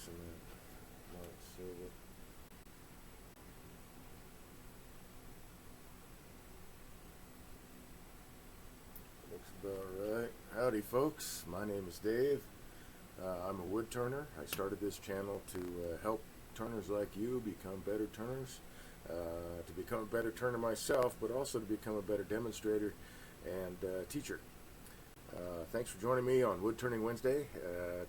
loosen that light so that looks about right. Howdy folks, my name is Dave. I'm a wood turner. I started this channel to help turners like you become better turners, to become a better turner myself, but also to become a better demonstrator and teacher. Thanks for joining me on Wood Turning Wednesday.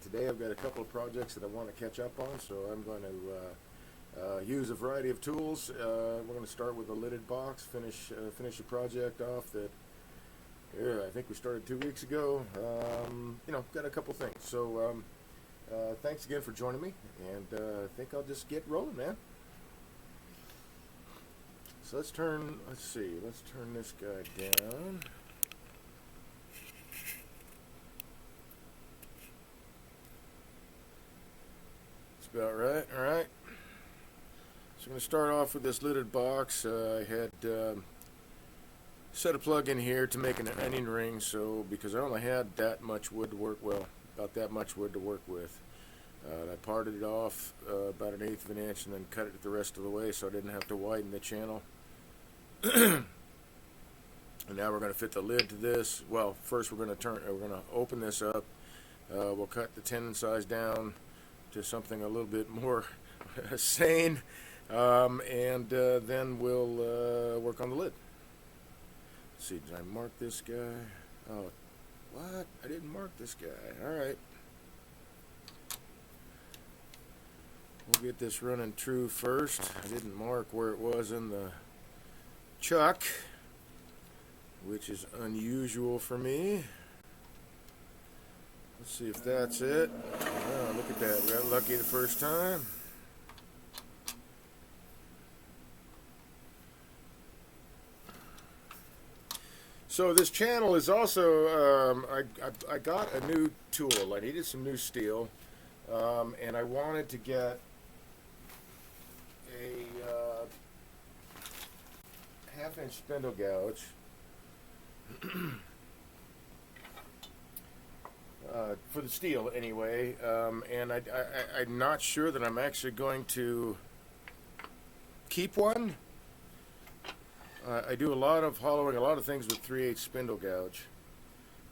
Today I've got a couple of projects that I want to catch up on, so I'm going to use a variety of tools. We're going to start with a lidded box, finish a project off that I think we started 2 weeks ago. Got a couple things. So thanks again for joining me, and I think I'll just get rolling, man. So let's turn this guy down. About right. All right. So I'm going to start off with this lidded box. I had set a plug in here to make an onion ring, so because I only had that much wood to work, about that much wood to work with. I parted it off about 1/8 of an inch and then cut it the rest of the way so I didn't have to widen the channel. And now we're going to fit the lid to this. Well, first we're going to open this up. We'll cut the tenon size down to something a little bit more sane, and then we'll work on the lid. Let's see, did I mark this guy? Oh, what? I didn't mark this guy. Alright. We'll get this running true first. I didn't mark where it was in the chuck, which is unusual for me. Let's see if that's it. Oh, look at that. We got lucky the first time. So this channel is also, I got a new tool. I needed some new steel, and I wanted to get a 1/2 inch spindle gouge. For the steel anyway, and I'm not sure that I'm actually going to keep one. I do a lot of hollowing, a lot of things with 3/8 spindle gouge,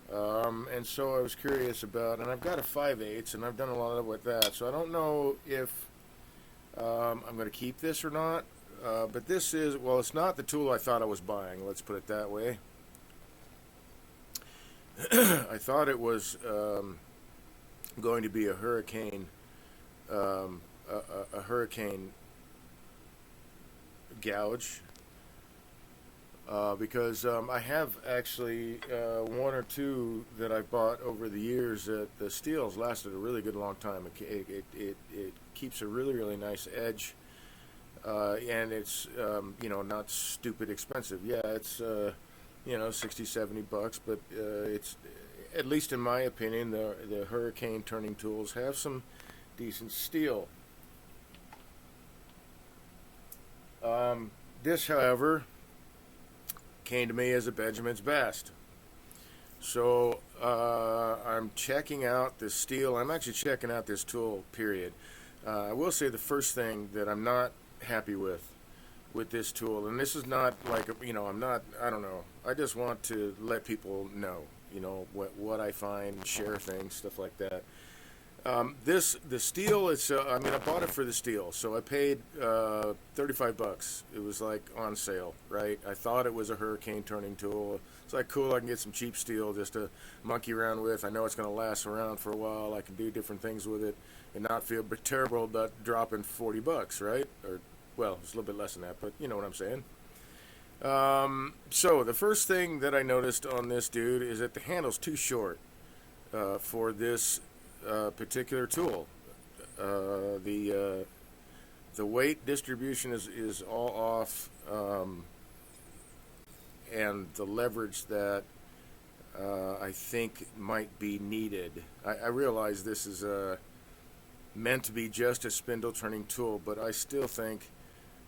and so I was curious about, and I've got a 5/8, and I've done a lot of with that, so I don't know if I'm going to keep this or not, but this is, well, it's not the tool I thought I was buying, let's put it that way. I thought it was going to be a hurricane gouge, because I have actually one or two that I bought over the years that the steel's lasted a really good long time. It keeps a really nice edge, and it's not stupid expensive. Yeah, it's 60-70 bucks, but it's, at least in my opinion, the hurricane turning tools have some decent steel. This, however, came to me as a Benjamin's Best. So I'm checking out this steel. I'm actually checking out this tool, period. I will say the first thing that I'm not happy with this tool, and this is not like, I don't know, I just want to let people know, what I find, share things, stuff like that. The steel, I bought it for the steel, so I paid 35 bucks. It was like on sale, right? I thought it was a hurricane turning tool. It's like, cool, I can get some cheap steel just to monkey around with. I know it's going to last around for a while. I can do different things with it and not feel terrible about dropping 40 bucks, right? Or, well, it's a little bit less than that, but you know what I'm saying. So the first thing that I noticed on this dude is that the handle's too short for this particular tool. The weight distribution is all off, and the leverage that I think might be needed. I realize this is meant to be just a spindle turning tool, but I still think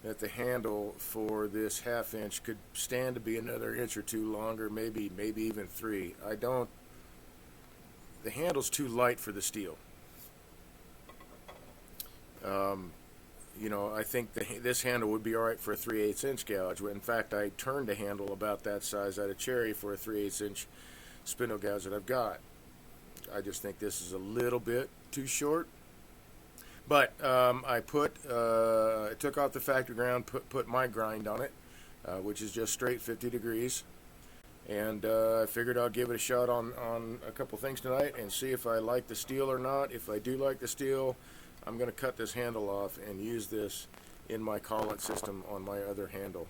that the handle for this 1/2 inch could stand to be another inch or two longer, maybe even 3. The handle's too light for the steel. You know, I think this handle would be all right for a 3/8 inch gouge. In fact, I turned a handle about that size out of cherry for a 3/8 inch spindle gouge that I've got. I just think this is a little bit too short. But I took off the factory ground, put my grind on it, which is just straight 50 degrees. And I figured I'll give it a shot on a couple things tonight and see if I like the steel or not. If I do like the steel, I'm going to cut this handle off and use this in my collet system on my other handle.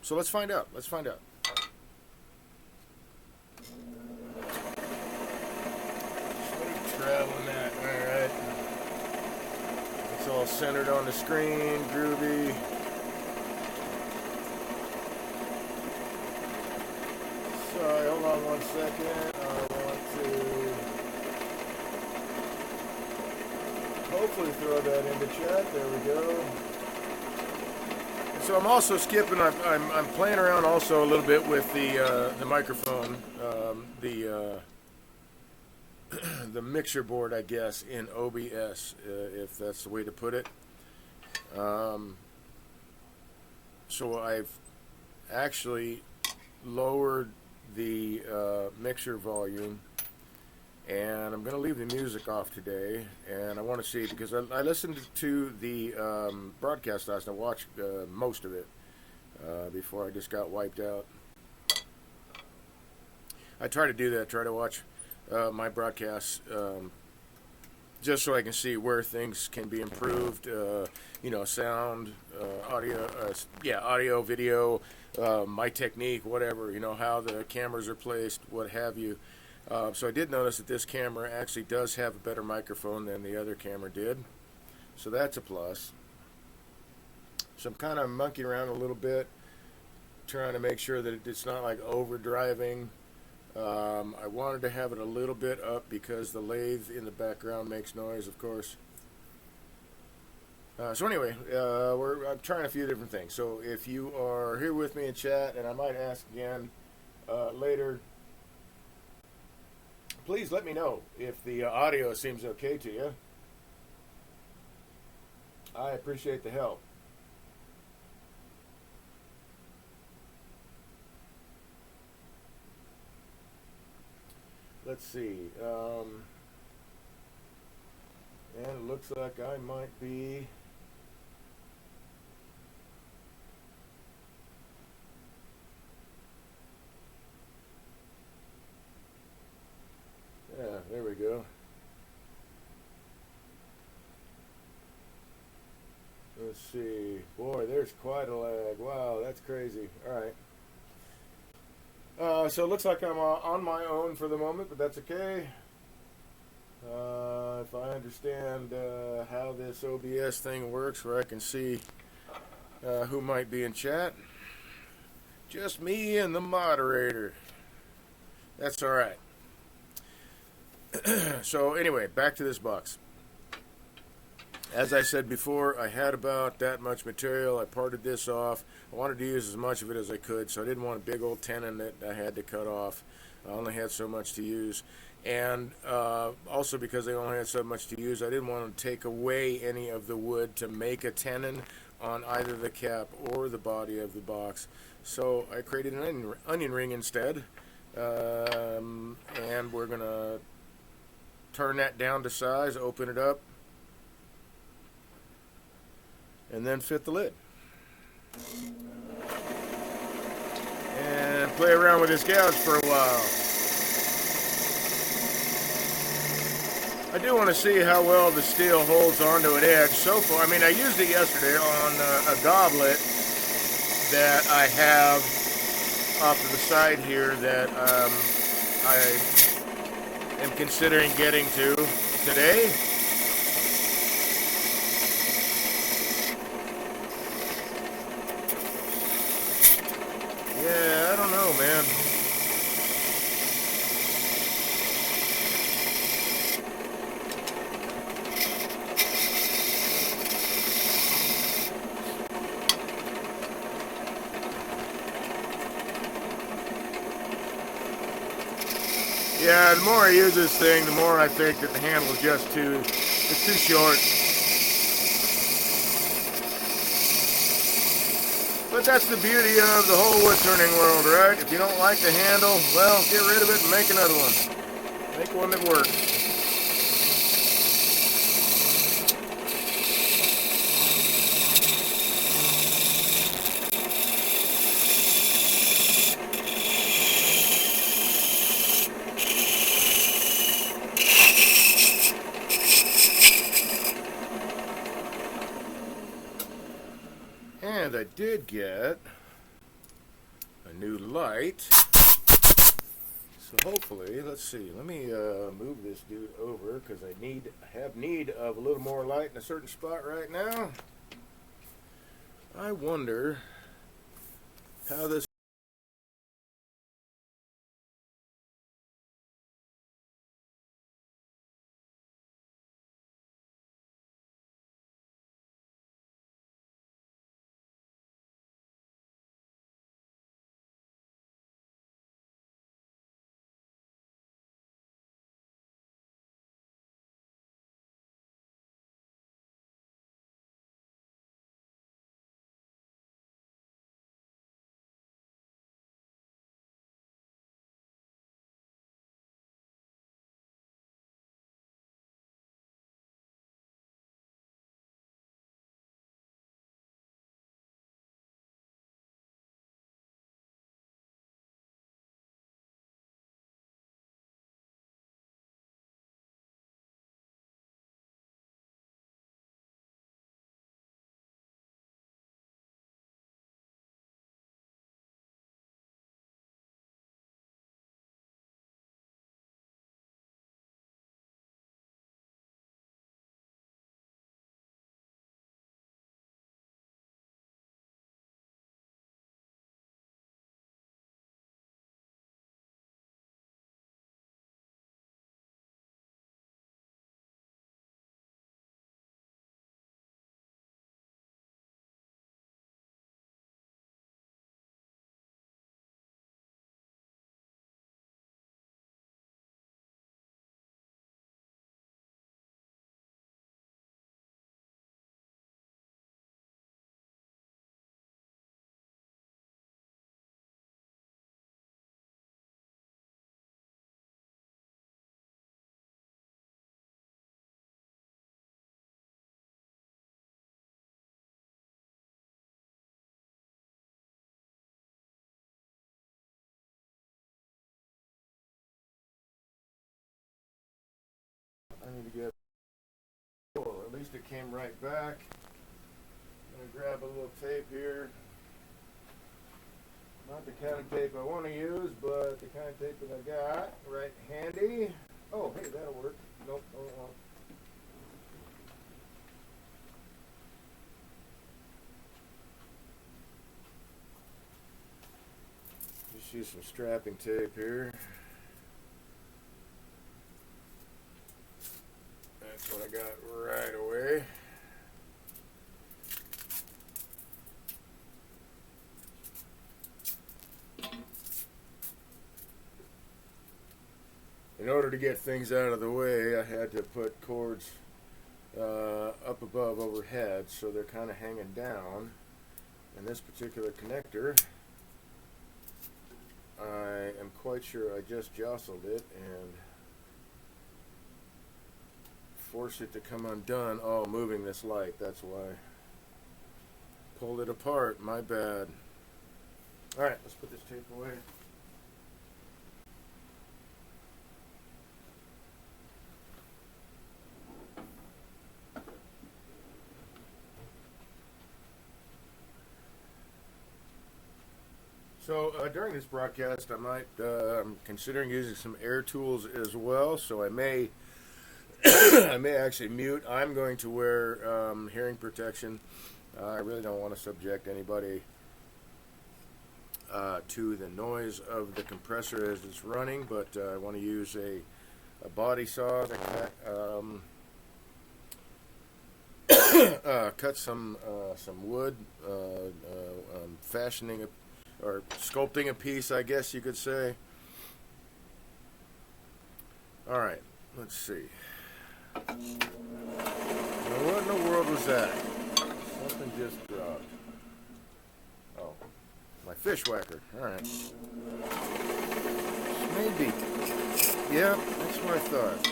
So let's find out. Let's find out. Traveling that. Alright. It's all centered on the screen, groovy. Sorry, hold on 1 second. I want to hopefully throw that into chat. There we go. So I'm also skipping. I'm playing around also a little bit with the microphone, the mixer board, I guess, in OBS, if that's the way to put it. So I've actually lowered the mixer volume, and I'm going to leave the music off today. And I want to see, because I listened to the broadcast last night. I watched most of it before I just got wiped out. I try to do that, try to watch my broadcasts just so I can see where things can be improved, you know, sound, audio, video, my technique, whatever, you know, how the cameras are placed, what have you. So I did notice that this camera actually does have a better microphone than the other camera did, so that's a plus. So I'm kind of monkeying around a little bit, trying to make sure that it's not like overdriving. I wanted to have it a little bit up because the lathe in the background makes noise, of course. So anyway, I'm trying a few different things. So if you are here with me in chat, and I might ask again later, please let me know if the audio seems okay to you. I appreciate the help. Let's see. And it looks like I might be... Yeah, there we go. Let's see. Boy, there's quite a lag. Wow, that's crazy. All right. So it looks like I'm on my own for the moment, but that's okay. If I understand how this OBS thing works, where I can see who might be in chat. Just me and the moderator. That's all right. So anyway, back to this box. As I said before, I had about that much material. I parted this off. I wanted to use as much of it as I could, so I didn't want a big old tenon that I had to cut off. I only had so much to use. And also because I only had so much to use, I didn't want to take away any of the wood to make a tenon on either the cap or the body of the box. So I created an onion ring instead. And we're going to turn that down to size, open it up, and then fit the lid. And play around with this gouge for a while. I do want to see how well the steel holds onto an edge. So far, I mean, I used it yesterday on a goblet that I have off to the side here that I am considering getting to today. Yeah, I don't know, man. Yeah, the more I use this thing, the more I think that the handle's just it's too short. But that's the beauty of the whole wood turning world, right? If you don't like the handle, well, get rid of it and make another one. Make one that works. And I did get a new light. So hopefully, let's see. Let me move this dude over because I have need of a little more light in a certain spot right now. I wonder how this. I need to get. Well, at least it came right back. I'm gonna grab a little tape here. Not the kind of tape I want to use, but the kind of tape that I got right handy. Oh, hey, that'll work. Nope, don't want. Just use some strapping tape here. That's what I got right away. In order to get things out of the way, I had to put cords up above overhead, so they're kind of hanging down. And this particular connector, I am quite sure I just jostled it and forced it to come undone. Oh, moving this light, that's why. Pulled it apart, my bad. Alright, let's put this tape away. So during this broadcast, I'm considering using some air tools as well. So I may, I may actually mute. I'm going to wear hearing protection. I really don't want to subject anybody to the noise of the compressor as it's running, but I want to use a body saw to cut some wood, fashioning or sculpting a piece, I guess you could say. Alright, let's see. Now what in the world was that? Something just dropped. Oh, my fish whacker. Alright. Maybe. Yeah, that's what I thought.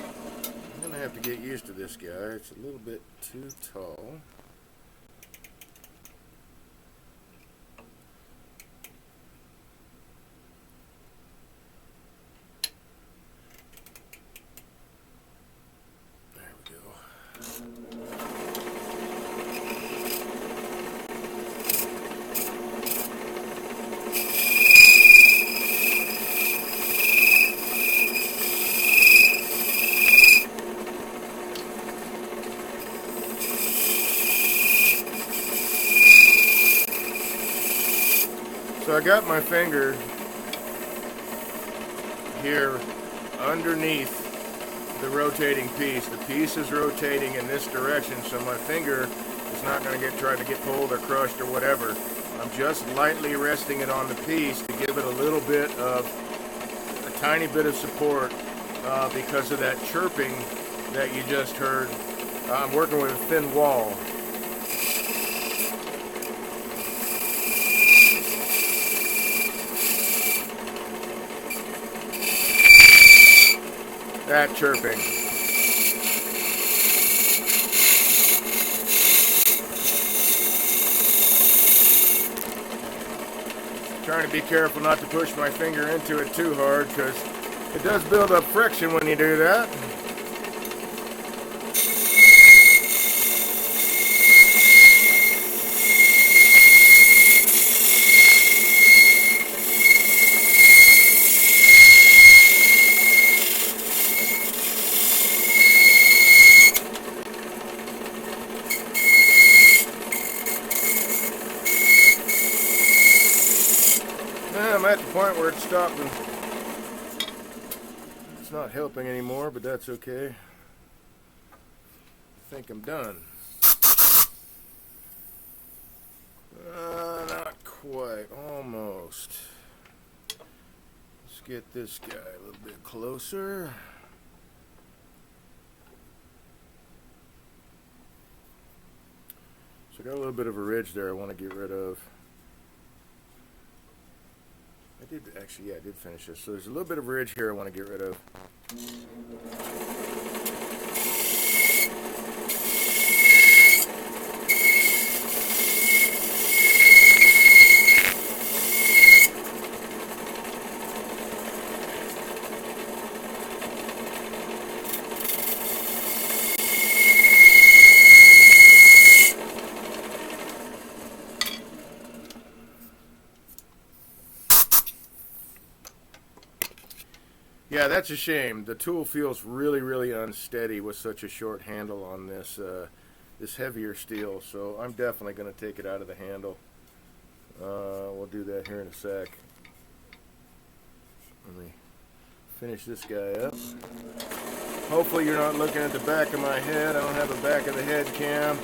I'm gonna have to get used to this guy. It's a little bit too tall. There we go. So I got my finger here underneath the rotating piece. The piece is rotating in this direction, so my finger is not going to try to get pulled or crushed or whatever. I'm just lightly resting it on the piece to give it a little bit of, a tiny bit of support because of that chirping that you just heard. I'm working with a thin wall. That chirping. Trying to be careful not to push my finger into it too hard because it does build up friction when you do that. I'm at the point where it's stopping. It's not helping anymore, but that's okay. I think I'm done. Not quite. Almost. Let's get this guy a little bit closer. So I got a little bit of a ridge there I want to get rid of. I did finish this. So there's a little bit of ridge here I want to get rid of. Yeah, that's a shame. The tool feels really, really unsteady with such a short handle on this this heavier steel. So I'm definitely going to take it out of the handle. We'll do that here in a sec. Let me finish this guy up. Hopefully you're not looking at the back of my head. I don't have a back of the head cam.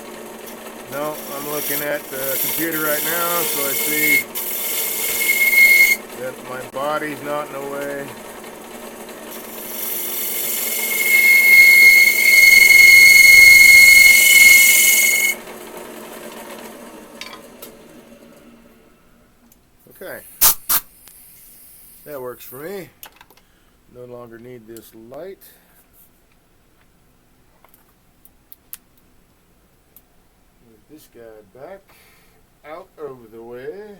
No, I'm looking at the computer right now, so I see that my body's not in the way. Okay, that works for me. No longer need this light. Move this guy back out over the way.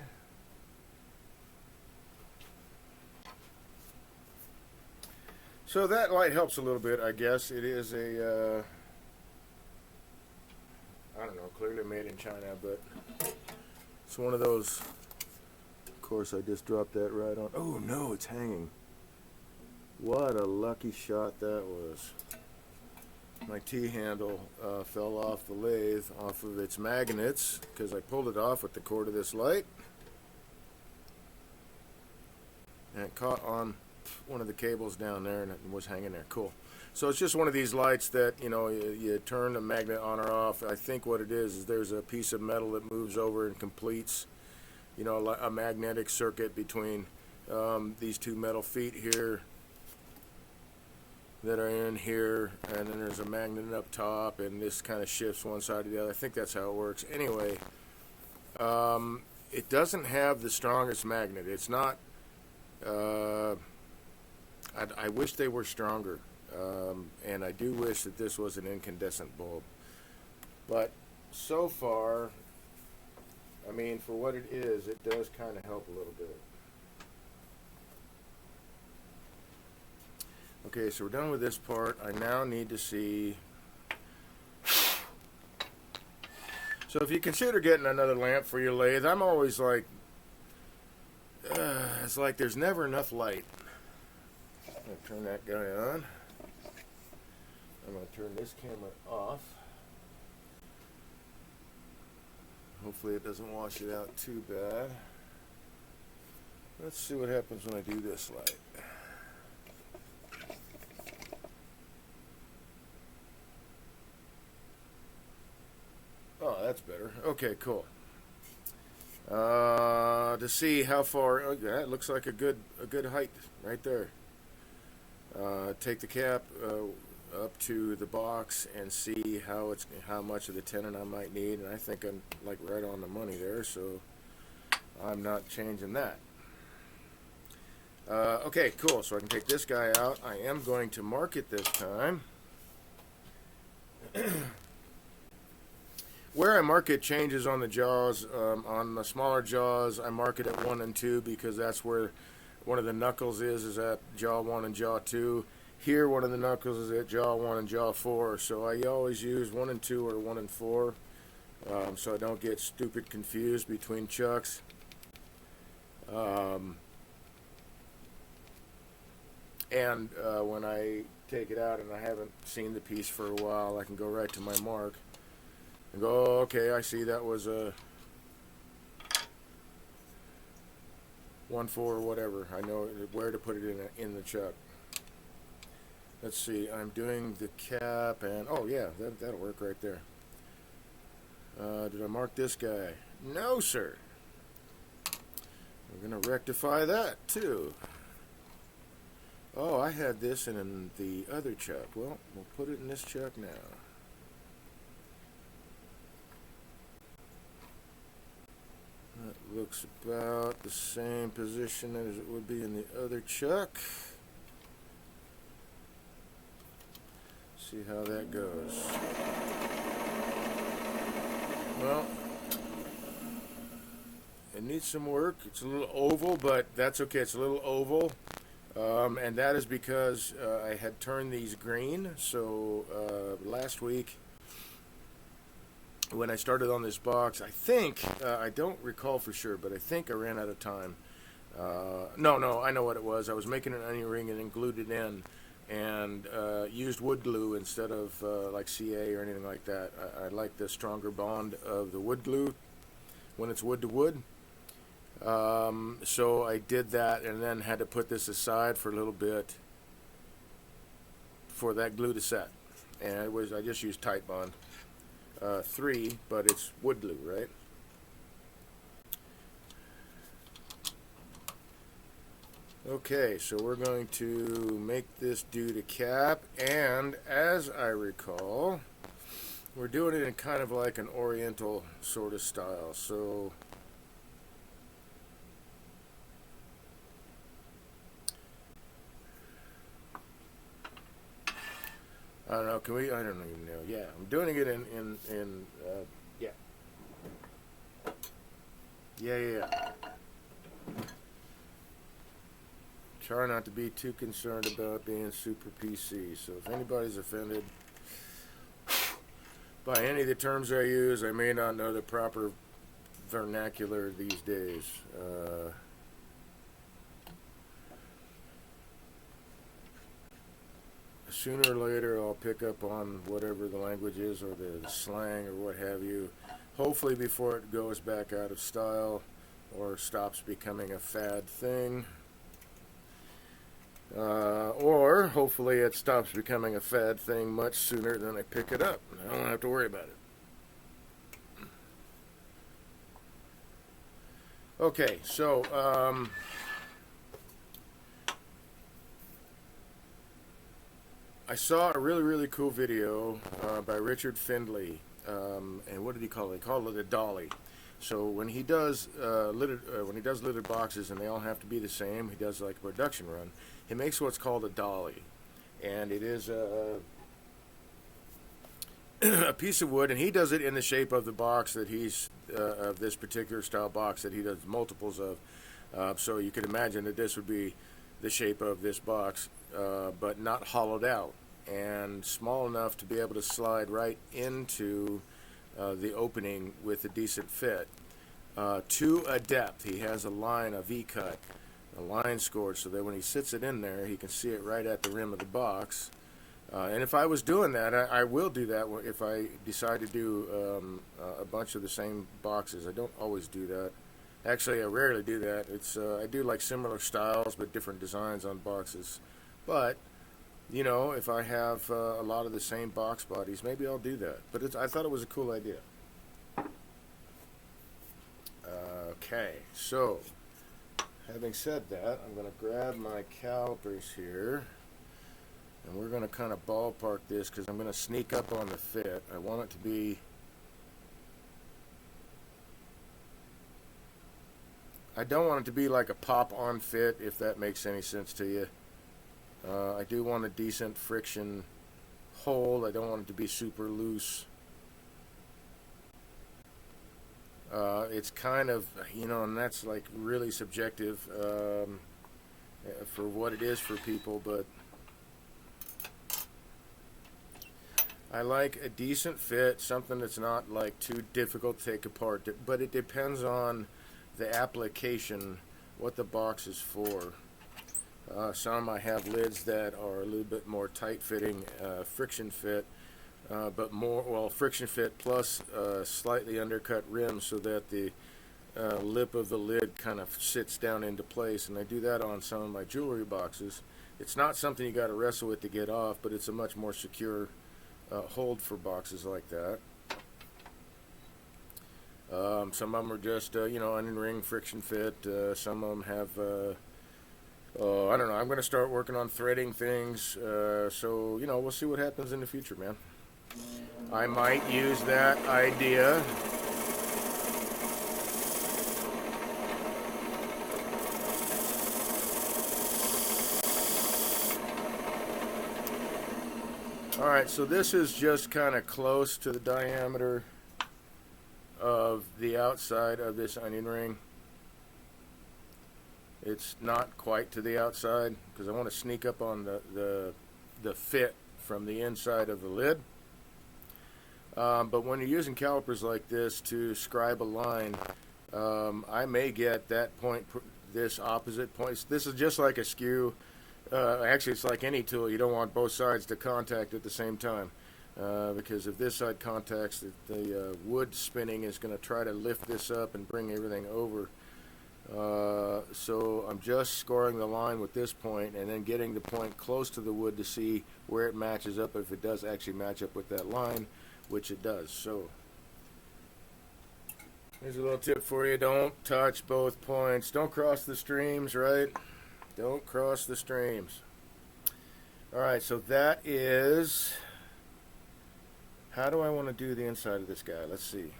So that light helps a little bit, I guess. It is a, I don't know, clearly made in China, but it's one of those. Of course, I just dropped that right on. Oh no, it's hanging. What a lucky shot that was. My T-handle fell off the lathe, off of its magnets, because I pulled it off with the cord of this light. And it caught on one of the cables down there and it was hanging there. Cool. So it's just one of these lights that, you know, you turn the magnet on or off. I think what it is there's a piece of metal that moves over and completes, you know, a magnetic circuit between these two metal feet here. that are in here, and then there's a magnet up top, and this kind of shifts one side to the other. I think that's how it works. Anyway, it doesn't have the strongest magnet. It's not. I wish they were stronger, and I do wish that this was an incandescent bulb. But so far, I mean, for what it is, it does kind of help a little bit. Okay, so we're done with this part. I now need to see. So if you consider getting another lamp for your lathe, I'm always like, it's like there's never enough light. I'm going to turn that guy on. I'm going to turn this camera off. Hopefully it doesn't wash it out too bad. Let's see what happens when I do this light. Oh, that's better. Okay, cool. To see how far, oh, that looks like a good height right there. Take the cap up to the box and see how much of the tenon I might need, and I think I'm like right on the money there, so I'm not changing that. Okay, cool. So I can take this guy out. I am going to mark it this time. Where I mark it changes on the jaws. On the smaller jaws, I mark it at 1 and 2 because that's where one of the knuckles is at jaw 1 and jaw 2. Here, one of the knuckles is at jaw 1 and jaw 4. So I always use 1 and 2 or 1 and 4, so I don't get stupid confused between chucks. And when I take it out and I haven't seen the piece for a while, I can go right to my mark and go, oh, okay, I see that was a 1-4 or whatever. I know where to put it in the chuck. Let's see, I'm doing the cap, and oh yeah, that'll work right there. Did I mark this guy? No, sir. We're going to rectify that too. Oh, I had this in the other chuck. Well, we'll put it in this chuck now. That looks about the same position as it would be in the other chuck. See how that goes. Well, it needs some work. It's a little oval, but that's okay. It's a little oval. And that is because I had turned these green. So last week, when I started on this box, I think, I don't recall for sure, but I think I ran out of time. No, I know what it was. I was making an onion ring and then glued it in, and used wood glue instead of like CA or anything like that. I like the stronger bond of the wood glue when it's wood to wood. So I did that and then had to put this aside for a little bit for that glue to set. And I just used Titebond 3, but it's wood glue, right? Okay, so we're going to make this do the cap, and as I recall, we're doing it in kind of like an oriental sort of style. So I don't know, I don't even know. Yeah, I'm doing it in yeah. Yeah. Try not to be too concerned about being super PC. So if anybody's offended by any of the terms I use, I may not know the proper vernacular these days. Sooner or later I'll pick up on whatever the language is or the slang or what have you, hopefully before it goes back out of style or stops becoming a fad thing. Or hopefully it stops becoming a fad thing much sooner than I pick it up. I don't have to worry about it. Okay, so I'm I saw a really cool video by Richard Findley, and what did he call it? He called it a dolly. So when he does lidded boxes, and they all have to be the same, he does like a production run. He makes what's called a dolly, and it is a piece of wood, and he does it in the shape of the box that he's of this particular style box that he does multiples of. So you could imagine that this would be the shape of this box, but not hollowed out and small enough to be able to slide right into the opening with a decent fit. To a depth, he has a line, a V-cut, a line scored, so that when he sits it in there, he can see it right at the rim of the box. And if I was doing that, I will do that if I decide to do a bunch of the same boxes. I don't always do that. Actually, I rarely do that. I do like similar styles but different designs on boxes. But, you know, if I have a lot of the same box bodies, maybe I'll do that. But I thought it was a cool idea. Okay, so having said that, I'm going to grab my calipers here. And we're going to kind of ballpark this because I'm going to sneak up on the fit. I want it to be... I don't want it to be like a pop-on fit, if that makes any sense to you. I do want a decent friction hold. I don't want it to be super loose. It's kind of, you know, and that's like really subjective for what it is for people, but I like a decent fit, something that's not like too difficult to take apart, but it depends on the application, what the box is for. Some I have lids that are a little bit more tight-fitting, friction fit, but more, well, friction fit plus slightly undercut rim so that the lip of the lid kind of sits down into place, and I do that on some of my jewelry boxes. It's not something you got to wrestle with to get off, but it's a much more secure hold for boxes like that. Some of them are just, you know, onion ring friction fit. Some of them have, I don't know, I'm going to start working on threading things. So, you know, we'll see what happens in the future, man. I might use that idea. Alright, so this is just kind of close to the diameter of the outside of this onion ring. It's not quite to the outside because I want to sneak up on the fit from the inside of the lid. But when you're using calipers like this to scribe a line, I may get that point, this opposite point. This is just like a skew. Actually, it's like any tool. You don't want both sides to contact at the same time. Because if this side contacts, the wood spinning is going to try to lift this up and bring everything over. So I'm just scoring the line with this point and then getting the point close to the wood to see where it matches up, if it does actually match up with that line, which it does. So here's a little tip for you. Don't touch both points. Don't cross the streams, right? Don't cross the streams. Alright, so that is... How do I want to do the inside of this guy? Let's see.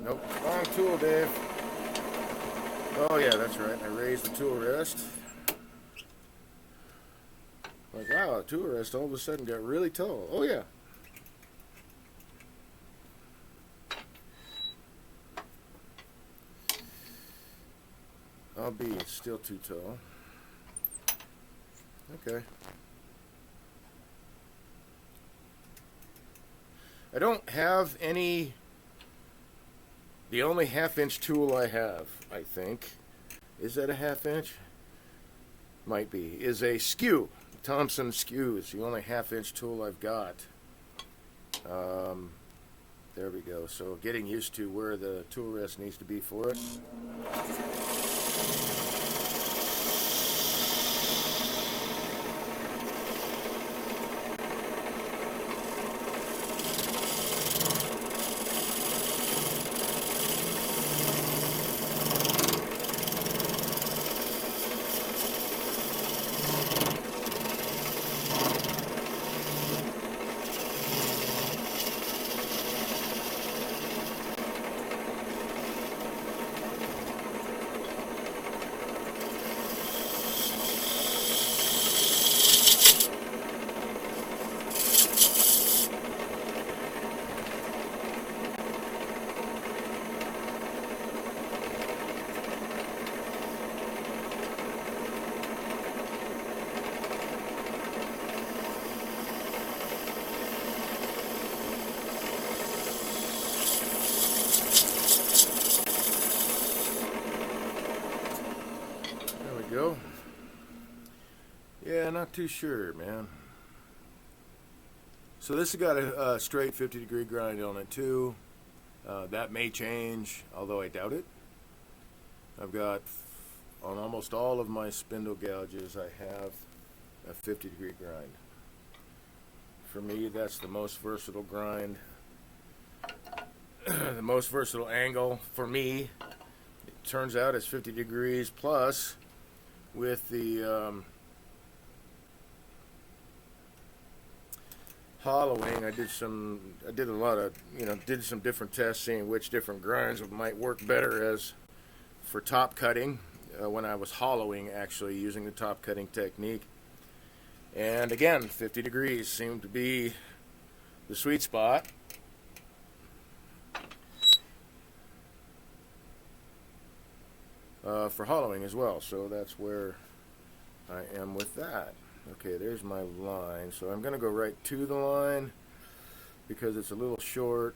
Nope, wrong tool, Dave. Oh yeah, that's right. I raised the tool rest. Like, wow, the tool rest all of a sudden got really tall. Oh yeah. It's still too tall. Okay. I don't have any. The only half-inch tool I have, I think, is that a half-inch? Might be. Is a skew. Thompson skew is the only half-inch tool I've got. There we go. So getting used to where the tool rest needs to be for it. not too sure, man. So this has got a straight 50-degree grind on it too. That may change, although I doubt it. I've got, on almost all of my spindle gouges, I have a 50-degree grind. For me, that's the most versatile grind. The most versatile angle for me, it turns out, is 50 degrees plus with the hollowing. I did a lot of, did some different tests, seeing which different grinds might work better as for top cutting when I was hollowing, actually using the top cutting technique. And again, 50 degrees seemed to be the sweet spot. For hollowing as well, so that's where I am with that. Okay, there's my line, so I'm going to go right to the line because it's a little short.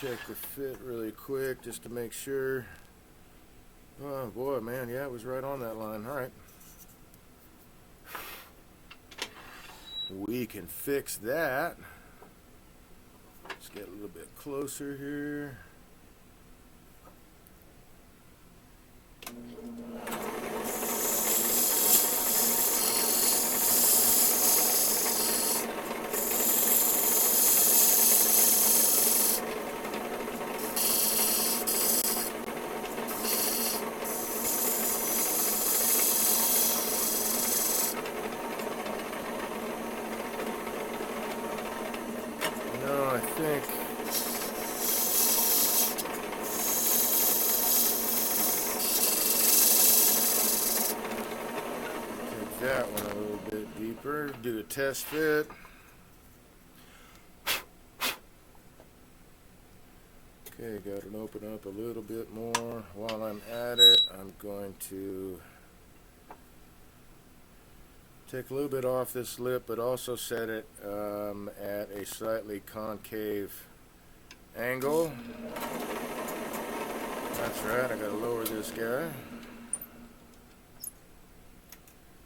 Check the fit really quick just to make sure. Oh boy, man, yeah, it was right on that line. All right, we can fix that. Let's get a little bit closer here. That one a little bit deeper, do a test fit. Okay, got to open up a little bit more. While I'm at it, I'm going to take a little bit off this lip, but also set it at a slightly concave angle. That's right, I got to lower this guy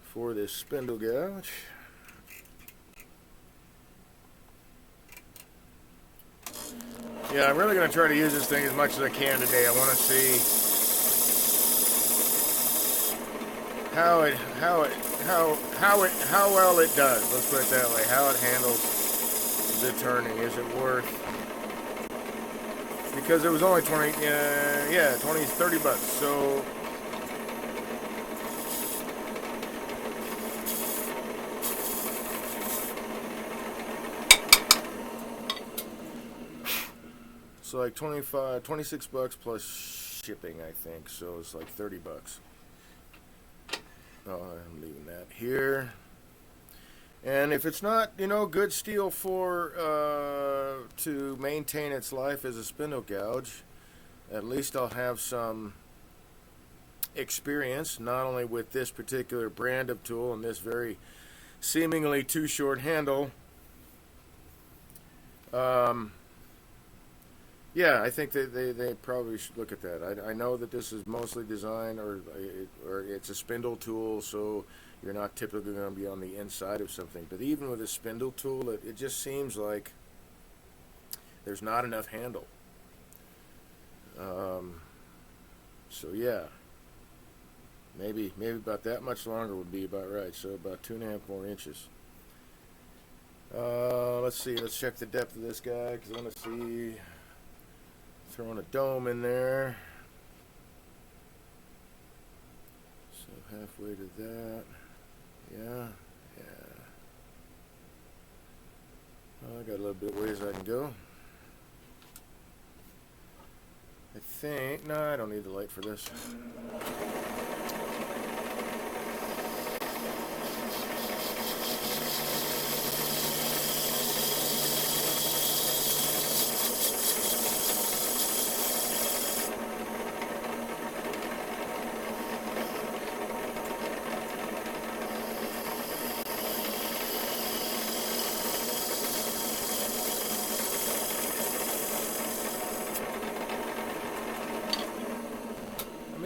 for this spindle gouge. Yeah, I'm really going to try to use this thing as much as I can today. I want to see how well it does. Let's put it that way. How it handles the turning. Is it worth? Because it was only 30 bucks. So like 26 bucks plus shipping, I think. So it's like 30 bucks. Oh, I'm leaving that here. And if it's not, good steel for to maintain its life as a spindle gouge, at least I'll have some experience, not only with this particular brand of tool and this very seemingly too short handle. Yeah, I think they probably should look at that. I know that this is mostly designed, or it's a spindle tool, so you're not typically going to be on the inside of something. But even with a spindle tool, it just seems like there's not enough handle. So yeah, maybe about that much longer would be about right. So about 2.5 more inches. Let's see. Let's check the depth of this guy because I want to see. Throwing a dome in there. So halfway to that. Yeah. Well, I got a little bit ways I can go. I think. No, I don't need the light for this.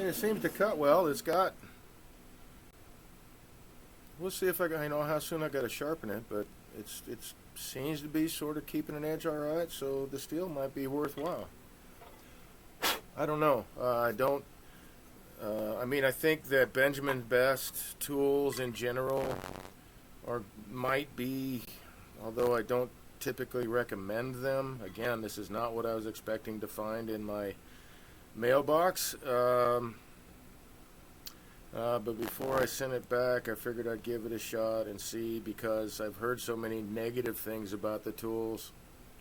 it seems to cut well. It's got. We'll see if I know how soon I got to sharpen it, but it seems to be sort of keeping an edge all right. So the steel might be worthwhile. I don't know. I don't. I mean, I think that Benjamin's Best tools in general might be, although I don't typically recommend them. Again, this is not what I was expecting to find in my mailbox. But before I sent it back, I figured I'd give it a shot and see, because I've heard so many negative things about the tools.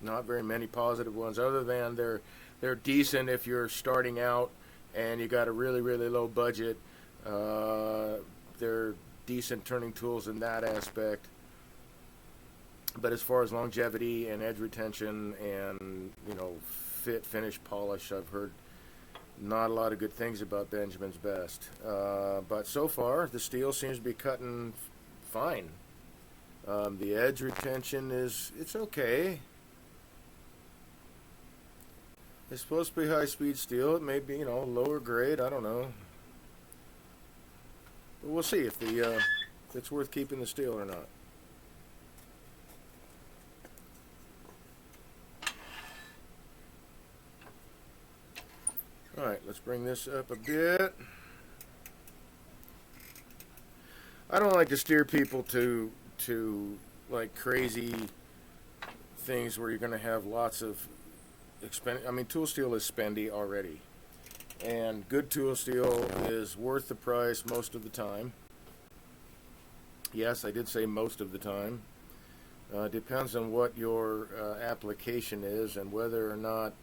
Not very many positive ones, other than they're decent if you're starting out and you got a really, really low budget. They're decent turning tools in that aspect. But as far as longevity and edge retention and, fit, finish, polish, I've heard not a lot of good things about Benjamin's Best. But so far, the steel seems to be cutting fine. The edge retention it's okay. It's supposed to be high-speed steel. It may be, lower grade. I don't know. But we'll see if it's worth keeping the steel or not. All right, let's bring this up a bit. I don't like to steer people to like crazy things where you're going to have lots of tool steel is spendy already, and good tool steel is worth the price most of the time. Yes, I did say most of the time. Depends on what your application is and whether or not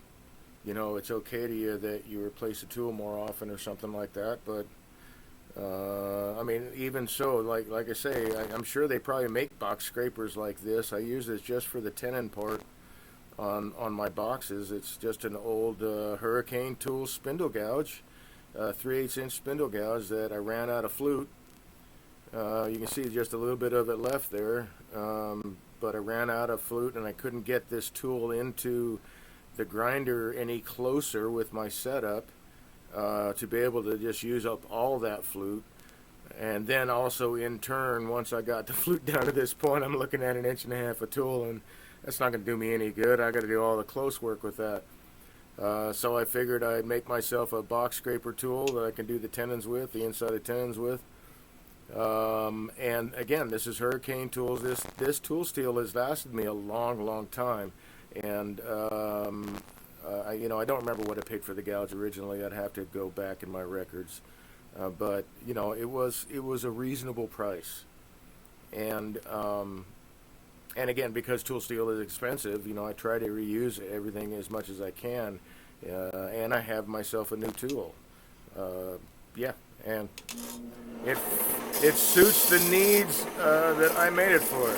it's okay to you that you replace a tool more often or something like that. But even so, like I say, I'm sure they probably make box scrapers like this. I use this just for the tenon part on my boxes. It's just an old Hurricane tool spindle gouge, 3/8 inch spindle gouge that I ran out of flute. You can see just a little bit of it left there, but I ran out of flute and I couldn't get this tool into the grinder any closer with my setup to be able to just use up all that flute. And then also in turn, once I got the flute down to this point, I'm looking at 1.5 inches of tool, and that's not going to do me any good. I got to do all the close work with that. So I figured I'd make myself a box scraper tool that I can do the tenons with, the inside of tenons with. And again, this is Hurricane tools. This tool steel has lasted me a long, long time. And I don't remember what I paid for the gouge originally. I'd have to go back in my records, but it was a reasonable price. And again, because tool steel is expensive, I try to reuse everything as much as I can, and I have myself a new tool. And it suits the needs that I made it for.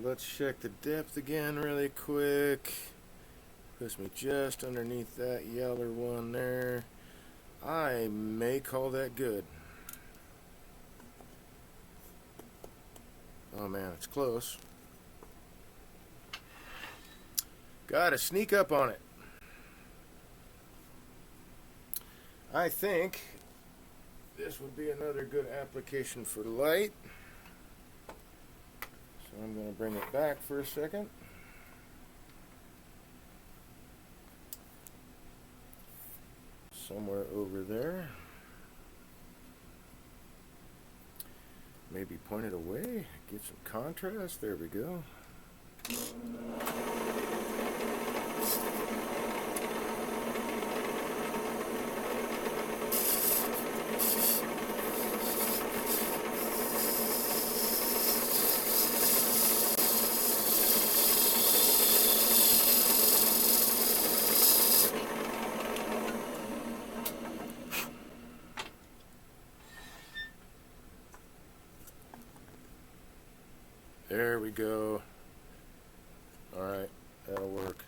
Let's check the depth again really quick. Puts me just underneath that yeller one there. I may call that good. Oh man, it's close. Gotta sneak up on it. I think this would be another good application for light. I'm going to bring it back for a second. Somewhere over there. Maybe point it away, get some contrast. There we go. There we go. All right, that'll work.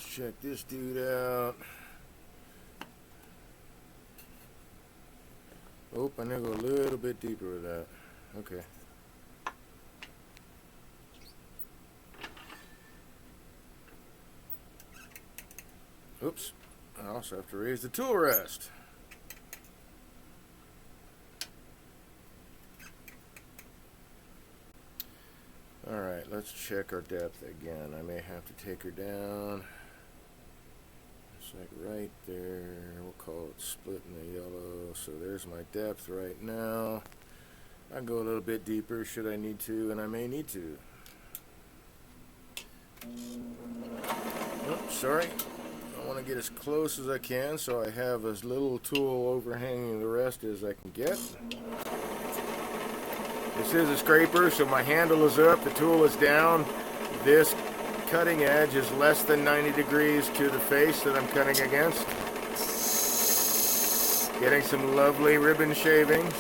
Let's check this dude out. Oh, I need to go a little bit deeper with that. Okay. Oops. I also have to raise the tool rest. Alright, let's check our depth again. I may have to take her down. It's like right there. We'll call it splitting the yellow. So there's my depth right now. I'll go a little bit deeper should I need to, and I may need to. Oops, sorry. I want to get as close as I can so I have as little tool overhanging the rest as I can get. This is a scraper, so my handle is up, the tool is down. This cutting edge is less than 90 degrees to the face that I'm cutting against. Getting some lovely ribbon shavings.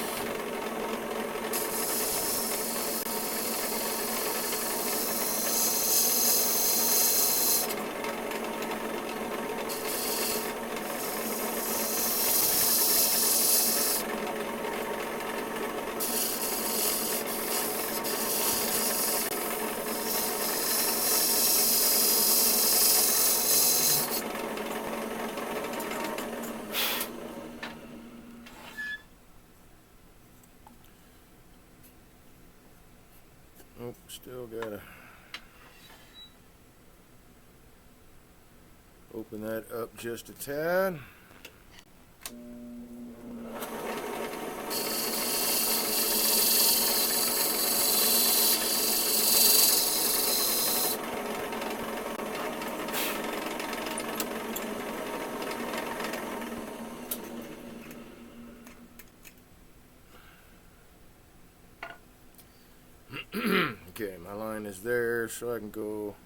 Oh, still gotta open that up just a tad. Okay, my line is there, so I can go.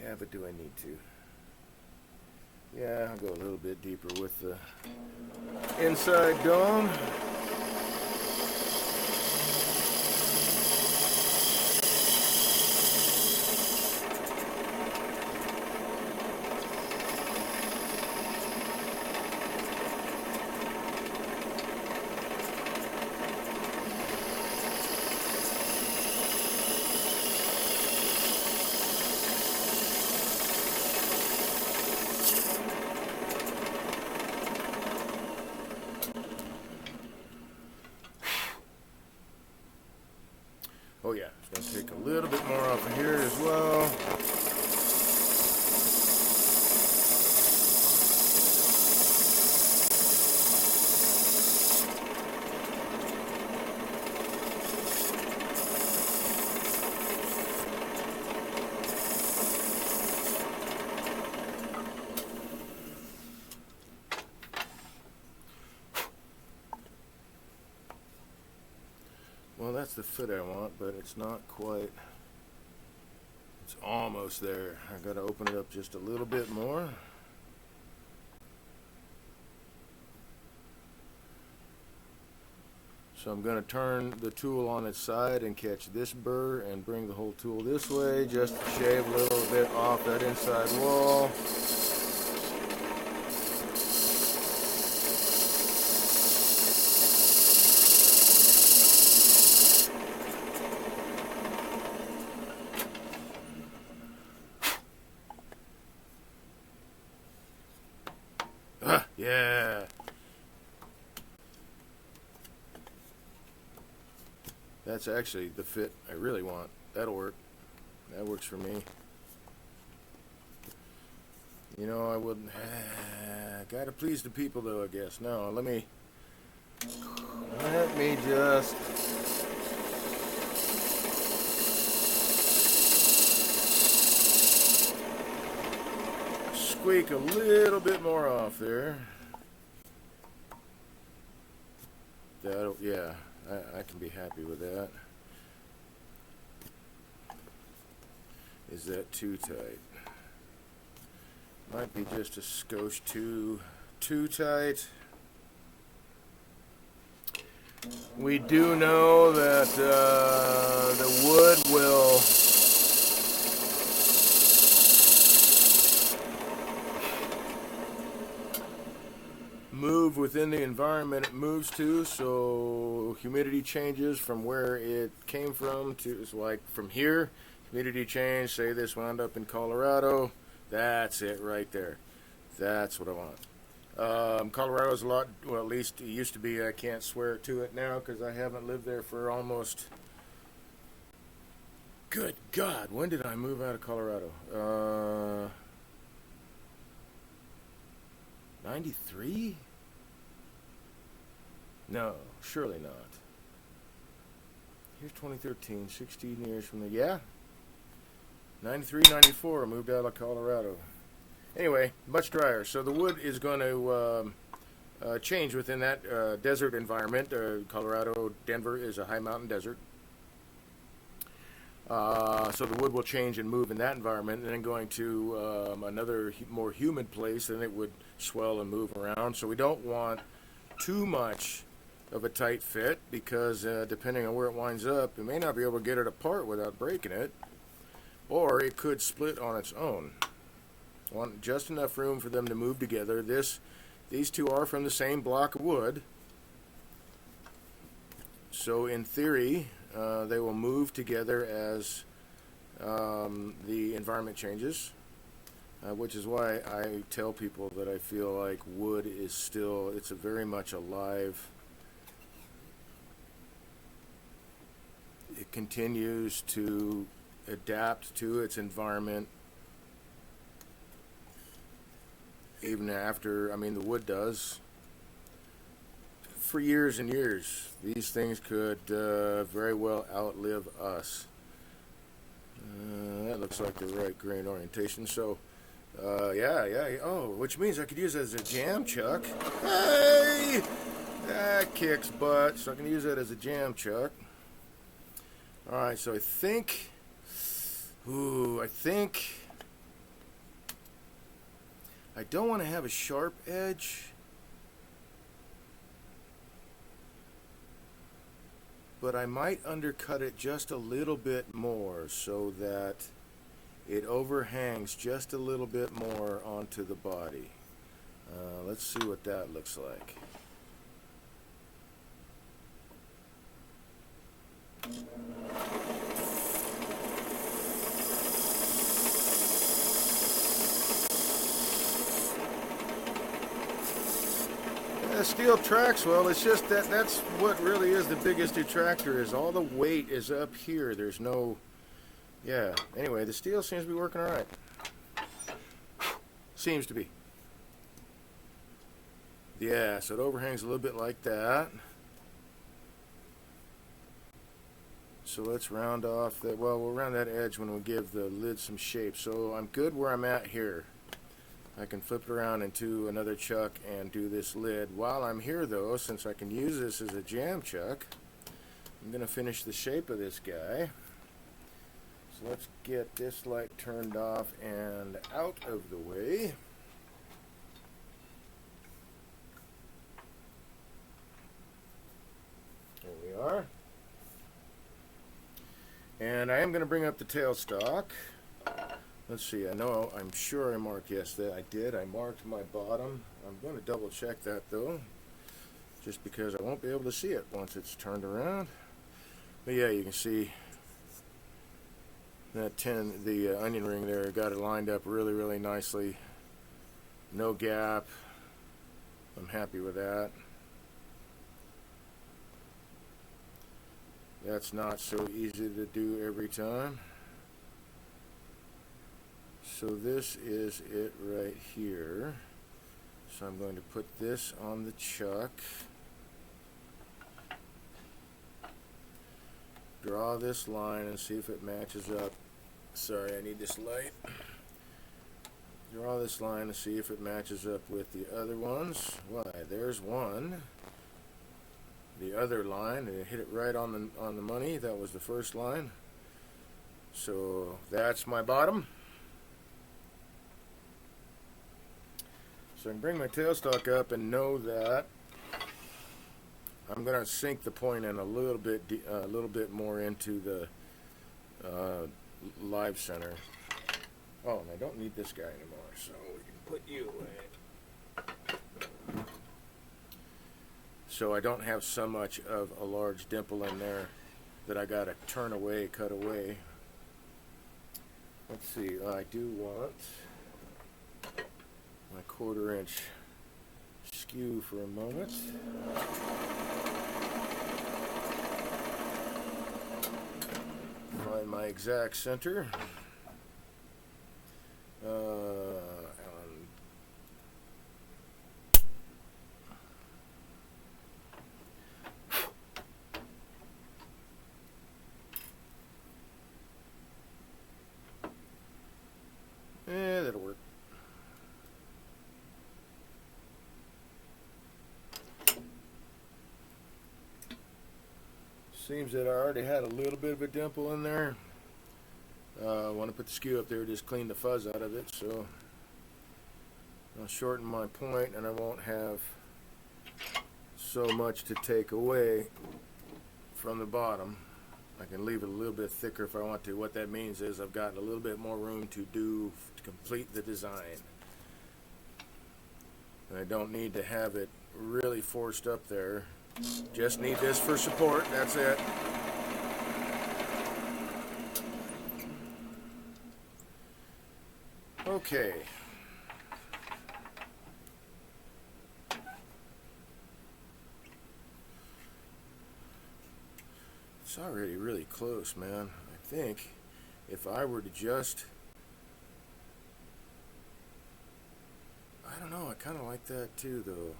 Yeah, but do I need to? Yeah, I'll go a little bit deeper with the inside dome. Oh yeah, it's going to take a little bit more off of here as well. Well, that's the fit I want, but it's not quite. It's almost there. I got to open it up just a little bit more. So I'm going to turn the tool on its side and catch this burr and bring the whole tool this way just to shave a little bit off that inside wall. Yeah. That's actually the fit I really want. That'll work. That works for me. You know, I wouldn't. Gotta please the people, though, I guess. No, let me just. Squeak a little bit more off there. That'll, yeah, I can be happy with that. Is that too tight? Might be just a skosh too tight. We do know that the wood will move within the environment it moves to. So humidity changes from where it came from to, it's like from here, humidity change, say this wound up in Colorado, that's it right there. That's what I want. Colorado's a lot, well, at least it used to be. I can't swear to it now because I haven't lived there for almost, good God, when did I move out of Colorado? 93? No, surely not. Here's 2013, 16 years from the, yeah. 93, 94, I moved out of Colorado. Anyway, much drier. So the wood is going to change within that desert environment. Colorado, Denver is a high mountain desert. So the wood will change and move in that environment, and then going to another more humid place, then it would swell and move around. So we don't want too much of a tight fit because depending on where it winds up, you may not be able to get it apart without breaking it, or it could split on its own. Want just enough room for them to move together. These two are from the same block of wood, so in theory they will move together as the environment changes, which is why I tell people that I feel like wood is still, it's a very much alive. It continues to adapt to its environment even after, I mean, the wood does. For years and years, these things could very well outlive us. That looks like the right grain orientation. So, yeah. Oh, which means I could use it as a jam chuck. Hey! That kicks butt. So I can use that as a jam chuck. Alright, so I think I don't want to have a sharp edge, but I might undercut it just a little bit more so that it overhangs just a little bit more onto the body. Let's see what that looks like. The steel tracks well. It's just that's what really is the biggest detractor, is all the weight is up here. There's no, yeah. Anyway, the steel seems to be working all right. Seems to be. Yeah, so it overhangs a little bit like that. So let's round off that. Well, we'll round that edge when we give the lid some shape. So I'm good where I'm at here. I can flip it around into another chuck and do this lid. While I'm here though, since I can use this as a jam chuck, I'm going to finish the shape of this guy. So let's get this light turned off and out of the way. There we are. And I am going to bring up the tailstock. Let's see, I'm sure I marked, yes, that I did. I marked my bottom. I'm going to double check that though, just because I won't be able to see it once it's turned around. But yeah, you can see that the onion ring there, got it lined up really, really nicely. No gap. I'm happy with that. That's not so easy to do every time. So this is it right here. So I'm going to put this on the chuck. Draw this line and see if it matches up. Sorry, I need this light. Draw this line and see if it matches up with the other ones. Why, there's one. The other line, and it hit it right on the money. That was the first line. So that's my bottom. So I can bring my tailstock up and know that I'm going to sink the point in a little bit more into the live center. Oh, and I don't need this guy anymore, so we can put you away. so I don't have so much of a large dimple in there that I gotta turn away, cut away. Let's see, I do want my 1/4 inch skew for a moment. Find my exact center. That'll work. Seems that I already had a little bit of a dimple in there. I want to put the skew up there, just clean the fuzz out of it, so I'll shorten my point and I won't have so much to take away from the bottom. I can leave it a little bit thicker if I want to. What that means is I've got a little bit more room to complete the design. And I don't need to have it really forced up there. Just need this for support, that's it. Okay. It's already really close, man. I think if I were to just, I don't know, I kind of like that too, though.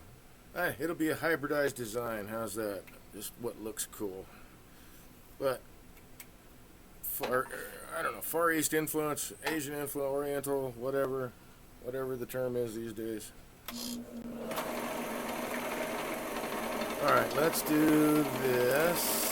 It'll be a hybridized design. How's that? Just what looks cool. But I don't know, Far East influence, Asian influence, Oriental, whatever the term is these days. All right, let's do this.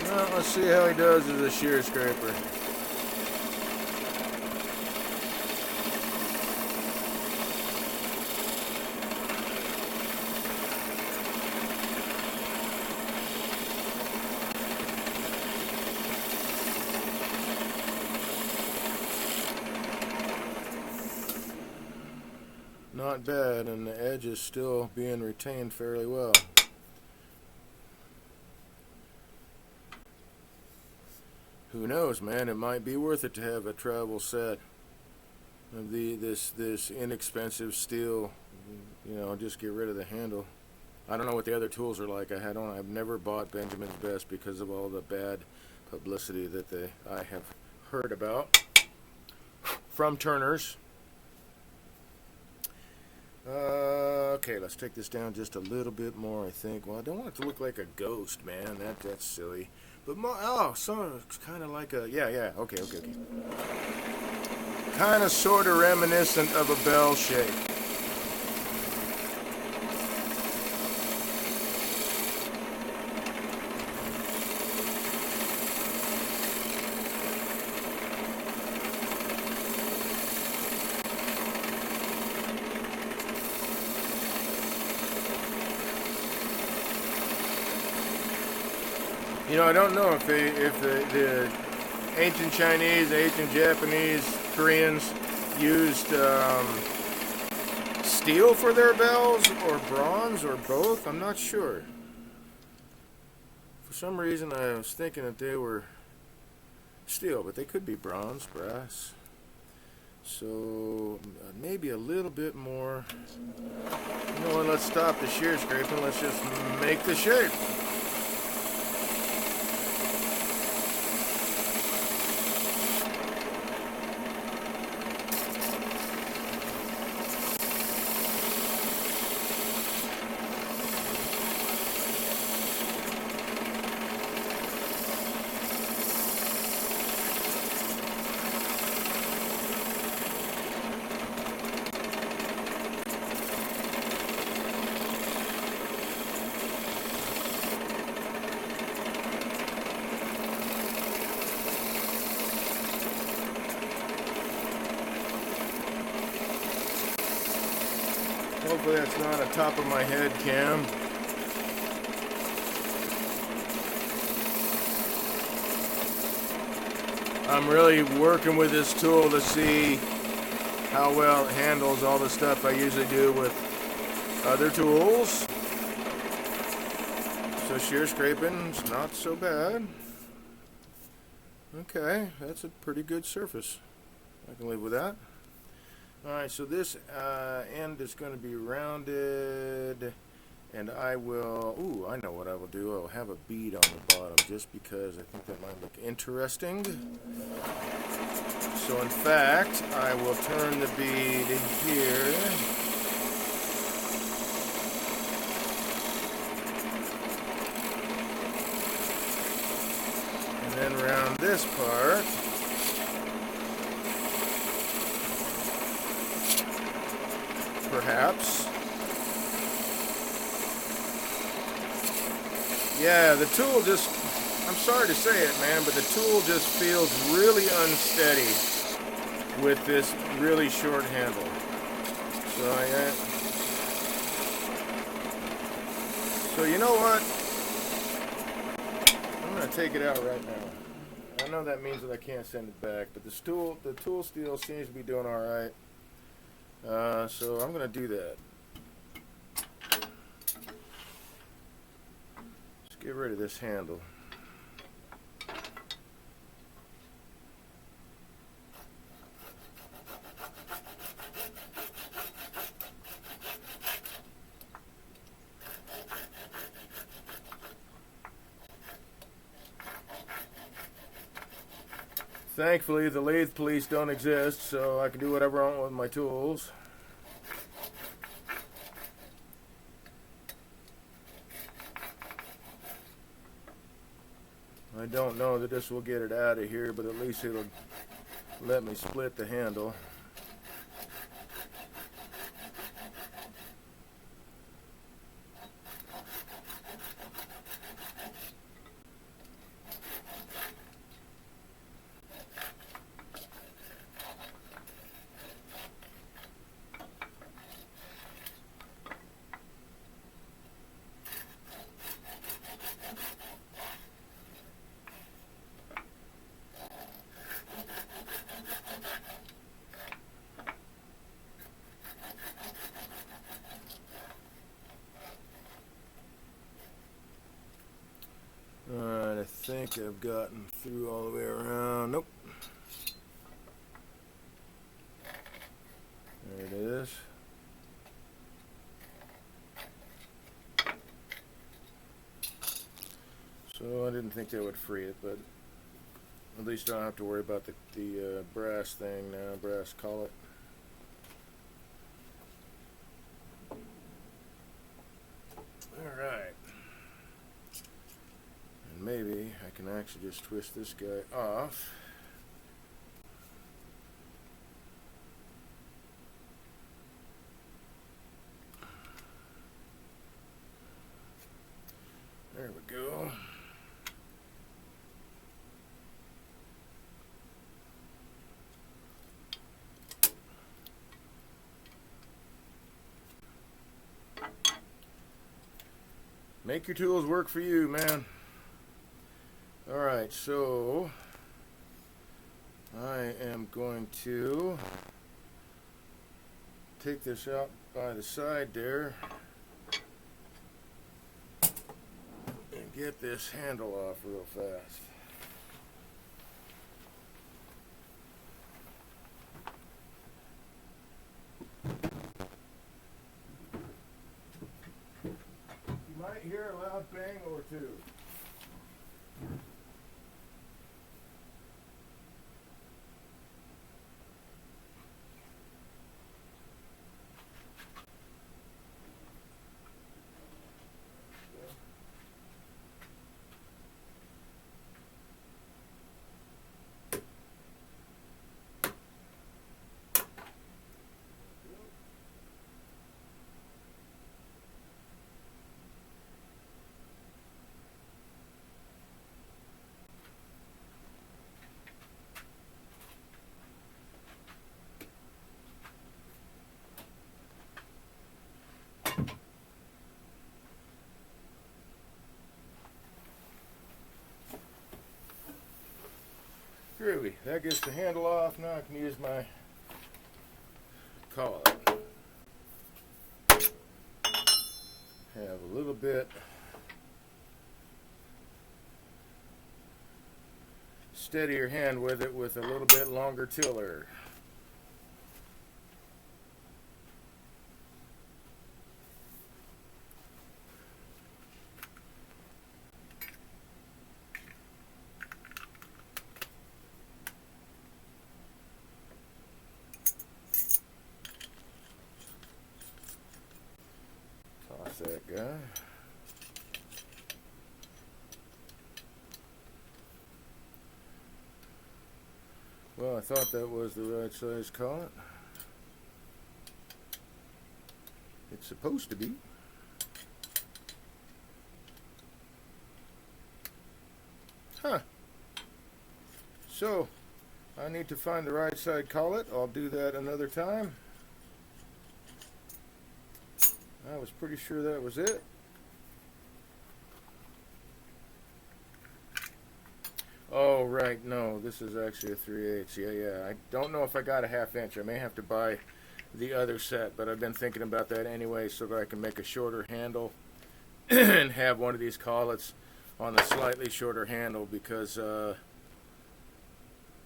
Well, let's see how he does as a shear scraper. Not bad, and the edge is still being retained fairly well. Who knows, man? It might be worth it to have a travel set of this inexpensive steel. You know, just get rid of the handle. I don't know what the other tools are like. I've never bought Benjamin's Best because of all the bad publicity that I have heard about from turners. Okay, let's take this down just a little bit more, I think. Well, I don't want it to look like a ghost, man. That's silly. But more, so it's kind of like a, yeah, okay. Kind of sort of reminiscent of a bell shape. You know, I don't know if the ancient Chinese, ancient Japanese, Koreans used steel for their bells or bronze or both. I'm not sure. For some reason, I was thinking that they were steel, but they could be bronze, brass. So maybe a little bit more. You know what? Let's stop the shear scraping. Let's just make the shape. Hopefully that's not a top of my head cam. I'm really working with this tool to see how well it handles all the stuff I usually do with other tools. So shear scraping's not so bad. Okay, that's a pretty good surface. I can live with that. Alright, so this end is going to be rounded, and I will, ooh, I know what I will do. I'll have a bead on the bottom just because I think that might look interesting. So in fact, I will turn the bead here. And then around this part. Perhaps. Yeah, the tool just, I'm sorry to say it, man, but the tool just feels really unsteady with this really short handle. So you know what? I'm going to take it out right now. I know that means that I can't send it back, but the tool steel seems to be doing all right. So I'm going to do that. Let's get rid of this handle. Thankfully, the lathe police don't exist, so I can do whatever I want with my tools. I don't know that this will get it out of here, but at least it'll let me split the handle. Alright, I think I've gotten through all the way around. Nope. There it is. So I didn't think that would free it, but at least I don't have to worry about the brass thing now, brass collet. Alright. And maybe I can actually just twist this guy off. There we go. Make your tools work for you, man. Alright, so I am going to take this out by the side there and get this handle off real fast. You might hear a loud bang or two. groovy. That gets the handle off. Now I can use my collet. Have a little bit steadier hand with it with a little bit longer tiller. Toss that guy. Well, I thought that was the right size collet. It's supposed to be. Huh. So, I need to find the right side collet. I'll do that another time. I was pretty sure that was it. Oh, right, no, this is actually a 3/8. Yeah. I don't know if I got a 1/2 inch. I may have to buy the other set, but I've been thinking about that anyway so that I can make a shorter handle and have one of these collets on the slightly shorter handle, because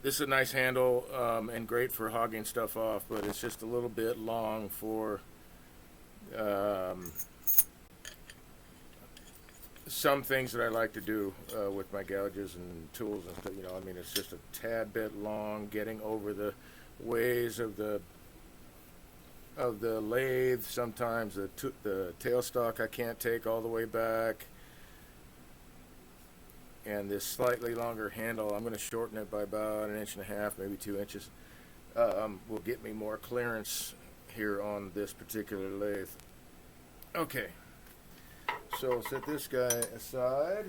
this is a nice handle and great for hogging stuff off, but it's just a little bit long for some things that I like to do with my gouges and tools and stuff. You know, I mean, it's just a tad bit long, getting over the ways of the lathe. Sometimes the tailstock I can't take all the way back, and this slightly longer handle, I'm going to shorten it by about 1.5 inches, maybe 2 inches. Will get me more clearance here on this particular lathe. Okay. So set this guy aside,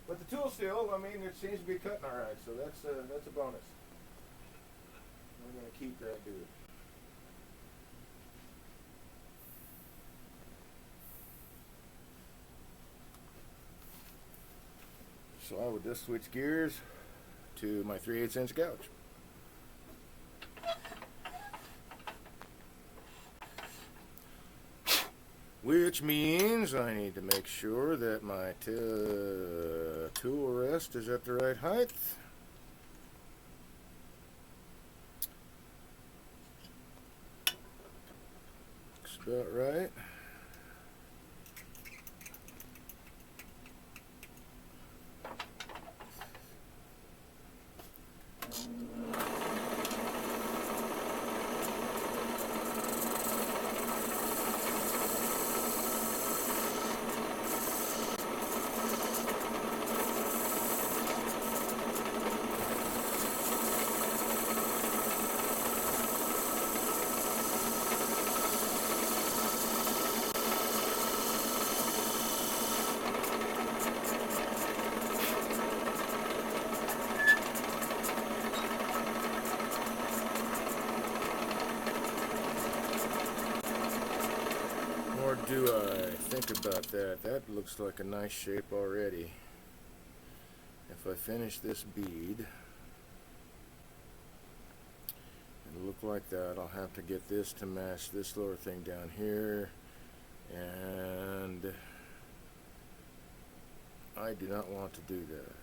but the tool still, I mean, it seems to be cutting all right, so that's a bonus. We're going to keep that dude. So I would just switch gears to my 3/8 inch gouge. Which means I need to make sure that my tool rest is at the right height. Looks about right. Or do I think about that? That looks like a nice shape already. If I finish this bead and look like that, I'll have to get this to match this lower thing down here, and I do not want to do that.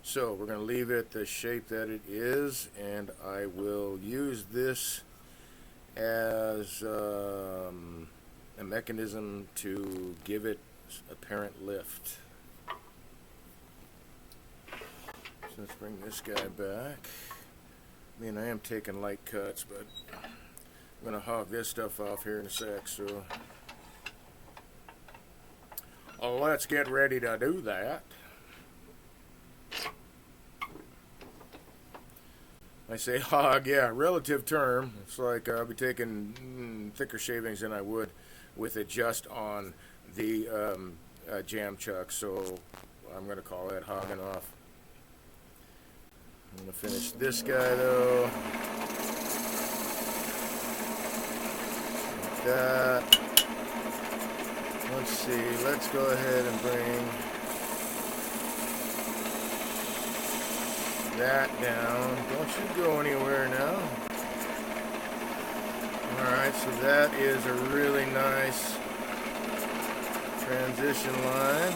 So we're going to leave it the shape that it is, and I will use this as a mechanism to give it apparent lift. So let's bring this guy back. I mean, I am taking light cuts, but I'm going to hog this stuff off here in a sec, so let's get ready to do that. I say hog, yeah, relative term. It's like I'll be taking thicker shavings than I would with it just on the jam chuck, so I'm going to call that hogging off. I'm going to finish this guy though. Like that. Let's see, let's go ahead and bring that down. Don't you go anywhere now. Alright, so that is a really nice transition line.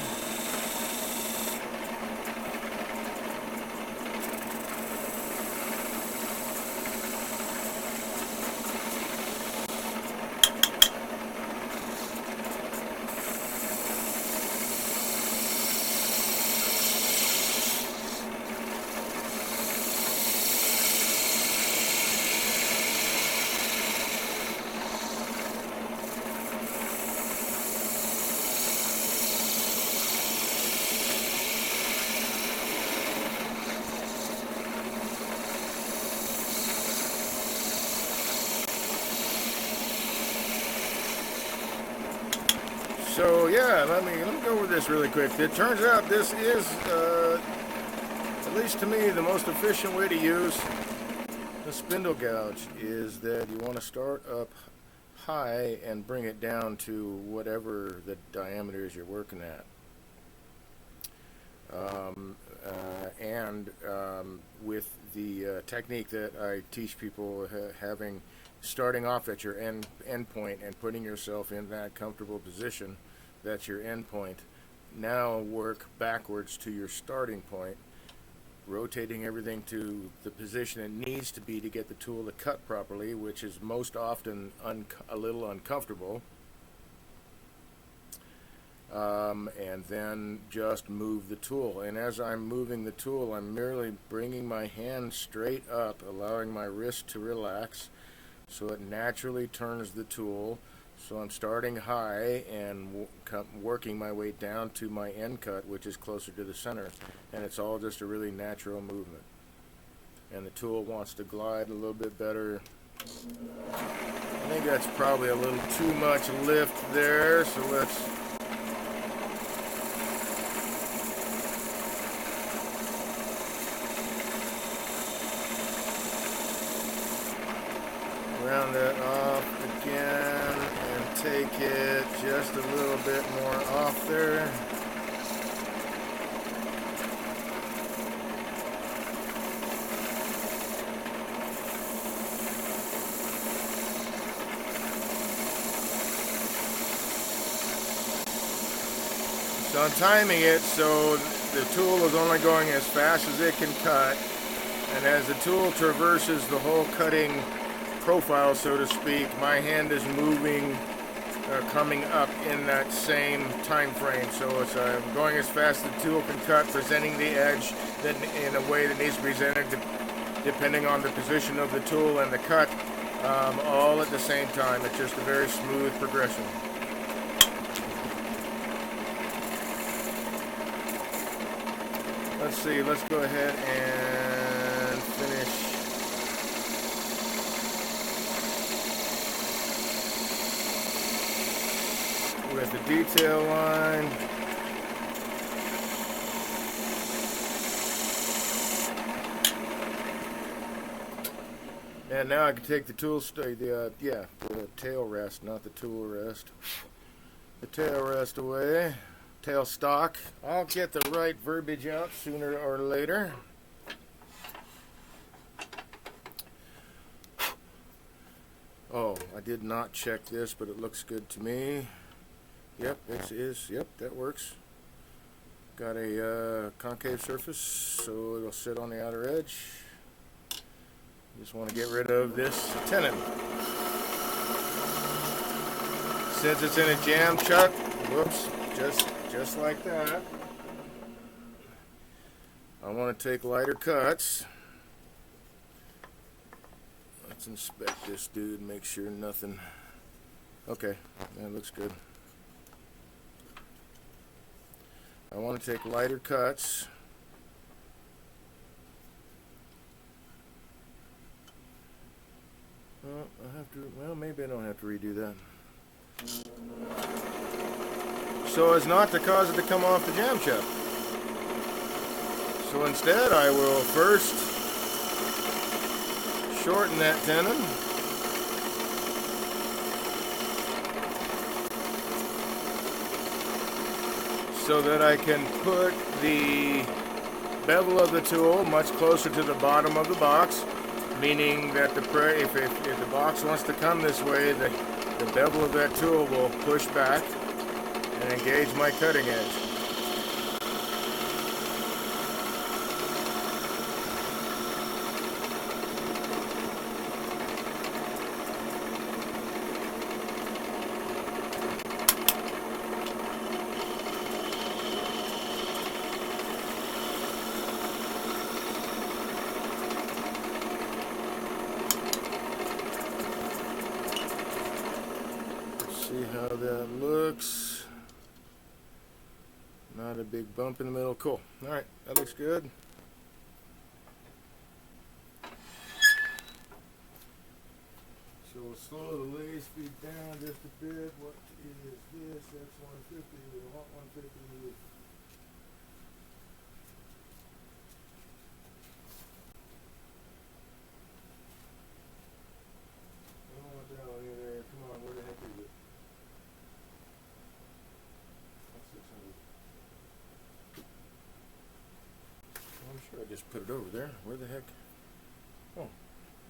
So yeah, let me go over this really quick. It turns out this is, at least to me, the most efficient way to use the spindle gouge is that you want to start up high and bring it down to whatever the diameter is you're working at. With the technique that I teach people, starting off at your end point and putting yourself in that comfortable position, that's your end point. Now work backwards to your starting point, rotating everything to the position it needs to be to get the tool to cut properly, which is most often a little uncomfortable. And then just move the tool. And as I'm moving the tool, I'm merely bringing my hand straight up, allowing my wrist to relax, so it naturally turns the tool. So I'm starting high and working my way down to my end cut, which is closer to the center. And it's all just a really natural movement. And the tool wants to glide a little bit better. I think that's probably a little too much lift there, so let's round that off again and take it just a little bit more off there. So I'm timing it so the tool is only going as fast as it can cut, and as the tool traverses the whole cutting profile, so to speak, my hand is moving, coming up in that same time frame. So it's going as fast as the tool can cut, presenting the edge that in a way that needs to be presented depending on the position of the tool and the cut, all at the same time. It's just a very smooth progression. Let's see, let's go ahead and finish with the detail line. And now I can take the tool the tail rest, not the tool rest. The tail rest away. Tail stock. I'll get the right verbiage out sooner or later. Oh, I did not check this, but it looks good to me. Yep, it is. Yep, that works. Got a concave surface, so it'll sit on the outer edge. Just want to get rid of this tenon. Since it's in a jam chuck, whoops, just like that. I want to take lighter cuts. Let's inspect this dude, make sure nothing. Okay, that looks good. I want to take lighter cuts. Well, maybe I don't have to redo that. So as not to cause it to come off the jam chuck. So instead I will first shorten that tenon. So that I can put the bevel of the tool much closer to the bottom of the box, meaning that if the box wants to come this way, the bevel of that tool will push back and engage my cutting edge. See how that looks. Not a big bump in the middle. Cool. Alright, that looks good. So we'll slow the lathe speed down just a bit. What is this? That's 150. We don't want 150. I don't want that one either. Come on, where the heck is it? I'm sure I just put it over there. Where the heck? Oh,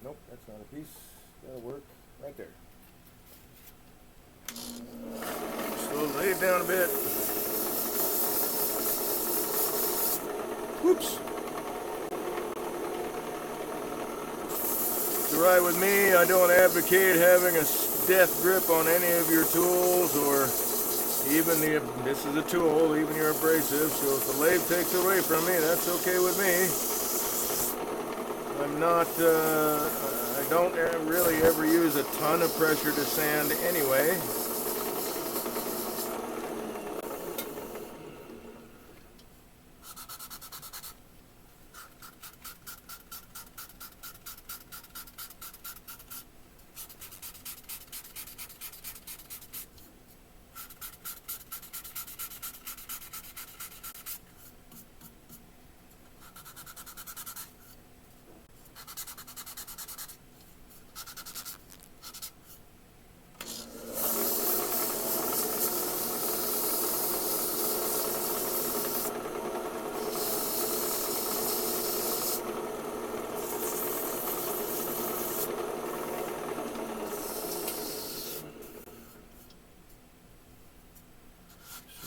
nope, that's not a piece. That'll work right there. So lay it down a bit. Whoops. It's alright with me. I don't advocate having a death grip on any of your tools, or even this is a tool, even your abrasive, so if the lathe takes it away from me, that's okay with me. I'm not, I don't really ever use a ton of pressure to sand anyway.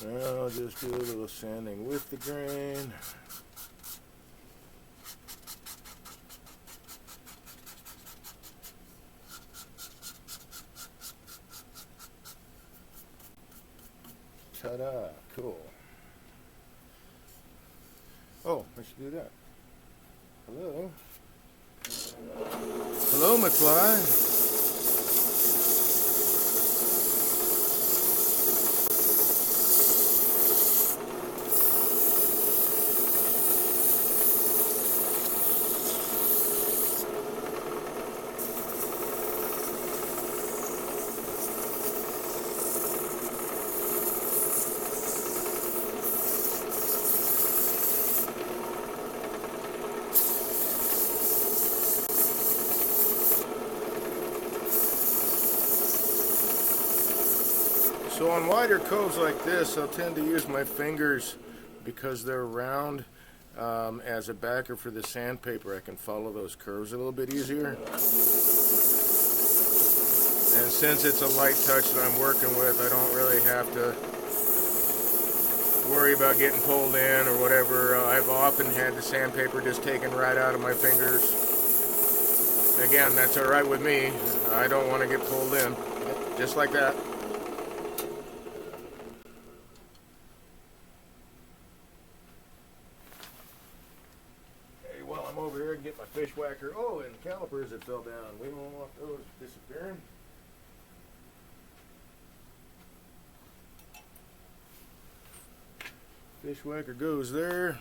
Now I'll just do a little sanding with the grain. Ta-da, cool. Oh, I should do that. Hello? Hello, McFly. So on wider coves like this, I'll tend to use my fingers because they're round as a backer for the sandpaper. I can follow those curves a little bit easier. And since it's a light touch that I'm working with, I don't really have to worry about getting pulled in or whatever. I've often had the sandpaper just taken right out of my fingers. Again, that's alright with me. I don't want to get pulled in. Just like that. While I'm over here, I can get my fish whacker. Oh, and calipers that fell down. We don't want those disappearing. Fish whacker goes there.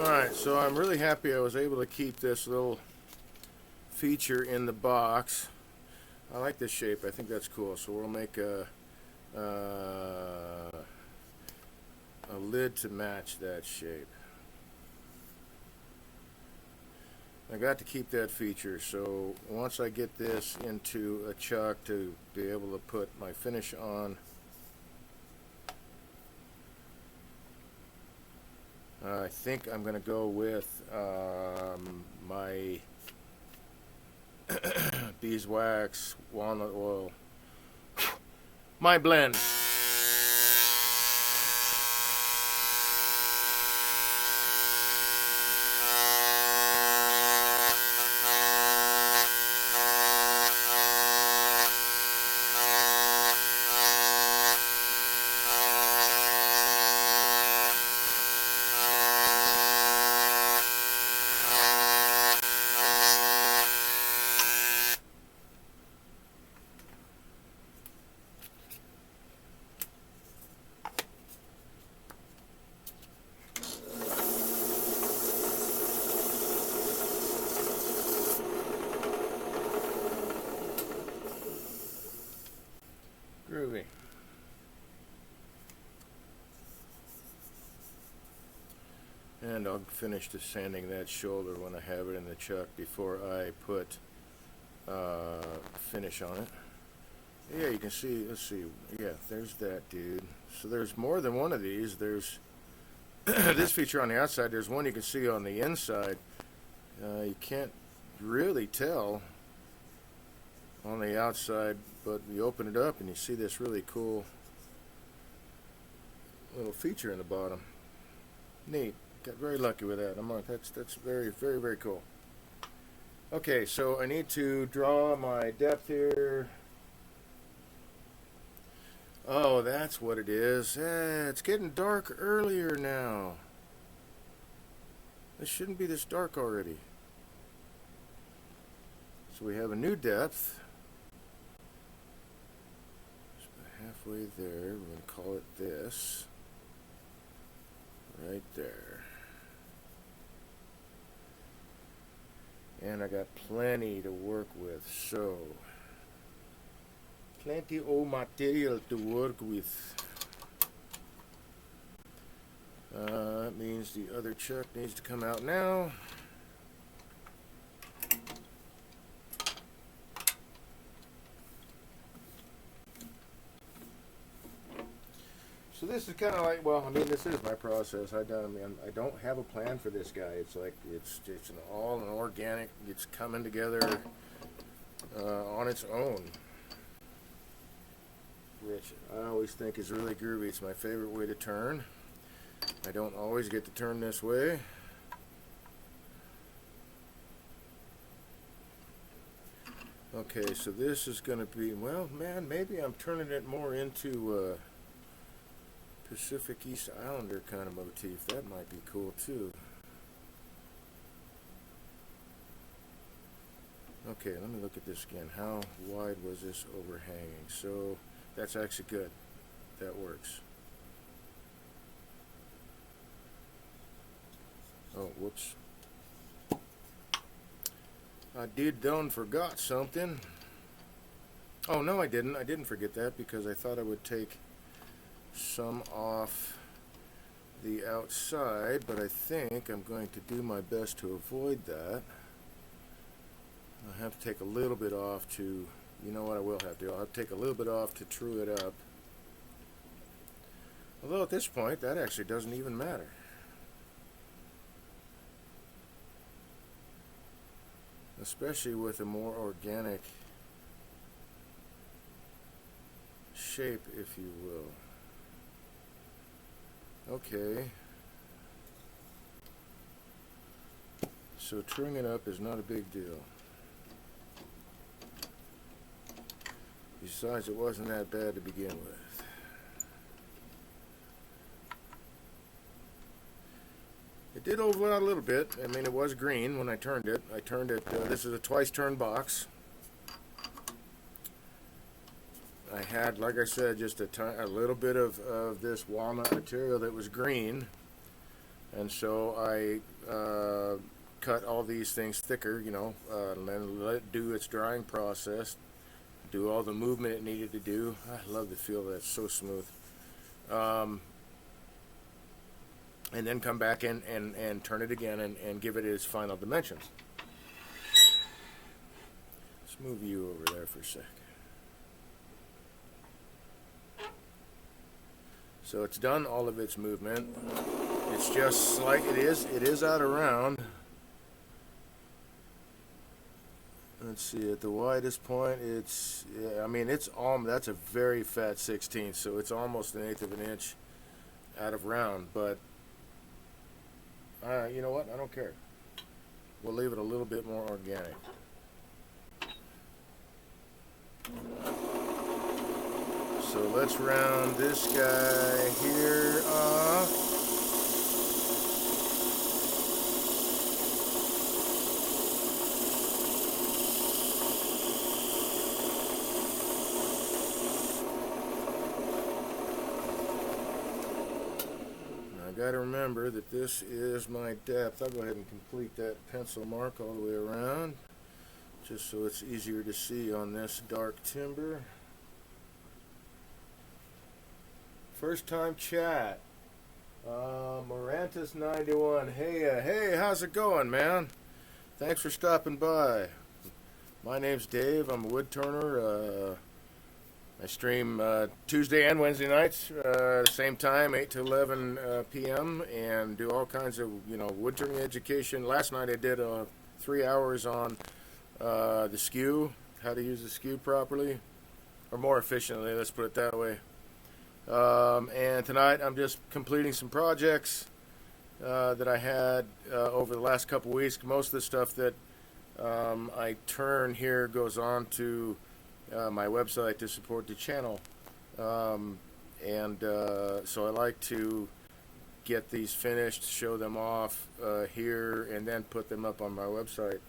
Alright, so I'm really happy I was able to keep this little feature in the box. I like this shape. I think that's cool. So we'll make a lid to match that shape. I got to keep that feature, so once I get this into a chuck to be able to put my finish on, I think I'm going to go with my beeswax walnut oil, my blend. Groovy. And I'll finish the sanding that shoulder when I have it in the chuck before I put finish on it. Yeah, you can see, let's see, yeah, there's that dude. So there's more than one of these. There's this feature on the outside. There's one you can see on the inside. You can't really tell on the outside, but you open it up and you see this really cool little feature in the bottom. Neat. Got very lucky with that. That's very, very, very cool. Okay, so I need to draw my depth here. Oh, that's what it is. It's getting dark earlier now. This shouldn't be this dark already. So we have a new depth. Just about halfway there. We're going to call it this. Right there. And I got plenty to work with, so plenty of material to work with. That means the other chuck needs to come out now. So this is kind of like, well, I mean, this is my process. I don't have a plan for this guy. It's like it's an organic. It's coming together on its own, which I always think is really groovy. It's my favorite way to turn. I don't always get to turn this way. Okay, so this is going to be, well, man, maybe I'm turning it more into Pacific East Islander kind of motif. That might be cool too. Okay, let me look at this again. How wide was this overhanging? So that's actually good. That works. Oh, whoops. I done forgot something. Oh, no, I didn't. I didn't forget that because I thought I would take some off the outside, but I think I'm going to do my best to avoid that. I'll have to take a little bit off to, you know what I will have to do? I'll have to take a little bit off to true it up. Although at this point, that actually doesn't even matter. Especially with a more organic shape, if you will. Okay. So truing it up is not a big deal. Besides, it wasn't that bad to begin with. It did overlap a little bit. I mean, it was green when I turned it. I turned it, this is a twice turned box. I had, like I said, just a little bit of this walnut material that was green. And so I cut all these things thicker, and then let it do its drying process, do all the movement it needed to do. I love the feel of that, it's so smooth. And then come back in and turn it again and give it its final dimensions. Let's move you over there for a sec. So it's done all of its movement. It's just like it is out of round. Let's see, at the widest point, that's a very fat 16th, so it's almost 1/8 of an inch out of round, but you know what, I don't care. We'll leave it a little bit more organic. So let's round this guy here off. Now I gotta remember that this is my depth. I'll go ahead and complete that pencil mark all the way around, just so it's easier to see on this dark timber. First time chat. Morantis91. Hey, how's it going, man? Thanks for stopping by. My name's Dave. I'm a wood turner. I stream Tuesday and Wednesday nights, same time, 8 to 11 p.m., and do all kinds of, wood turning education. Last night I did 3 hours on the skew, how to use the skew properly, or more efficiently, let's put it that way. And tonight I'm just completing some projects that I had over the last couple weeks. Most of the stuff that I turn here goes on to my website to support the channel. So I like to get these finished, show them off here, and then put them up on my website.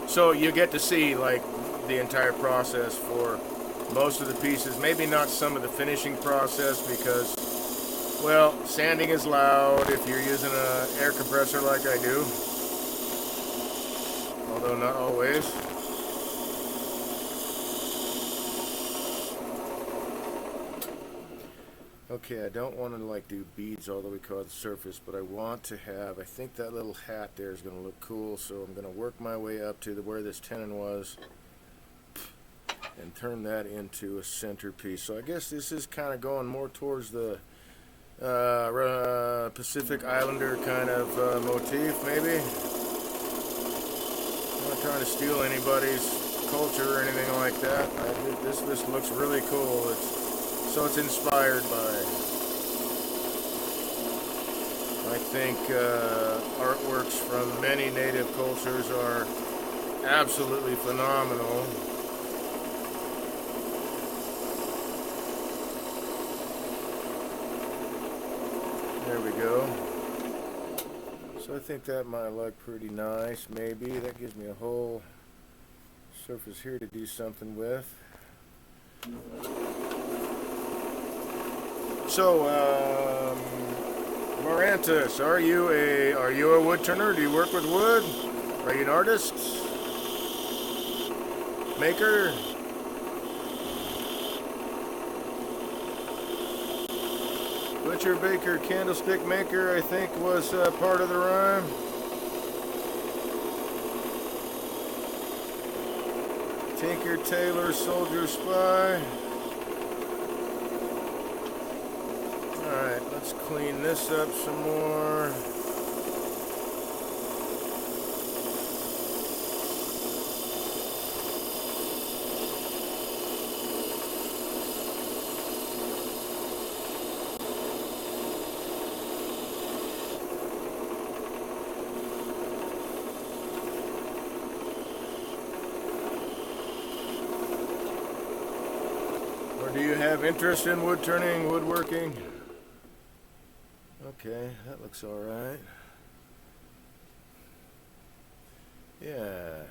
So you get to see, the entire process for most of the pieces. Maybe not some of the finishing process because, well, sanding is loud if you're using an air compressor like I do, although not always. Okay, I don't want to do beads all the way across the surface, but I want to have, I think that little hat there is going to look cool, so I'm going to work my way up to where this tenon was and turn that into a centerpiece. So I guess this is kind of going more towards the Pacific Islander kind of motif, maybe. I'm not trying to steal anybody's culture or anything like that. This looks really cool. It's inspired by, I think, artworks from many native cultures are absolutely phenomenal. There we go. So I think that might look pretty nice, maybe. That gives me a whole surface here to do something with. So, Morantis, are you a wood turner? Do you work with wood? Are you an artist? Maker? Butcher, baker, candlestick maker, I think was part of the rhyme. Tinker, tailor, soldier, spy. Alright, let's clean this up some more. Do you have interest in wood turning, woodworking? Okay, that looks all right. Yeah.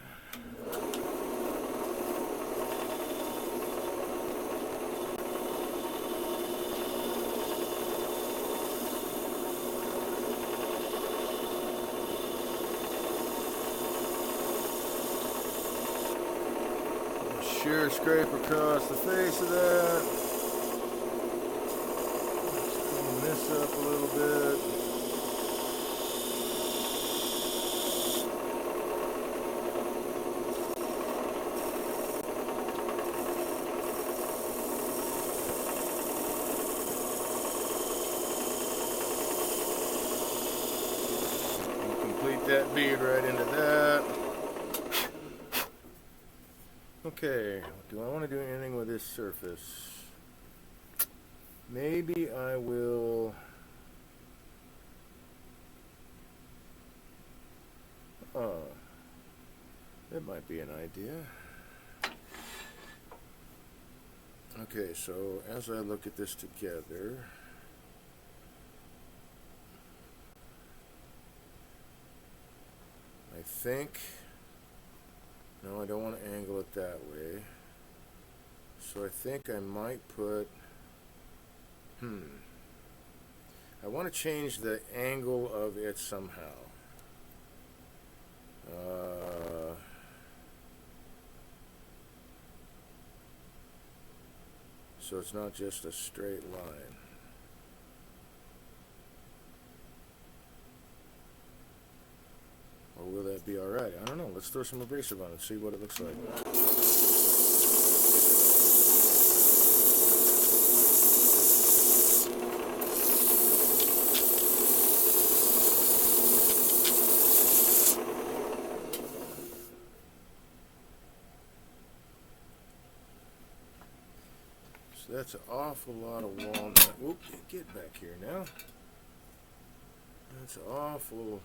shear scrape across the face of that. Let's clean this up a little bit. Complete that bead right into that. Okay, do I want to do anything with this surface? Maybe I will... Oh, that might be an idea. Okay, so as I look at this together, I think... No, I don't want to angle it that way. So I think I might put... I want to change the angle of it somehow. So it's not just a straight line. Or will that be alright? I don't know. Let's throw some abrasive on it and see what it looks like. So that's an awful lot of walnut. Oop, get back here now. That's awful.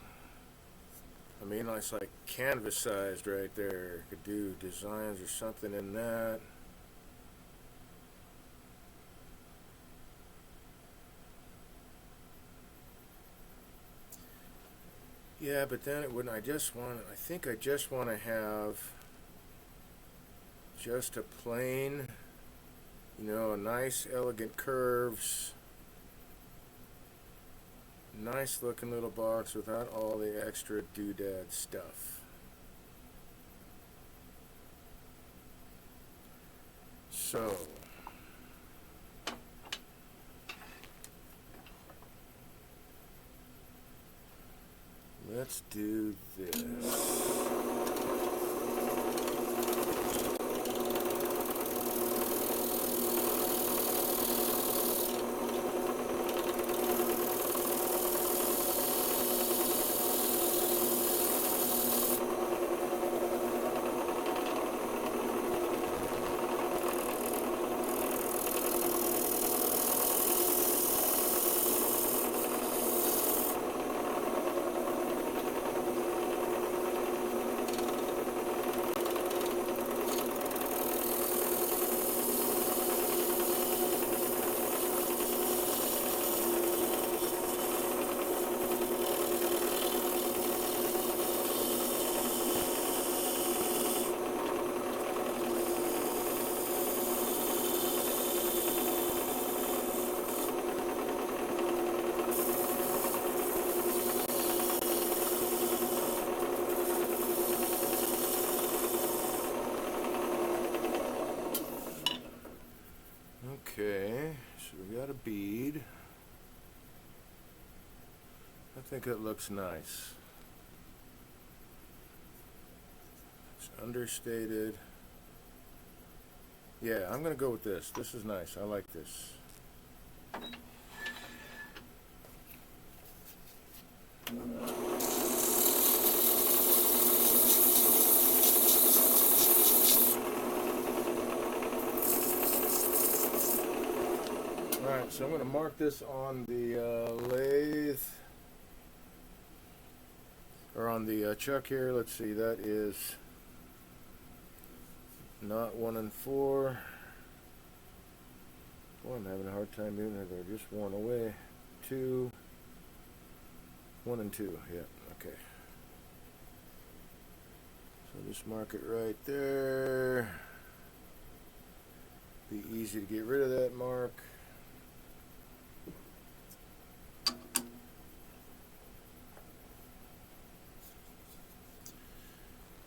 I mean, it's like canvas sized right there. Could do designs or something in that. Yeah, but then it wouldn't. I think I just want to have just a plain, a nice elegant curves. Nice looking little box without all the extra doodad stuff. So let's do this. Okay, so we got a bead. I think it looks nice. It's understated. Yeah, I'm gonna go with this. This is nice. I like this. Alright, so I'm going to mark this on the lathe, or on the chuck here. Let's see, that is not 1 and 4. Boy, I'm having a hard time doing it. They're just worn away. 2, 1 and 2. Yeah, okay. So just mark it right there. Be easy to get rid of that mark.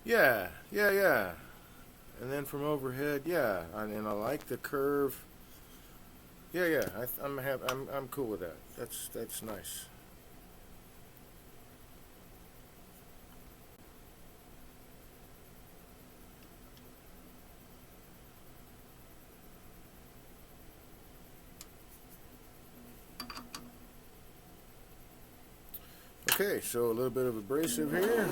Yeah. And then from overhead, yeah, and I like the curve. Yeah, yeah, I'm cool with that. That's nice. Okay, so a little bit of abrasive here.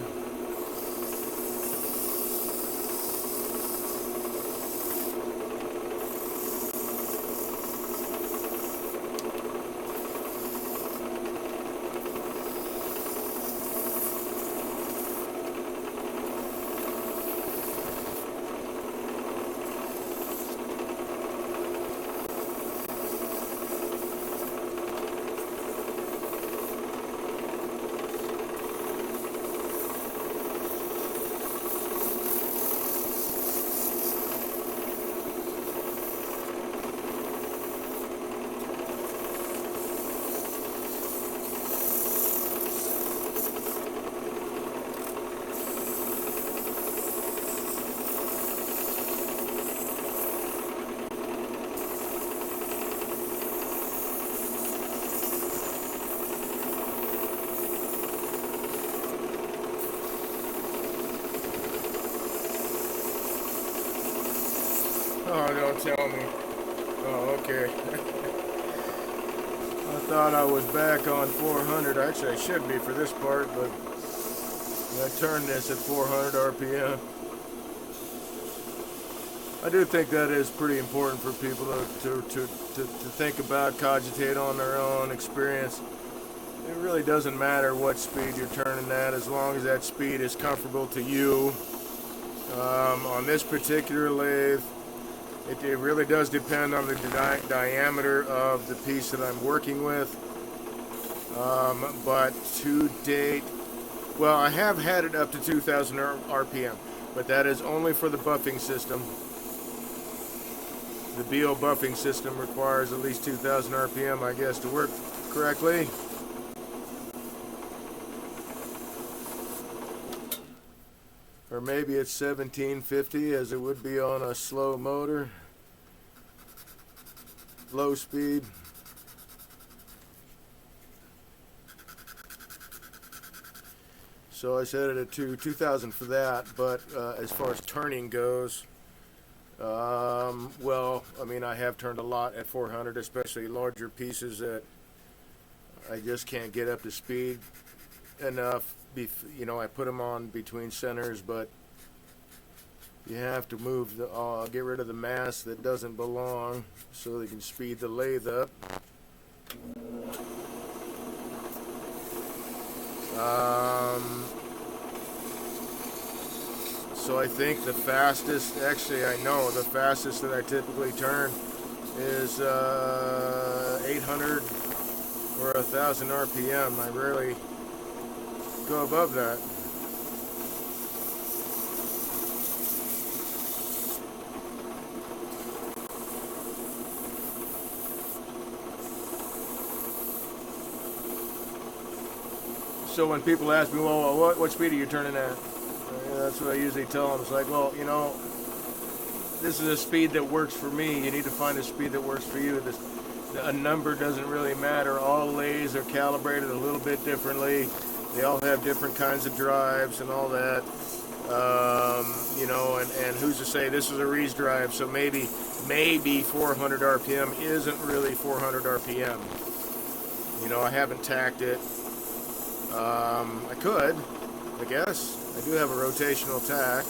Oh, don't tell me. Oh, okay. I thought I was back on 400. Actually, I should be for this part, but I turned this at 400 RPM. I do think that is pretty important for people to think about, cogitate on their own experience. It really doesn't matter what speed you're turning at as long as that speed is comfortable to you. On this particular lathe, it really does depend on the diameter of the piece that I'm working with. But to date, well, I have had it up to 2,000 RPM, but that is only for the buffing system. The BO buffing system requires at least 2,000 RPM, I guess, to work correctly. Or maybe it's 1750 as it would be on a slow motor, low speed. So I set it at 2,000 for that, but as far as turning goes, well, I mean, I have turned a lot at 400, especially larger pieces that I just can't get up to speed enough. You know, I put them on between centers, but you have to move get rid of the mass that doesn't belong so they can speed the lathe up. So I think the fastest, actually I know the fastest that I typically turn is 800 or 1,000 RPM. I rarely go above that. So when people ask me, well, what speed are you turning at? That's what I usually tell them. It's like, well, you know, this is a speed that works for me. You need to find a speed that works for you. A number doesn't really matter. All lathes are calibrated a little bit differently. They all have different kinds of drives and all that. You know, and who's to say this is a Reese drive? So maybe 400 RPM isn't really 400 RPM. You know, I haven't tacked it. I could, I guess. I do have a rotational tack.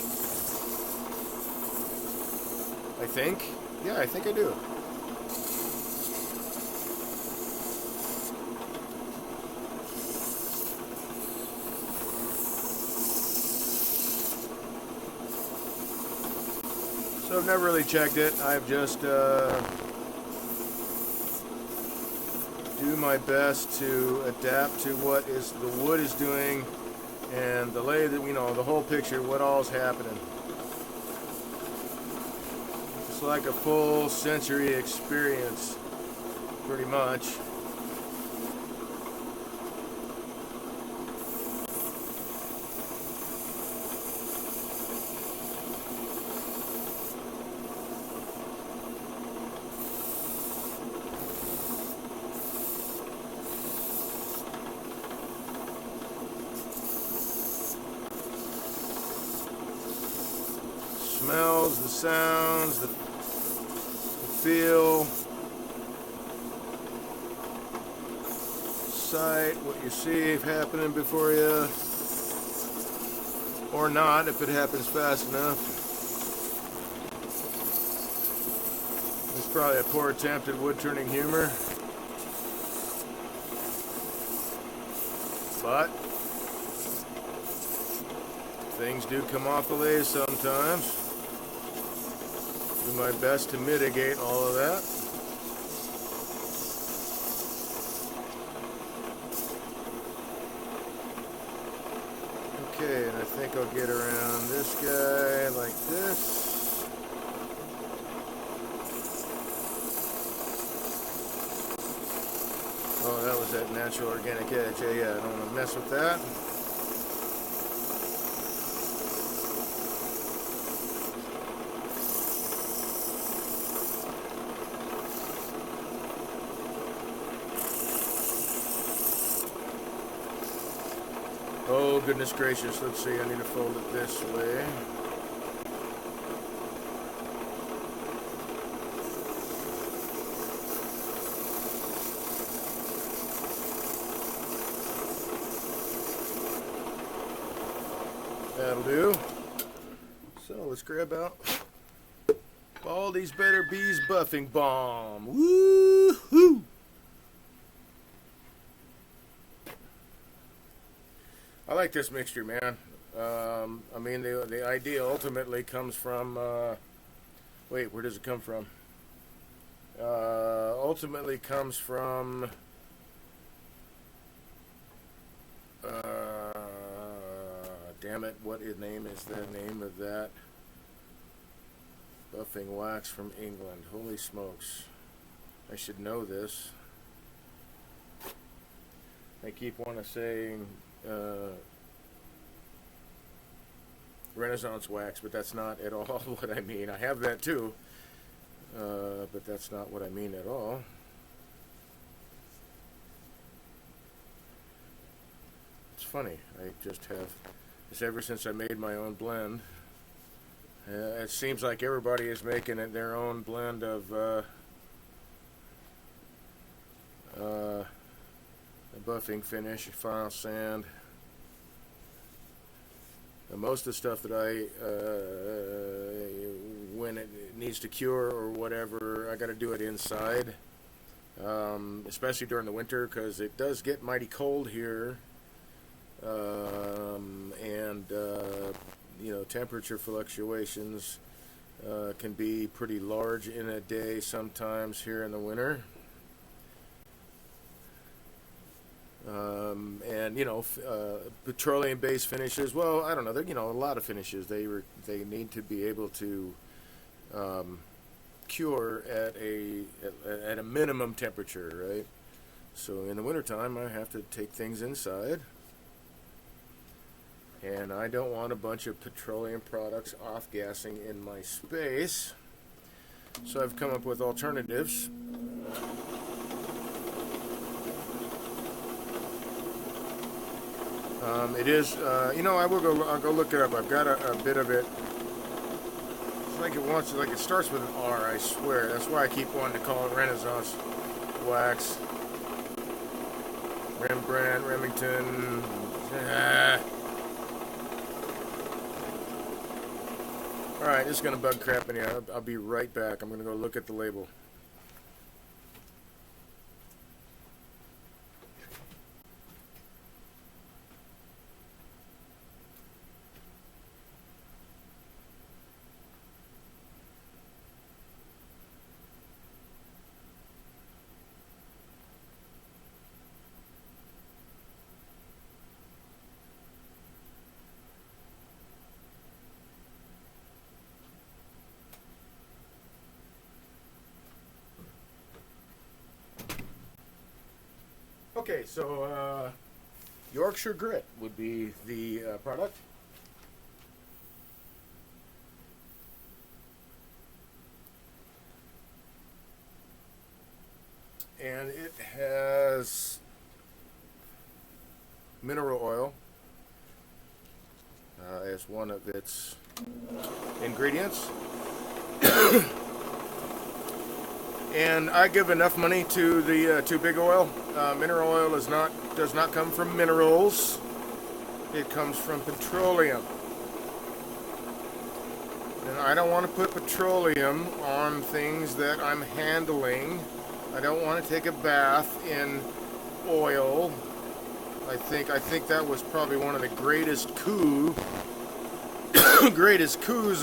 I think. Yeah, I think I do. So I've never really checked it. I've just do my best to adapt to what the wood is doing and the lathe, you know, the whole picture, what all's happening. It's like a full sensory experience, pretty much. sounds, the feel, sight, what you see happening before you, or not if it happens fast enough. It's probably a poor attempt at wood turning humor, but things do come off the lathe sometimes. Do my best to mitigate all of that. Okay, and I think I'll get around this guy like this. Oh, that was that natural organic edge. Yeah, I don't want to mess with that. Oh, goodness gracious. Let's see. I need to fold it this way. That'll do. So let's grab out Baldy's Better Bees Buffing Balm. Woo-hoo! I like this mixture, man. I mean, the idea ultimately comes from, wait, where does it come from? Ultimately comes from, damn it, what name is the name of that? Buffing wax from England. Holy smokes. I should know this. I keep wanting to say Renaissance wax, but that's not at all what I mean. I have that too, but that's not what I mean at all. It's funny. I just have, it's ever since I made my own blend. It seems like everybody is making it their own blend of a buffing finish, final sand. And most of the stuff that when it needs to cure or whatever, I got to do it inside, especially during the winter because it does get mighty cold here, and you know, temperature fluctuations can be pretty large in a day sometimes here in the winter. And you know, petroleum-based finishes. Well, I don't know. You know, a lot of finishes they need to be able to cure at a minimum temperature, right? So in the wintertime, I have to take things inside, and I don't want a bunch of petroleum products off-gassing in my space. So I've come up with alternatives. It is, you know, I'll go look it up. I've got a bit of it. It's like it starts with an R, I swear. That's why I keep wanting to call it Renaissance wax. Rembrandt, Remington. Alright, this is going to bug crap in here. I'll be right back. I'm going to go look at the label. Okay, so Yorkshire Grit would be the product. And it has mineral oil as one of its ingredients. And I give enough money to the to big oil. Mineral oil does not come from minerals. It comes from petroleum. And I don't want to put petroleum on things that I'm handling. I don't want to take a bath in oil. I think that was probably one of the greatest coups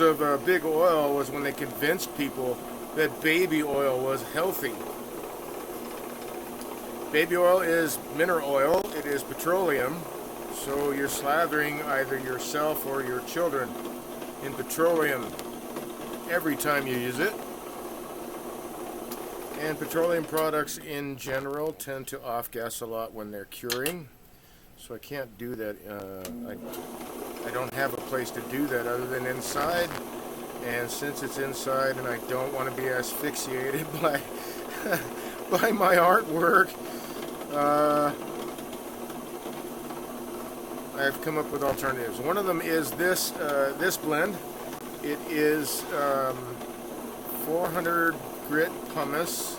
of big oil was when they convinced people that baby oil was healthy. Baby oil is mineral oil. It is petroleum. So you're slathering either yourself or your children in petroleum every time you use it. And petroleum products in general tend to off-gas a lot when they're curing. So I can't do that. I don't have a place to do that other than inside. And since it's inside and I don't want to be asphyxiated by by my artwork, I've come up with alternatives. One of them is this blend. It is 400 grit pumice.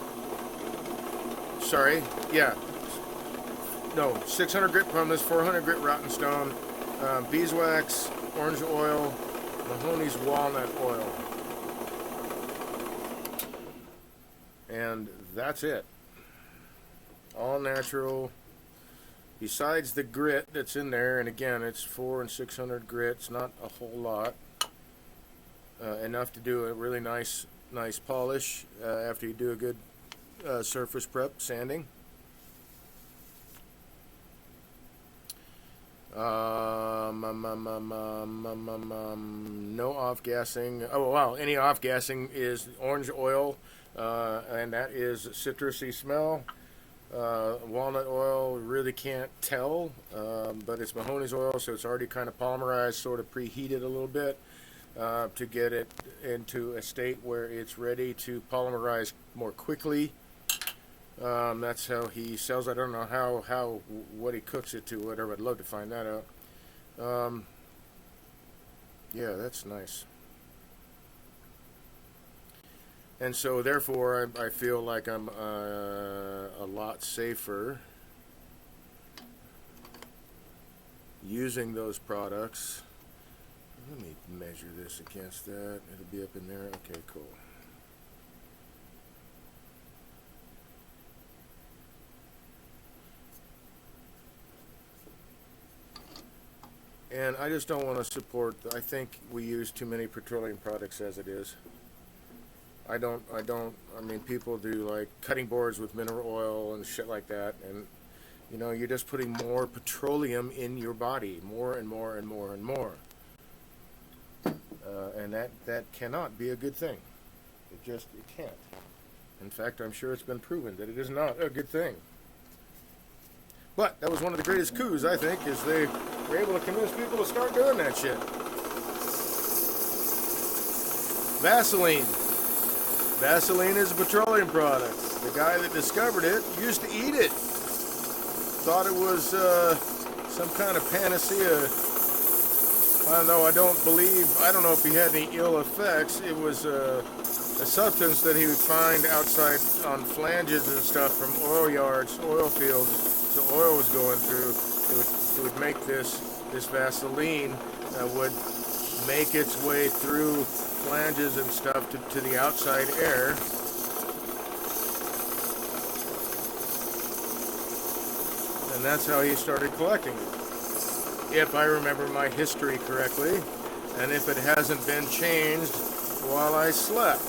Sorry, yeah. No, 600 grit pumice, 400 grit rotten stone, beeswax, orange oil, Mahoney's walnut oil. And that's it. All natural. Besides the grit that's in there, and again, it's 400 and 600 grits, not a whole lot. Enough to do a really nice polish after you do a good surface prep sanding. No off-gassing. Oh, wow. Any off-gassing is orange oil, and that is citrusy smell. Walnut oil, really can't tell, but it's Mahoney's oil, so it's already kind of polymerized, sort of preheated a little bit to get it into a state where it's ready to polymerize more quickly. That's how he sells. I don't know what he cooks it to, whatever. I'd love to find that out. Yeah, that's nice. And so, therefore, I feel like I'm a lot safer using those products. Let me measure this against that. It'll be up in there. Okay, cool. And I just don't want to support. I think we use too many petroleum products as it is. I mean, people do like cutting boards with mineral oil and shit like that, and you know, you're just putting more petroleum in your body, more and more and more and more. And that cannot be a good thing. It can't. In fact, I'm sure it's been proven that it is not a good thing. But that was one of the greatest coups, I think, is they were able to convince people to start doing that shit. Vaseline. Vaseline is a petroleum product. The guy that discovered it used to eat it. Thought it was some kind of panacea. I don't know if he had any ill effects. It was a substance that he would find outside on flanges and stuff from oil yards, oil fields. The oil was going through. It would make this Vaseline would make its way through flanges and stuff to the outside air. And that's how he started collecting it. If I remember my history correctly, and if it hasn't been changed while I slept.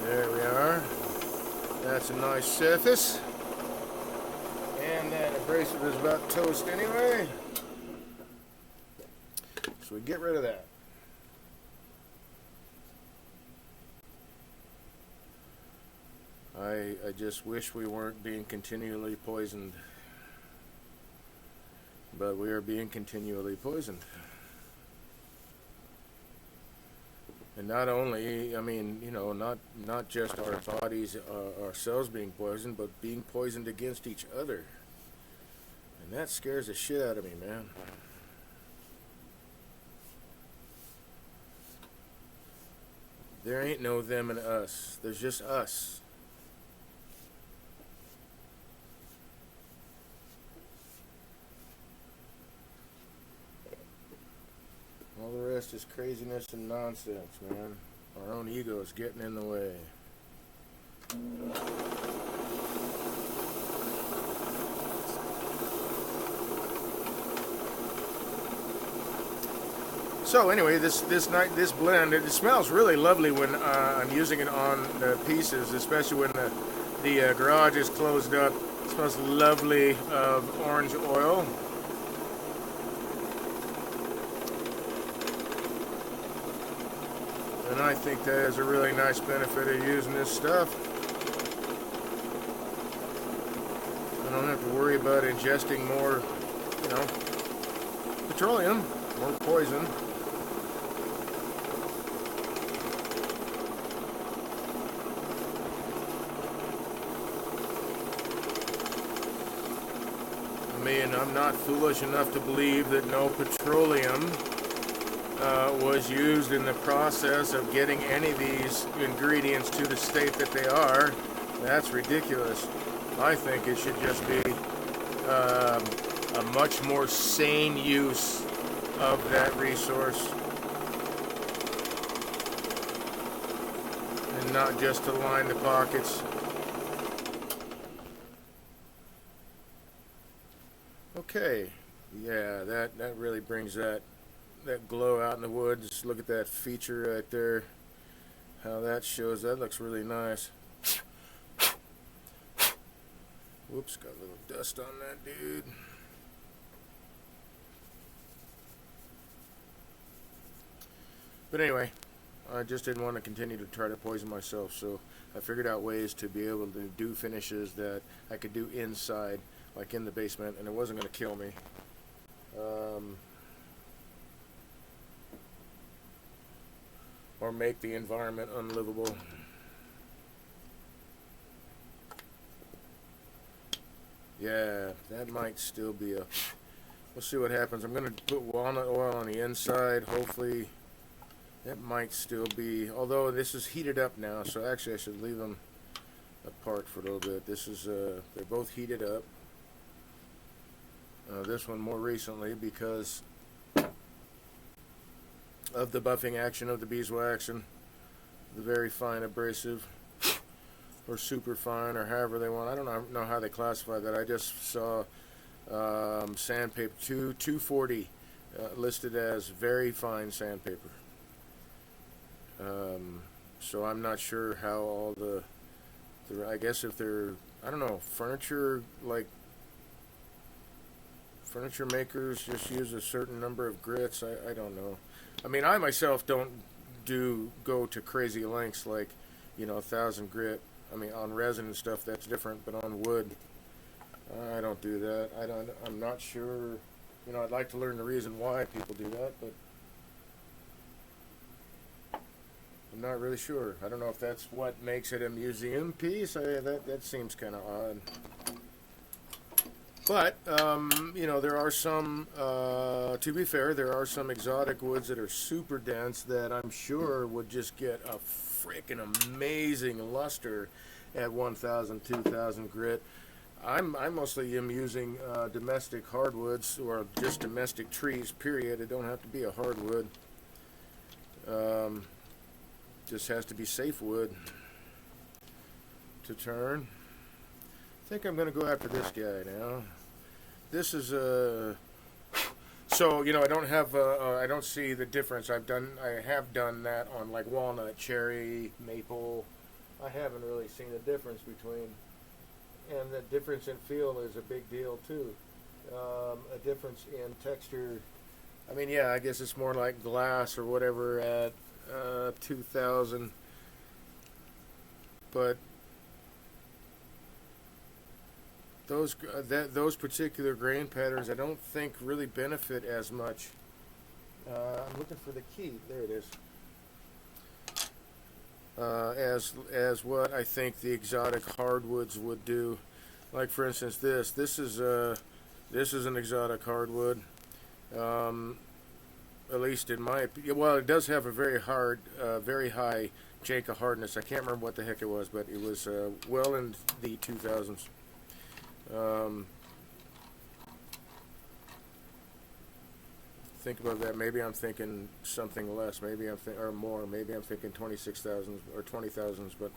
There we are. That's a nice surface. And that abrasive is about toast anyway. So we get rid of that. I just wish we weren't being continually poisoned. But we are being continually poisoned. And not only, I mean, you know, not just our bodies, ourselves being poisoned, but being poisoned against each other. And that scares the shit out of me, man. There ain't no them and us. There's just us. All the rest is craziness and nonsense, man. Our own ego is getting in the way. So anyway, this blend, it smells really lovely when I'm using it on the pieces, especially when the garage is closed up. It smells lovely of orange oil. And I think that is a really nice benefit of using this stuff. I don't have to worry about ingesting more, petroleum, more poison. I'm not foolish enough to believe that no petroleum was used in the process of getting any of these ingredients to the state that they are. That's ridiculous. I think it should just be a much more sane use of that resource, and not just to line the pockets. Okay, yeah, that really brings that glow out in the woods. Look at that feature right there. How that shows. That looks really nice. Whoops, got a little dust on that dude. But anyway, I just didn't want to continue to try to poison myself, so I figured out ways to be able to do finishes that I could do inside, like in the basement, and it wasn't going to kill me. Or make the environment unlivable. Yeah, that might still be a... We'll see what happens. I'm going to put walnut oil on the inside. Hopefully that might still be... Although this is heated up now, so actually I should leave them apart for a little bit. This is... they're both heated up. This one more recently because of the buffing action of the beeswax and the very fine abrasive, or super fine, or however they want. I don't know how they classify that. I just saw sandpaper 240 listed as very fine sandpaper. So I'm not sure how all the I guess if they're, I don't know, furniture makers just use a certain number of grits. I don't know. I mean, I myself don't go to crazy lengths like, 1,000 grit. I mean, on resin and stuff, that's different, but on wood, I don't do that. I'm not sure. I'd like to learn the reason why people do that, but I'm not really sure. I don't know if that's what makes it a museum piece. That seems kind of odd. But, there are some, to be fair, there are some exotic woods that are super dense that I'm sure would just get a freaking amazing luster at 1,000, 2,000 grit. I mostly am using domestic hardwoods, or just domestic trees, period. It don't have to be a hardwood. Just has to be safe wood to turn. I think I'm going to go after this guy now. This is so I don't have I don't see the difference. I have done that on like walnut, cherry, maple. I haven't really seen a difference between, and the difference in feel is a big deal too. A difference in texture. I mean, yeah, I guess it's more like glass or whatever at 2,000, but those particular grain patterns I don't think really benefit as much. I'm looking for the key. There it is. As what I think the exotic hardwoods would do. Like for instance, this. This is an exotic hardwood. at least in my opinion. Well, it does have a very high Janka hardness. I can't remember what the heck it was, but it was well in the 2000s. Um, think about that. Maybe I'm thinking something less. Maybe or more. Maybe I'm thinking 26,000 or 20,000s, but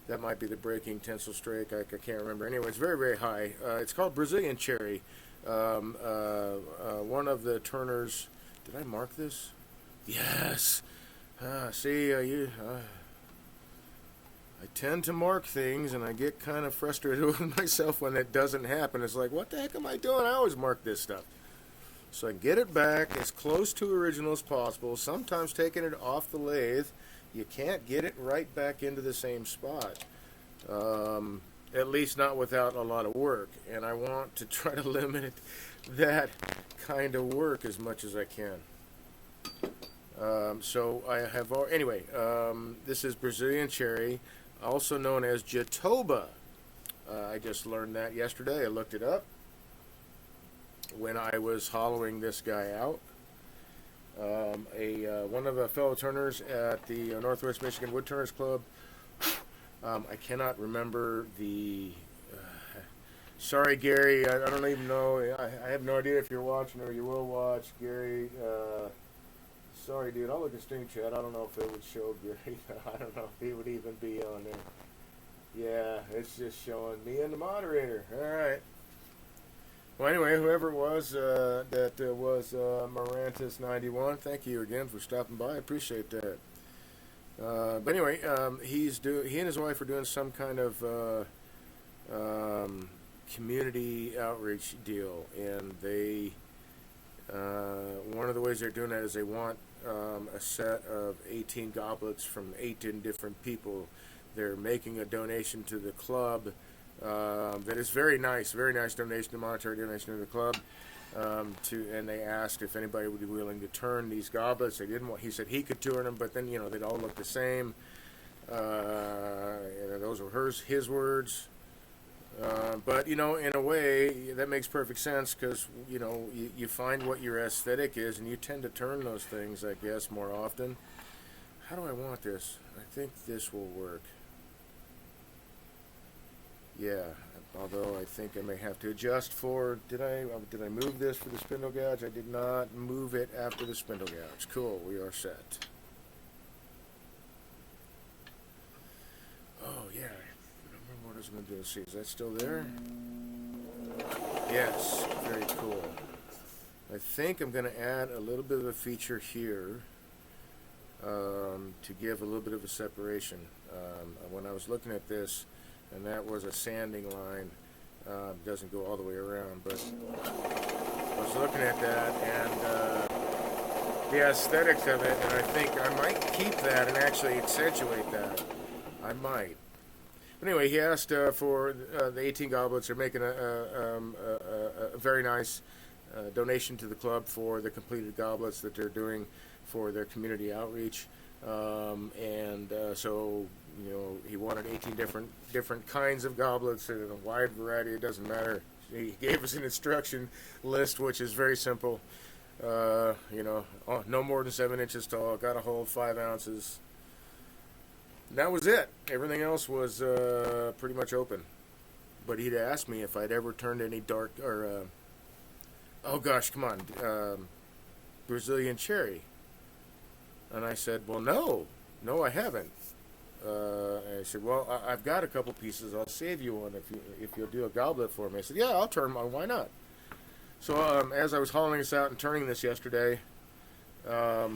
that might be the breaking tensile strake. I can't remember. Anyway, it's very, very high. It's called Brazilian Cherry. One of the turners. Did I mark this? Yes. See, I tend to mark things, and I get kind of frustrated with myself when it doesn't happen. It's like, what the heck am I doing? I always mark this stuff. So I get it back as close to original as possible. Sometimes taking it off the lathe, you can't get it right back into the same spot. At least not without a lot of work. And I want to try to limit that kind of work as much as I can. So I have, anyway, this is Brazilian Cherry, also known as Jatoba. I just learned that yesterday. I looked it up when I was hollowing this guy out. One of the fellow turners at the Northwest Michigan Woodturners Club. I cannot remember the. Sorry, Gary. I don't even know. I have no idea if you're watching or you will watch, Gary. Sorry, dude. I'll look at Steam Chat. I don't know if it would show Gary. I don't know if he would even be on there. Yeah, it's just showing me and the moderator. All right. Well, anyway, whoever it was that was Morantis91, thank you again for stopping by. I appreciate that. But anyway, he and his wife are doing some kind of community outreach deal, and they one of the ways they're doing that is they want a set of 18 goblets from 18 different people. They're making a donation to the club. That is very nice donation, a monetary donation to the club. And they asked if anybody would be willing to turn these goblets. They didn't want. He said he could turn them, but then they'd all look the same. Those were his words. But in a way that makes perfect sense because you find what your aesthetic is, and you tend to turn those things, I guess, more often. How do I want this? I think this will work. Yeah, although I think I may have to adjust for, did I move this for the spindle gouge? I did not move it after the spindle gouge. Cool, we are set. Oh, yeah, I remember what I was going to do. Let's see, is that still there? Yes, very cool. I think I'm going to add a little bit of a feature here to give a little bit of a separation. When I was looking at this, and that was a sanding line. Doesn't go all the way around, but I was looking at that and the aesthetics of it, and I think I might keep that and actually accentuate that. I might. But anyway, he asked for the 18 goblets. They're making a very nice donation to the club for the completed goblets that they're doing for their community outreach. So he wanted 18 different kinds of goblets in a wide variety. It doesn't matter. He gave us an instruction list, which is very simple. No more than 7 inches tall. Got to hold 5 ounces. And that was it. Everything else was pretty much open. But he'd asked me if I'd ever turned any dark or oh gosh, come on, Brazilian Cherry. And I said, well, no, I haven't. And I said, well, I've got a couple pieces. I'll save you one if you'll do a goblet for me. I said, yeah, I'll turn one. Why not? So as I was hauling this out and turning this yesterday, I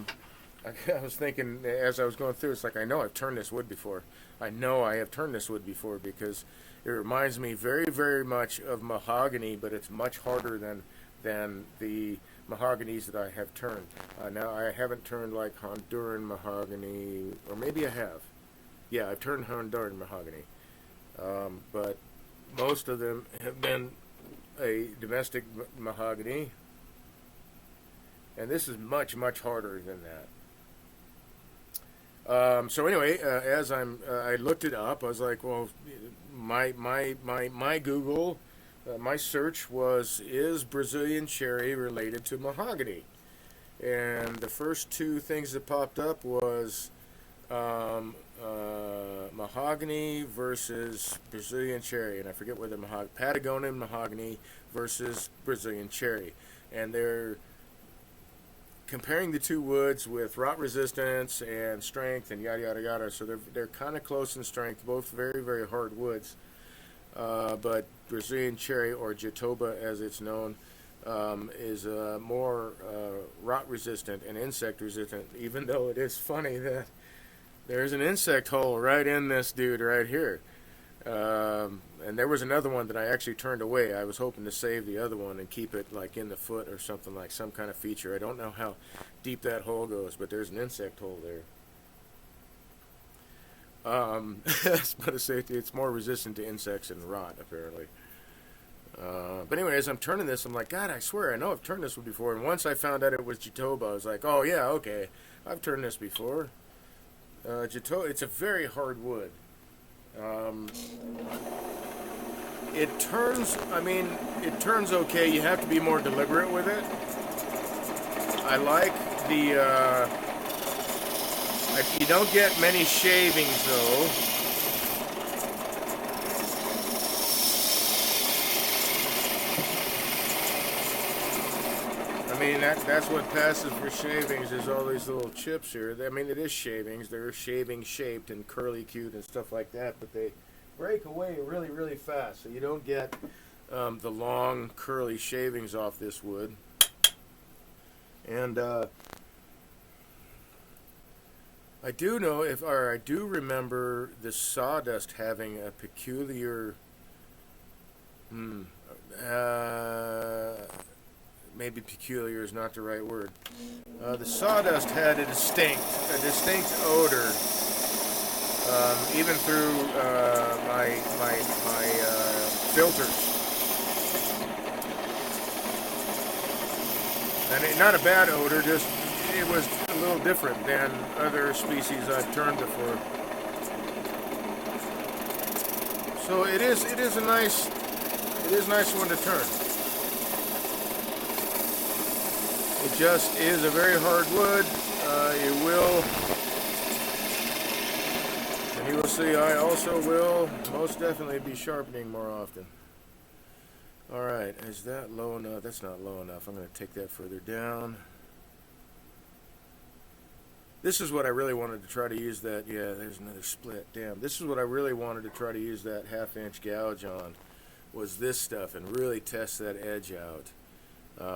was thinking as I was going through, it's like I know I've turned this wood before. I know I have turned this wood before because it reminds me very, very much of mahogany, but it's much harder than the mahoganies that I have turned. Now, I haven't turned like Honduran mahogany, or maybe I have. Yeah, I've turned Honduran mahogany. But most of them have been a domestic mahogany. And this is much, much harder than that. So anyway, as I looked it up, I was like, well, my Google... my search was, is Brazilian Cherry related to mahogany? and the first two things that popped up was mahogany versus Brazilian cherry, and I forget whether Patagonian mahogany versus Brazilian cherry, and they're comparing the two woods with rot resistance and strength and yada yada yada. So they're kind of close in strength, both very very hard woods. But Brazilian cherry, or Jatoba as it's known, is more rot resistant and insect resistant. Even though it is funny that there's an insect hole right in this dude right here. And there was another one that I actually turned away. I was hoping to save the other one and keep it like in the foot or something, like some kind of feature. I don't know how deep that hole goes, but there's an insect hole there. But it's more resistant to insects and rot, apparently. But anyway, as I'm turning this, I'm like, God, I swear, I know I've turned this one before. And once I found out it was Jatoba, I was like, oh yeah, okay, I've turned this before. Jatoba, it's a very hard wood. It turns okay. You have to be more deliberate with it. I like you don't get many shavings though. I mean, that's what passes for shavings, is all these little chips here. I mean, it is shavings. They're shaving shaped and curly cute and stuff like that, but they break away really, really fast. So you don't get the long curly shavings off this wood. And I do remember the sawdust having a peculiar, maybe peculiar is not the right word. The sawdust had a distinct odor, even through my filters. And not a bad odor, just it was a little different than other species I've turned before. So it is a nice one to turn. It just is a very hard wood. You will see I also will most definitely be sharpening more often. Alright, is that low enough? That's not low enough. I'm going to take that further down. This is what I really wanted to try to use that. Yeah, there's another split. Damn. This is what I really wanted to try to use that 1/2 inch gouge on, was this stuff, and really test that edge out.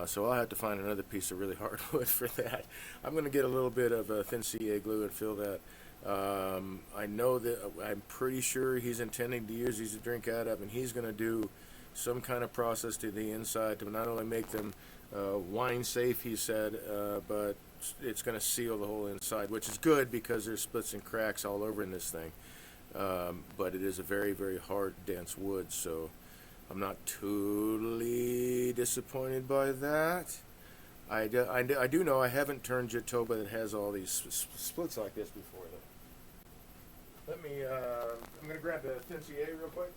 So I'll have to find another piece of really hard wood for that. I'm going to get a little bit of thin CA glue and fill that. I know that I'm pretty sure he's intending to use these to drink out of, and he's going to do some kind of process to the inside to not only make them wine safe, he said, but it's going to seal the whole inside, which is good because there's splits and cracks all over in this thing. But it is a very, very hard, dense wood, so I'm not totally disappointed by that. I do know I haven't turned Jatoba that has all these splits like this before, though. Let me, I'm going to grab the thin CA real quick.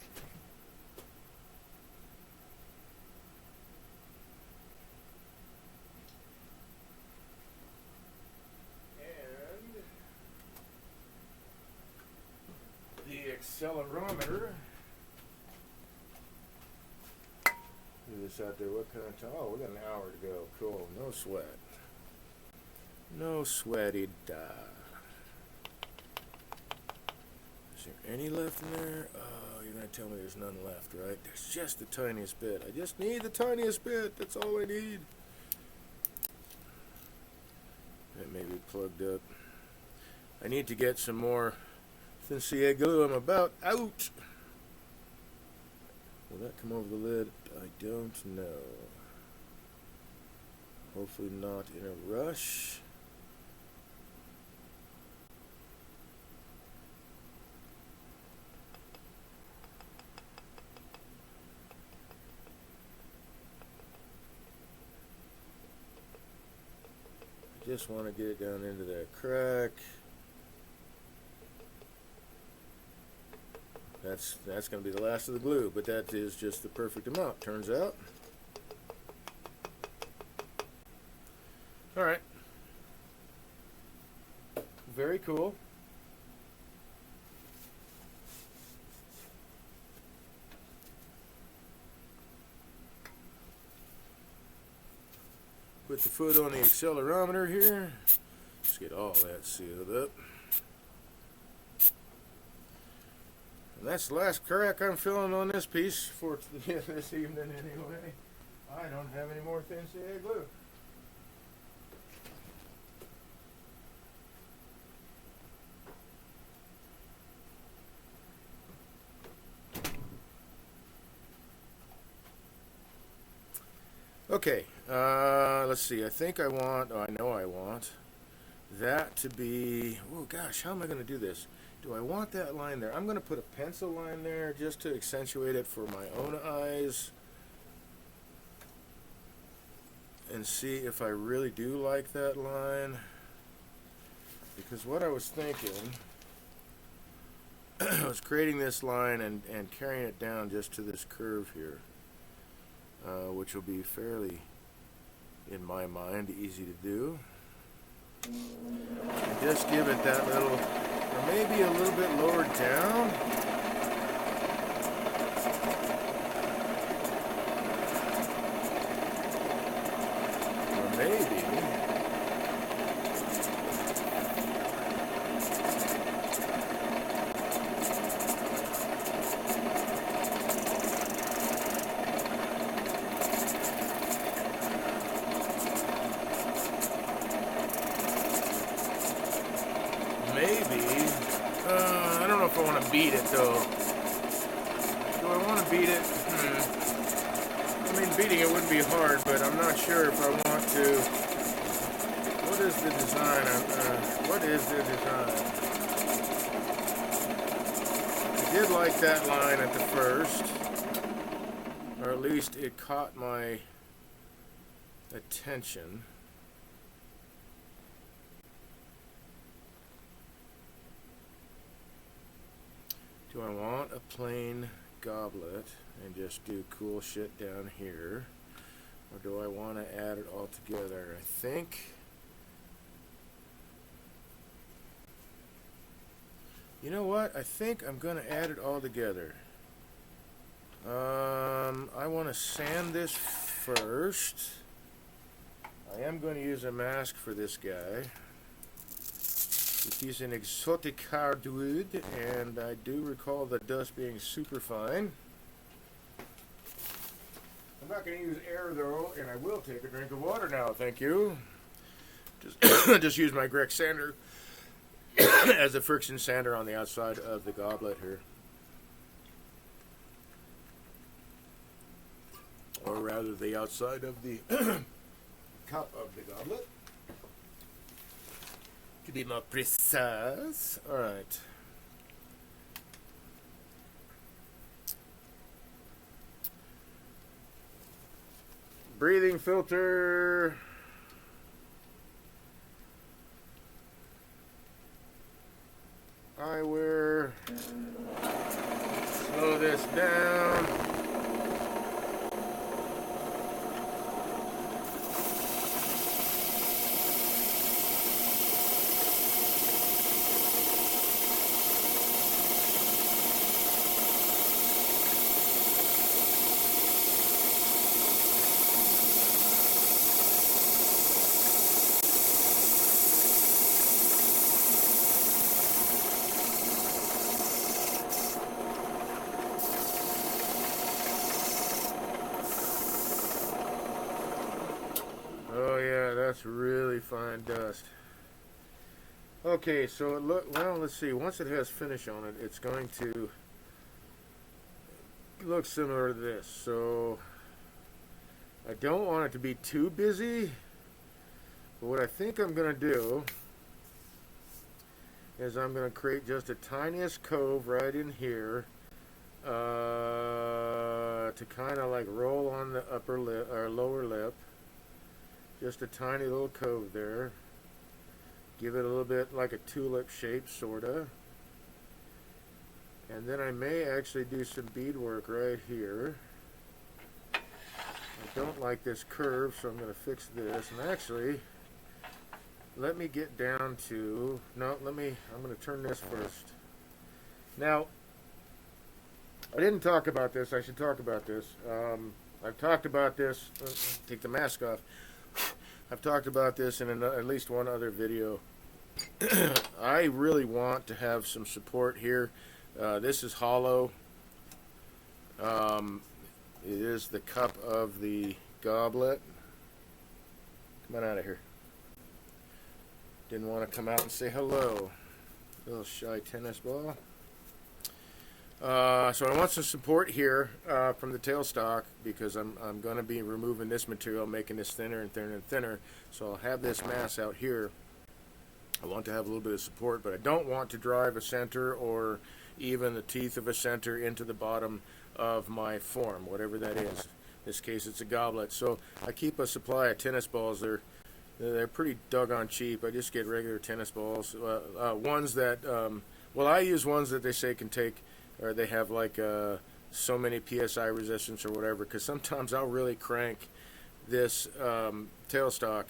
Accelerometer. Do this out there. What kind of time? Oh, we got an hour to go. Cool. No sweat. No sweaty da. Is there any left in there? Oh, you're going to tell me there's none left, right? There's just the tiniest bit. I just need the tiniest bit. That's all I need. That may be plugged up. I need to get some more thin CA glue. I'm about out. Will that come over the lid? I don't know. Hopefully not in a rush. I just want to get it down into that crack. That's going to be the last of the glue, but that is just the perfect amount, turns out. Alright, very cool. Put the foot on the accelerometer here. Let's get all that sealed up. And that's the last crack I'm filling on this piece for this evening anyway. I don't have any more thin CA glue. Okay, let's see. I think I want, I know I want that to be, oh gosh, how am I going to do this? Do I want that line there? I'm going to put a pencil line there just to accentuate it for my own eyes and see if I really do like that line. Because what I was thinking was creating this line and carrying it down just to this curve here, which will be fairly, in my mind, easy to do. And just give it that little, or maybe a little bit lower down. Or maybe I don't know if I want to beat it though. Do I want to beat it? I mean, beating it wouldn't be hard, but I'm not sure if I want to. What is the design? What is the design? I did like that line at the first, or at least it caught my attention. Do I want a plain goblet and just do cool shit down here? Or do I want to add it all together? I think you know what? I think I'm going to add it all together. I want to sand this first. I am going to use a mask for this guy. It is an exotic hardwood, and I do recall the dust being super fine. I'm not going to use air though, and I will take a drink of water now, thank you. Just use my Grex sander as a friction sander on the outside of the goblet here. Or rather, the outside of the cup of the goblet. To be more precise. Alright. Breathing filter. Eyewear. Slow this down. Oh yeah, that's really fine dust. Okay, so well, let's see. Once it has finish on it, it's going to look similar to this. So I don't want it to be too busy. But what I think I'm going to do is I'm going to create just the tiniest cove right in here to kind of like roll on the upper lip or lower lip. Just a tiny little cove there. Give it a little bit like a tulip shape, sorta. And then I may actually do some beadwork right here. I don't like this curve, so I'm going to fix this. And actually, let me get down to, no, I'm going to turn this first. Now, I didn't talk about this. I should talk about this. I've talked about this. Take the mask off. I've talked about this in at least one other video. I really want to have some support here. This is hollow. It is the cup of the goblet. Come on out of here. Didn't want to come out and say hello. Little shy tennis ball. So I want some support here from the tailstock, because I'm going to be removing this material, making this thinner and thinner and thinner. So I'll have this mass out here. I want to have a little bit of support, but I don't want to drive a center or even the teeth of a center into the bottom of my form, whatever that is. In this case, it's a goblet. So I keep a supply of tennis balls. They're pretty doggone cheap. I just get regular tennis balls. Ones that, well, I use ones that they say can take, or they have like so many PSI resistance or whatever, because sometimes I'll really crank this tailstock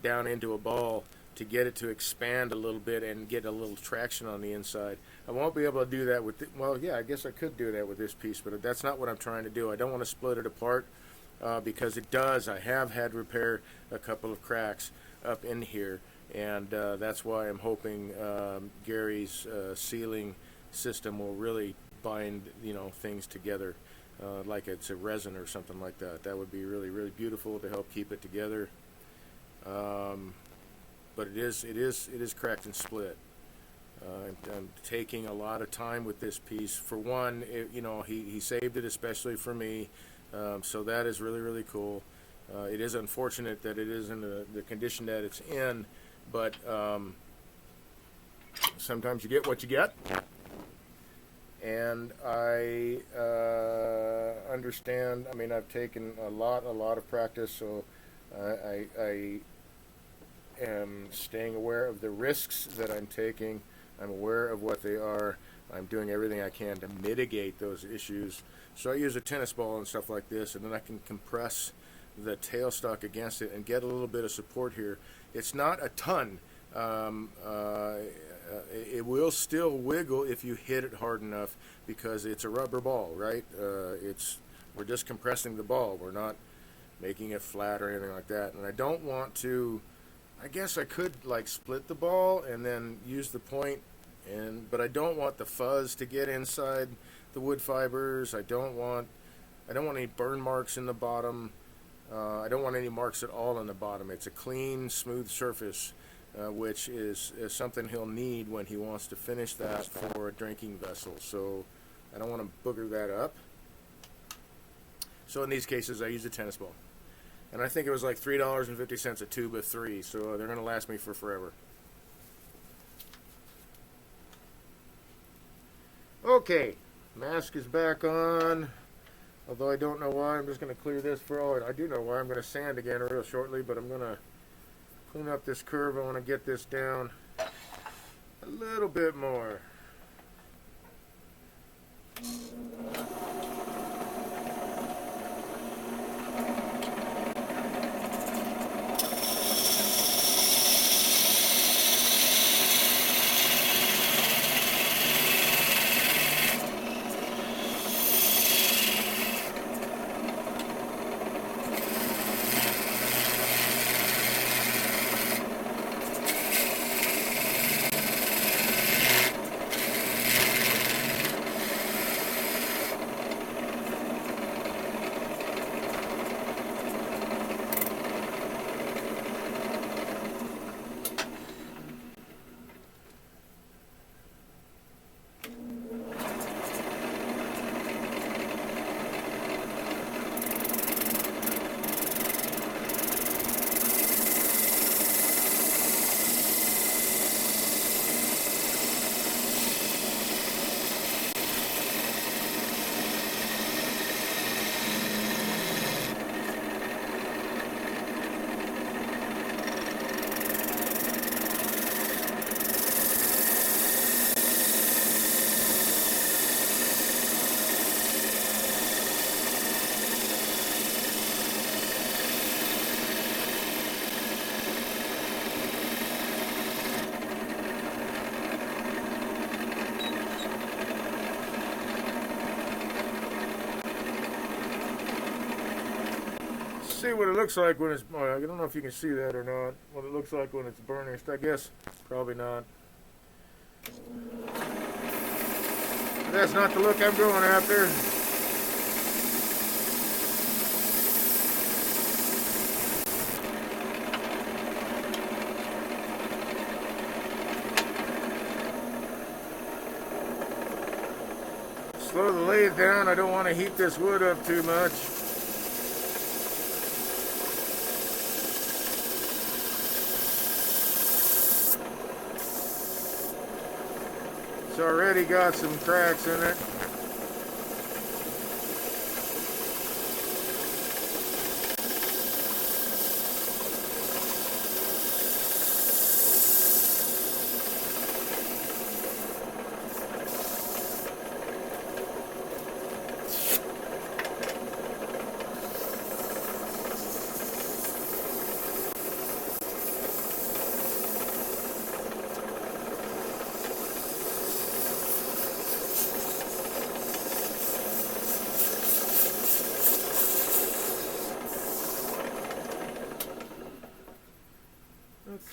down into a ball to get it to expand a little bit and get a little traction on the inside. I won't be able to do that with, well, yeah, I guess I could do that with this piece, but that's not what I'm trying to do. I don't want to split it apart because it does. I have had repair a couple of cracks up in here, and that's why I'm hoping Gary's sealing system will really bind, things together like it's a resin or something like that. That would be really, really beautiful to help keep it together. But it is cracked and split. I'm taking a lot of time with this piece. For one, he saved it especially for me, so that is really, really cool. It is unfortunate that it is in the condition that it's in, but sometimes you get what you get. And I understand. I mean, I've taken a lot of practice, so I am staying aware of the risks that I'm taking. I'm aware of what they are. I'm doing everything I can to mitigate those issues. So I use a tennis ball and stuff like this, and then I can compress the tailstock against it and get a little bit of support here. It's not a ton. It will still wiggle if you hit it hard enough, because it's a rubber ball, right? We're just compressing the ball. We're not making it flat or anything like that. And I don't want to. I guess I could like split the ball and then use the point, but I don't want the fuzz to get inside the wood fibers. I don't want any burn marks in the bottom. I don't want any marks at all in the bottom. It's a clean, smooth surface, which is something he'll need when he wants to finish that for a drinking vessel. So I don't want to booger that up. So in these cases, I use a tennis ball. And I think it was like $3.50 a tube of 3, so they're going to last me for forever. Okay, mask is back on. Although I don't know why, I'm just going to clear this I do know why. I'm going to sand again real shortly, but I'm going to clean up this curve. I want to get this down a little bit more. see what it looks like when it's, I don't know if you can see that or not, what it looks like when it's burnished. I guess probably not. That's not the look I'm going after. Slow the lathe down. I don't want to heat this wood up too much. It's already got some cracks in it.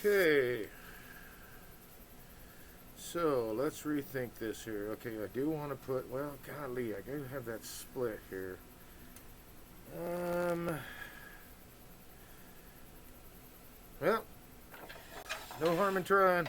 Okay, so let's rethink this here. Okay, I do want to put, well, golly, I gotta have that split here. Well, no harm in trying.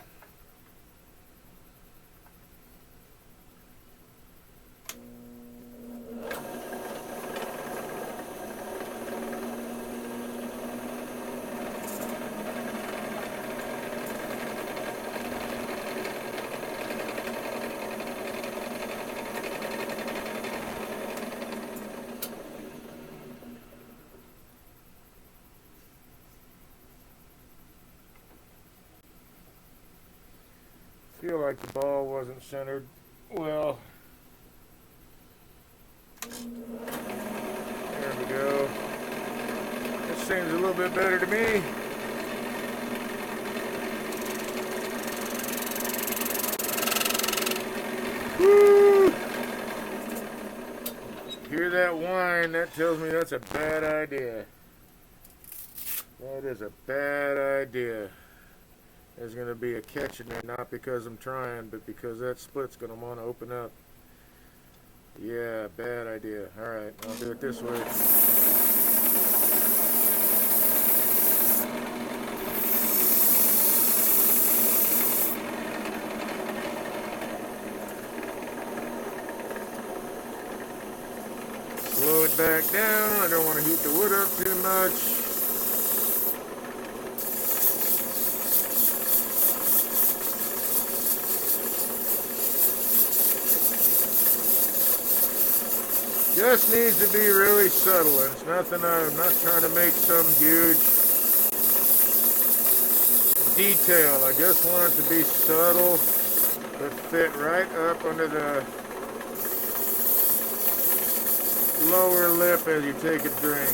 Feel like the ball wasn't centered well. There we go. This seems a little bit better to me. Woo! Hear that whine? That tells me that's a bad idea. That is a bad idea. There's going to be a catch in there, not because I'm trying, but because that split's going to want to open up. Yeah, bad idea. Alright, I'll do it this way. Slow it back down. I don't want to heat the wood up too much. Just needs to be really subtle. It's nothing, I'm not trying to make some huge detail. I just want it to be subtle, but fit right up under the lower lip as you take a drink.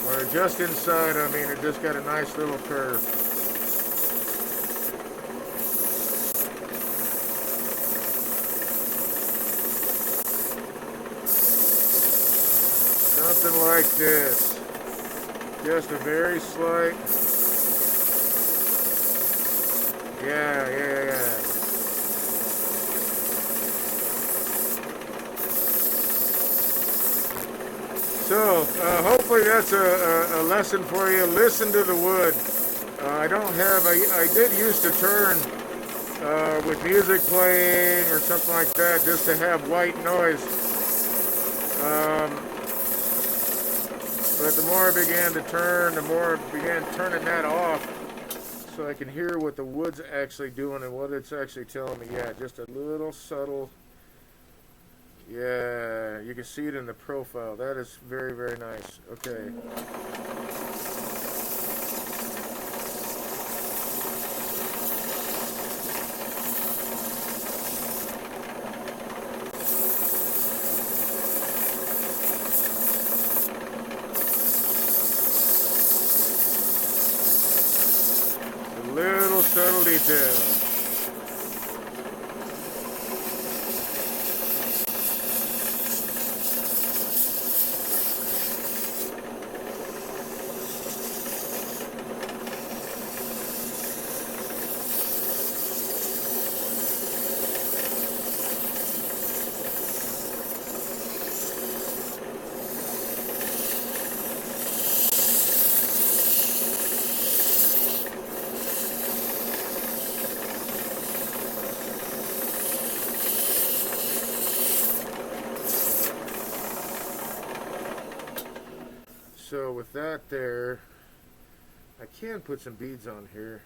Or just inside, I mean, it just got a nice little curve. Something like this. Just a very slight. Yeah. So, hopefully that's a lesson for you. Listen to the wood. I did used to turn with music playing or something like that just to have white noise. But the more I began to turn, the more I began turning that off so I can hear what the wood's actually doing and what it's actually telling me. Yeah, just a little subtle. Yeah, you can see it in the profile. That is very, very nice. Okay. Little subtle detail. so with that there, I can put some beads on here.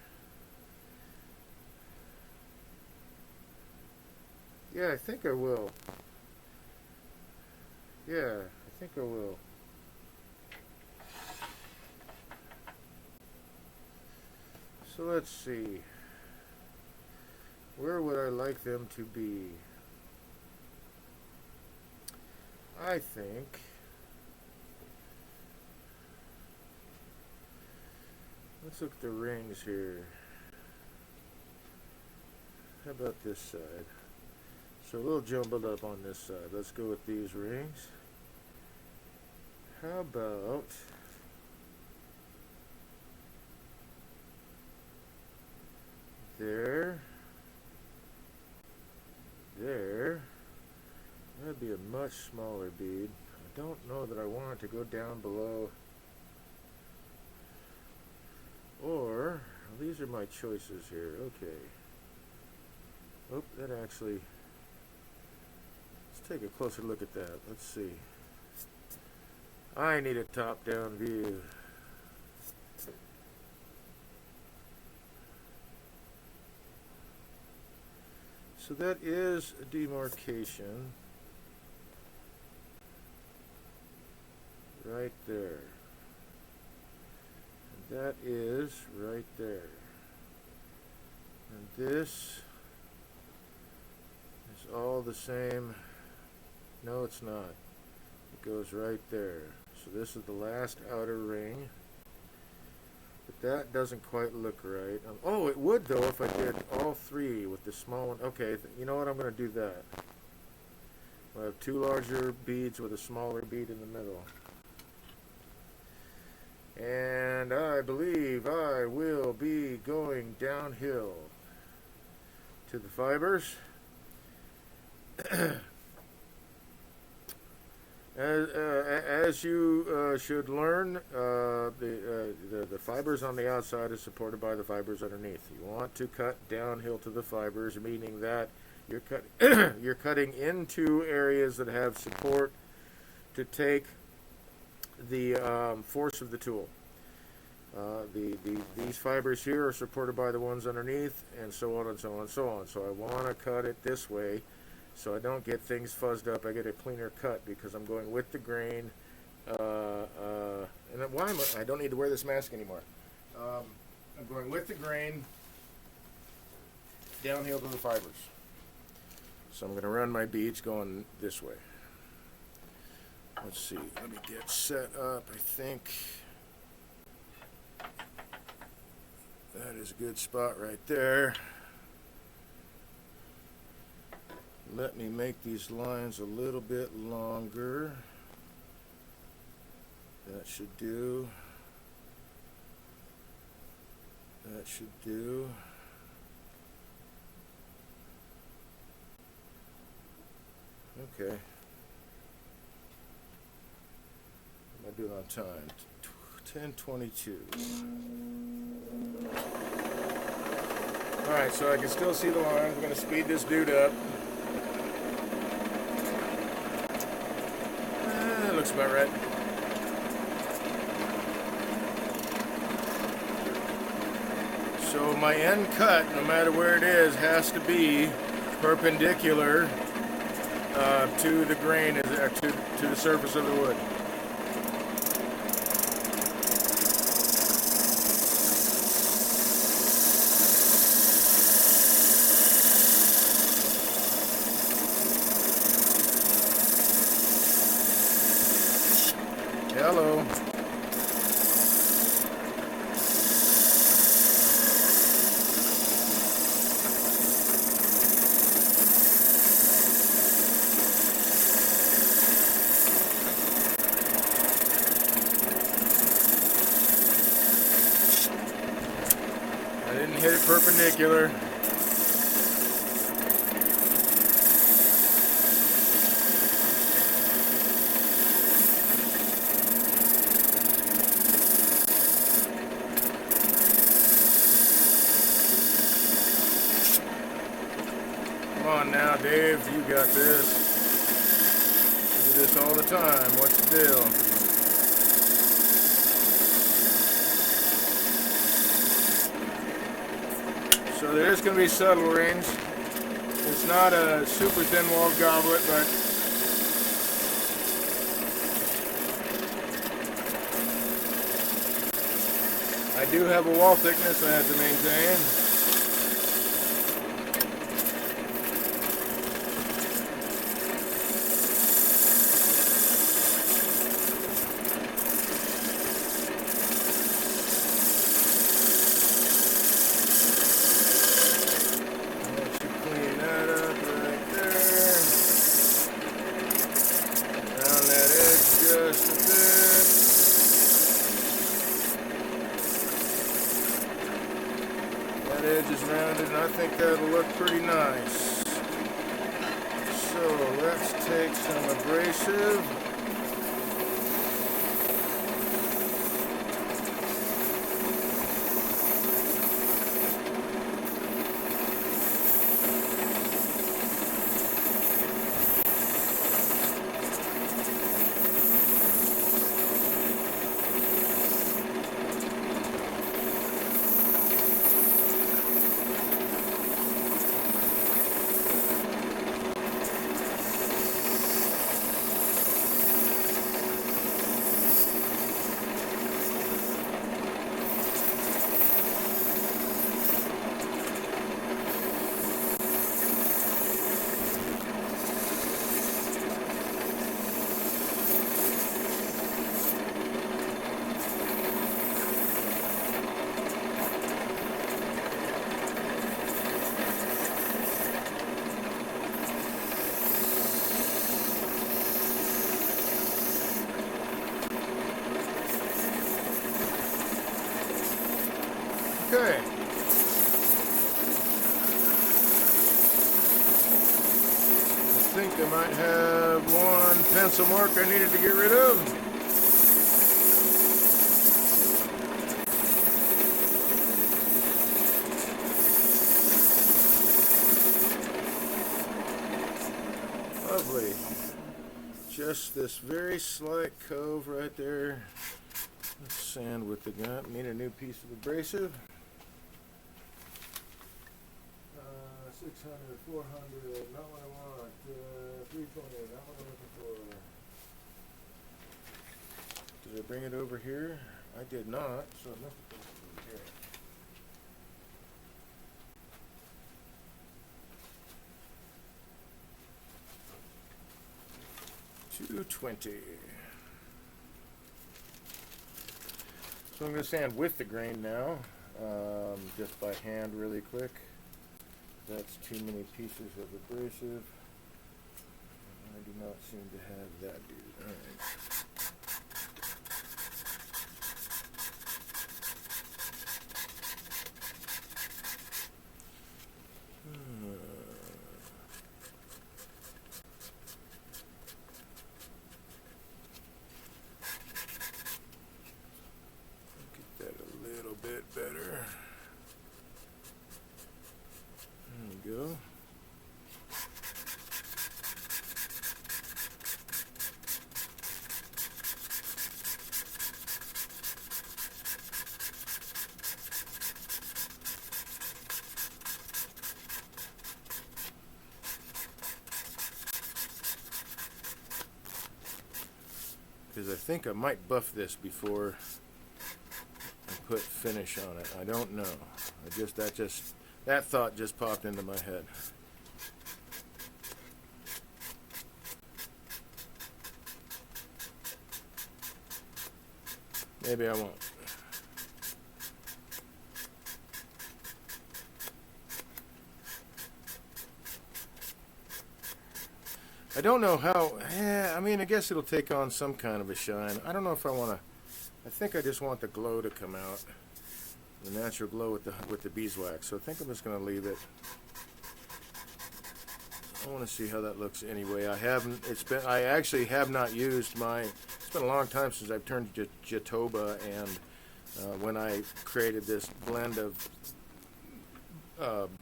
Yeah, I think I will. Yeah, I think I will. So let's see. Where would I like them to be? I think let's look at the rings here. How about this side? So a little jumbled up on this side. Let's go with these rings. How about there? There. That'd be a much smaller bead. I don't know that I want it to go down below. Or, these are my choices here. Okay. Oh, that actually... Let's take a closer look at that. Let's see. I need a top-down view. So that is a demarcation right there. And that is right there. And this is all the same. No, it's not. It goes right there. So this is the last outer ring. But that doesn't quite look right. Oh, it would though if I did all three with the small one. Okay, you know what? I'm going to do that. I'll have two larger beads with a smaller bead in the middle. And I believe I will be going downhill to the fibers. As you should learn, the fibers on the outside is supported by the fibers underneath. You want to cut downhill to the fibers, meaning that you're cutting into areas that have support to take the force of the tool. These fibers here are supported by the ones underneath, and so on and so on and so on. So I want to cut it this way so I don't get things fuzzed up. I get a cleaner cut because I'm going with the grain. And why am I don't need to wear this mask anymore. I'm going with the grain downhill to the fibers. So I'm going to run my beads going this way. Let's see. Let me get set up. I think that is a good spot right there. Let me make these lines a little bit longer. That should do. That should do. Okay. Am I doing on time? 10:22. Alright, so I can still see the lines. I'm going to speed this dude up. That looks about right. So my end cut, no matter where it is, has to be perpendicular to the grain, to the surface of the wood. Hello. I didn't hit it perpendicular. Come on now, Dave, you got this. You do this all the time. What's the deal? So there is going to be subtle rings. It's not a super thin-walled goblet, but I do have a wall thickness I have to maintain. That edge is rounded, and I think that'll look pretty nice. So let's take some abrasive. Okay. I think I might have one pencil mark I needed to get rid of. Lovely. Just this very slight cove right there. Let's sand with the gun. Need a new piece of abrasive. 600, 400, not what I want, 320, not what I'm looking for. Did I bring it over here? I did not, so it must have been over here. $220. So I'm going to sand with the grain now, just by hand really quick. That's too many pieces of abrasive. I do not seem to have that dude. Alright. Get that a little bit better. Go. Because I think I might buff this before I put finish on it. I don't know. That thought just popped into my head. Maybe I won't. I don't know how. I mean, I guess it'll take on some kind of a shine. I don't know if I want to. I think I just want the glow to come out. The natural glow with the beeswax. So I think I'm just going to leave it. I want to see how that looks anyway. I actually have not used my, it's been a long time since I've turned to Jatoba, and when I created this blend of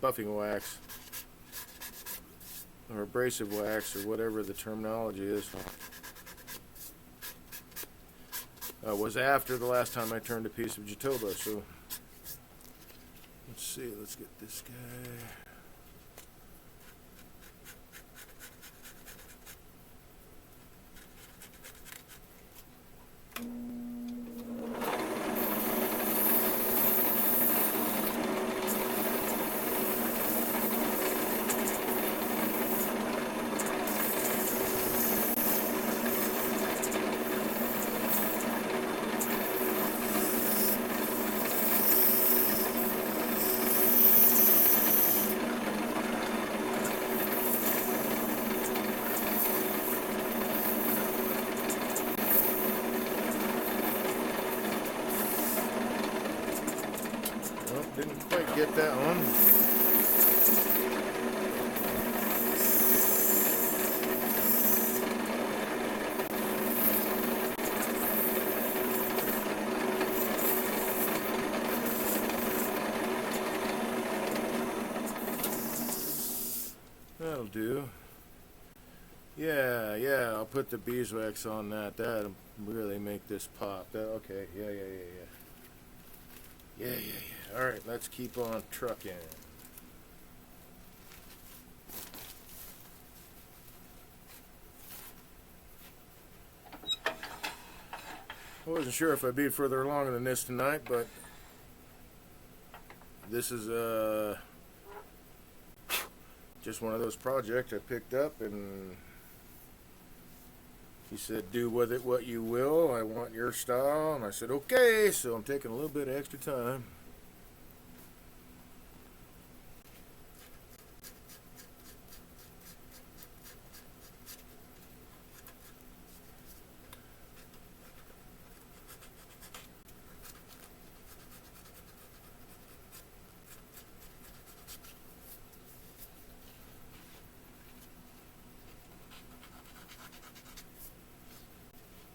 buffing wax or abrasive wax or whatever the terminology is, was after the last time I turned a piece of Jatoba. So let's see. Let's get this guy. Didn't quite get that one. That'll do. Yeah, I'll put the beeswax on that. That'll really make this pop. Okay, yeah. Alright, let's keep on trucking. I wasn't sure if I'd be further along than this tonight, but this is just one of those projects I picked up, and he said, do with it what you will. I want your style. And I said, okay, so I'm taking a little bit of extra time.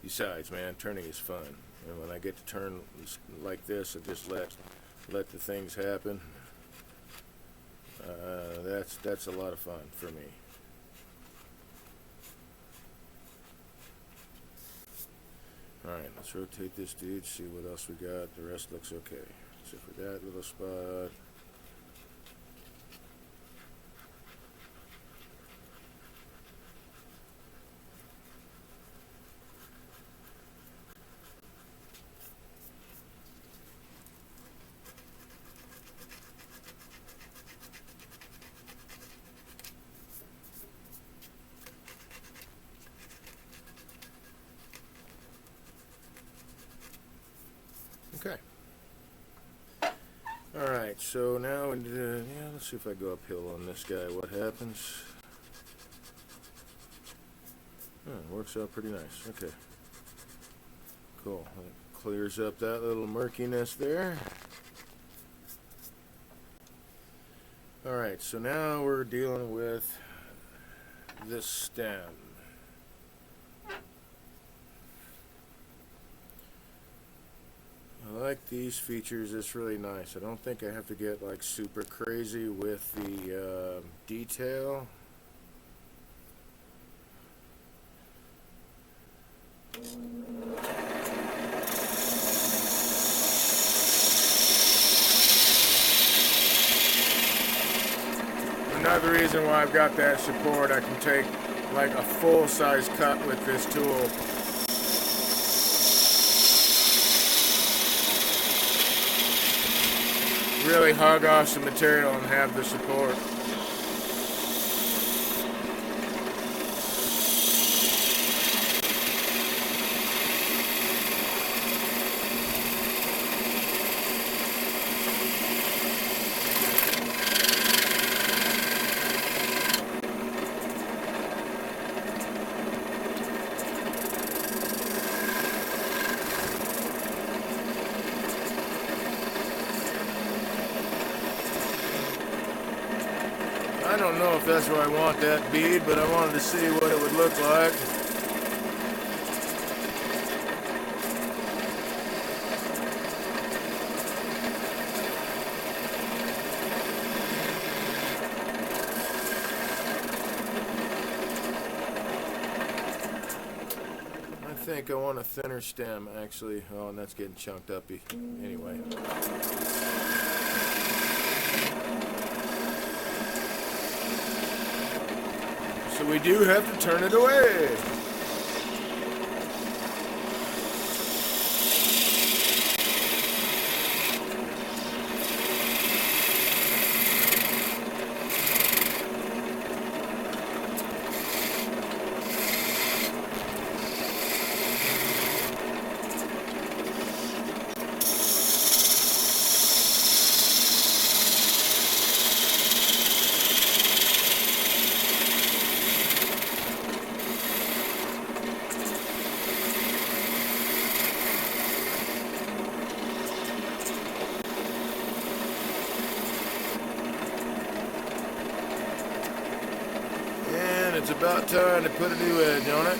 Besides, man, turning is fun. And when I get to turn like this, I just let the things happen. That's a lot of fun for me. All right, let's rotate this dude. See what else we got. The rest looks okay, except for that little spot. Okay. All right. So now, let's see if I go uphill on this guy. What happens? Oh, works out pretty nice. Okay. Cool. That clears up that little murkiness there. All right. So now we're dealing with this stem. I like these features. It's really nice. I don't think I have to get like super crazy with the detail. Another reason why I've got that support, I can take like a full-size cut with this tool. Really hug off some material and have the support. I don't know if that's where I want that bead, but I wanted to see what it would look like. I think I want a thinner stem, actually. Oh, and that's getting chunked up anyway. So we do have to turn it away. It's about time to put a new edge on it.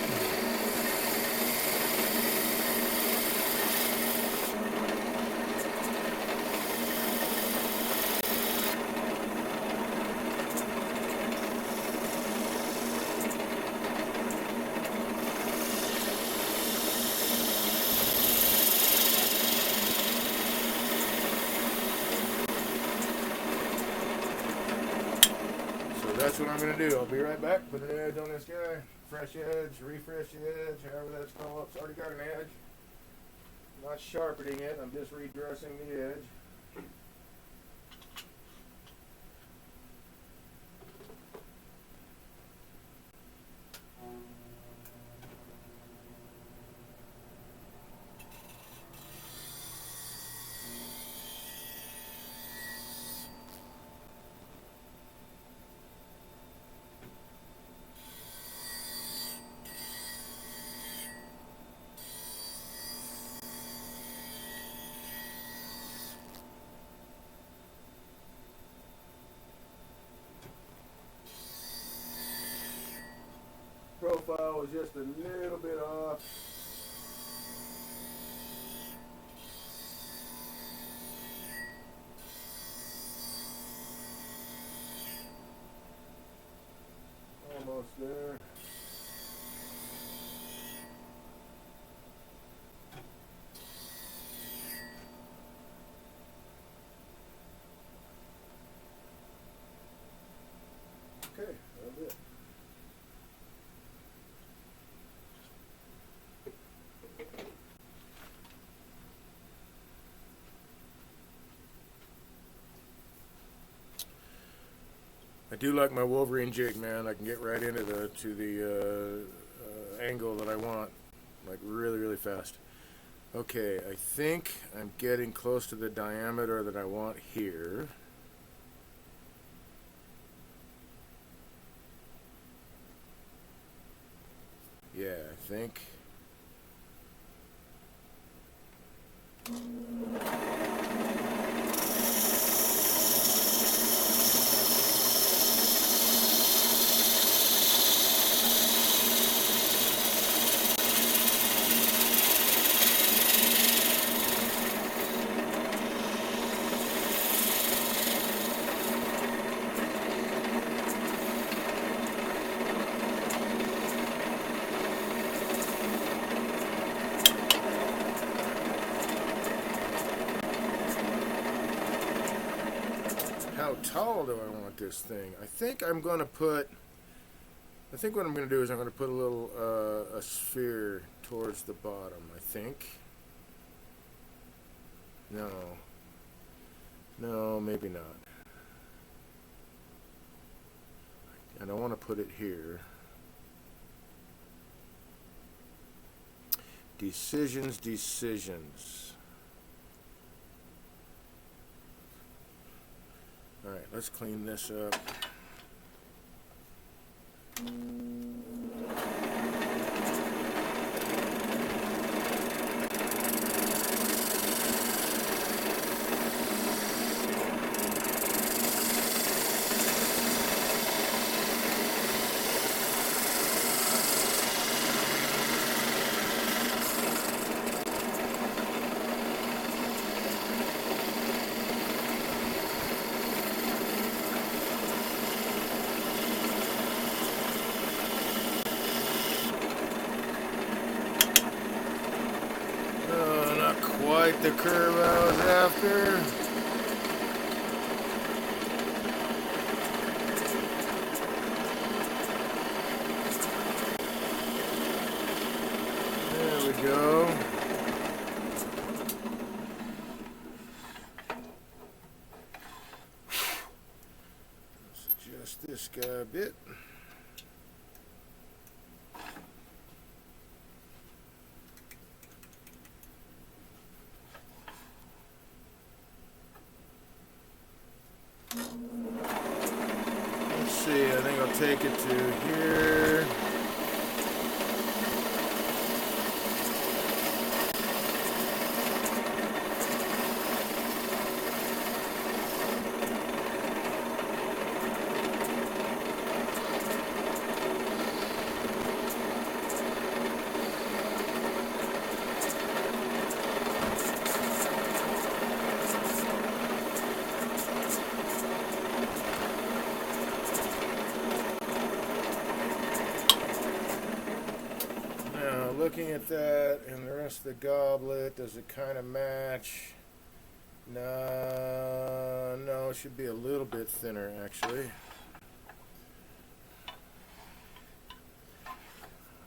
That's what I'm going to do. I'll be right back. Put an edge on this guy. Fresh edge, refresh the edge, however that's called. It's already got an edge. I'm not sharpening it. I'm just redressing the edge. Profile was just a little bit off. Almost there. Okay, that'll do it. I do like my Wolverine jig, man. I can get right into the angle that I want, like really fast. Okay, I think I'm getting close to the diameter that I want here. Yeah, I think. How tall do I want this thing? I think what I'm going to do is I'm going to put a little, a sphere towards the bottom, I think. No, maybe not. I don't want to put it here. Decisions. Alright, let's clean this up. Quite the curve I was after. adjust this guy a bit. Let's see, I think I'll take it to here. Looking at that and the rest of the goblet, does it kind of match? No, it should be a little bit thinner actually.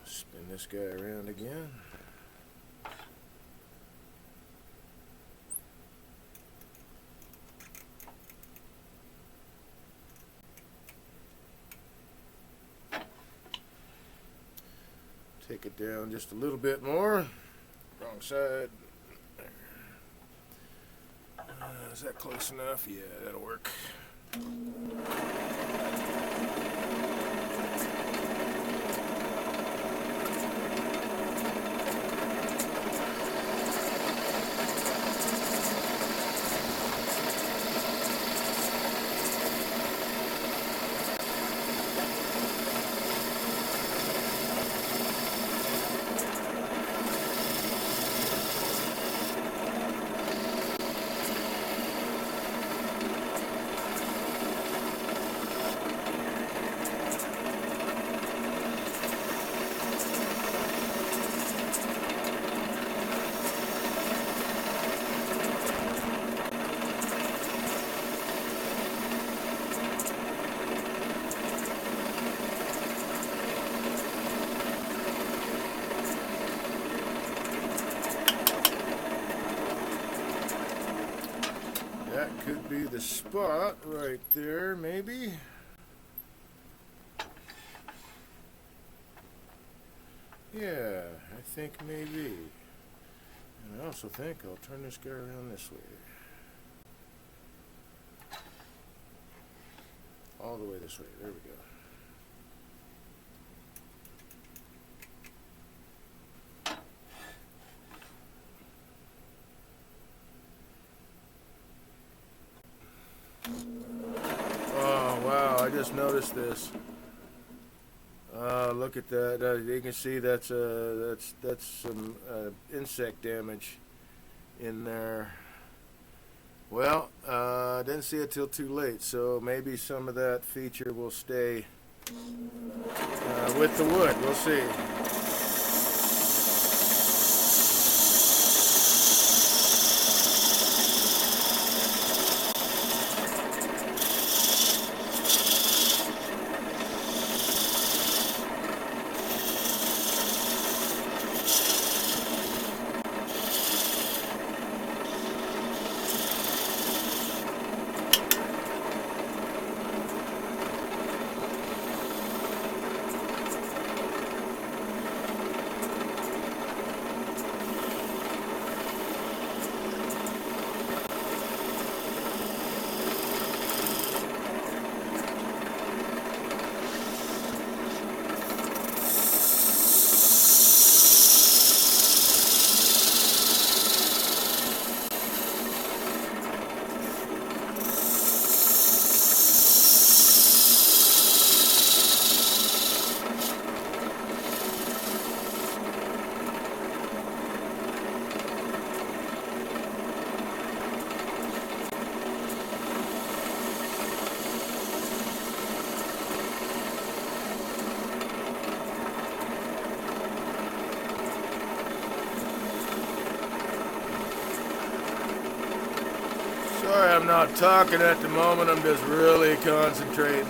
Spin this guy around again. Take it down just a little bit more. Wrong side. Is that close enough? Yeah, that'll work. That could be the spot right there, maybe. Yeah, I think maybe. And I also think I'll turn this guy around this way. All the way this way. There we go. Oh wow, I just noticed this. Look at that. You can see that's some insect damage in there. Well, didn't see it till too late, so maybe some of that feature will stay with the wood. We'll see. Sorry I'm not talking at the moment, I'm just really concentrating.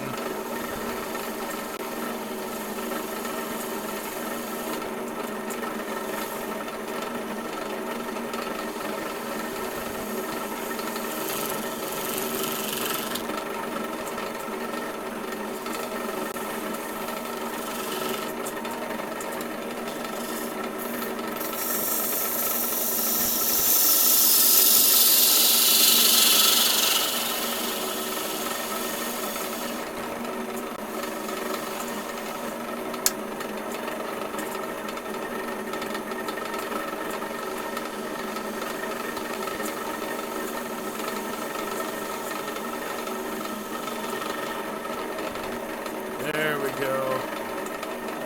go.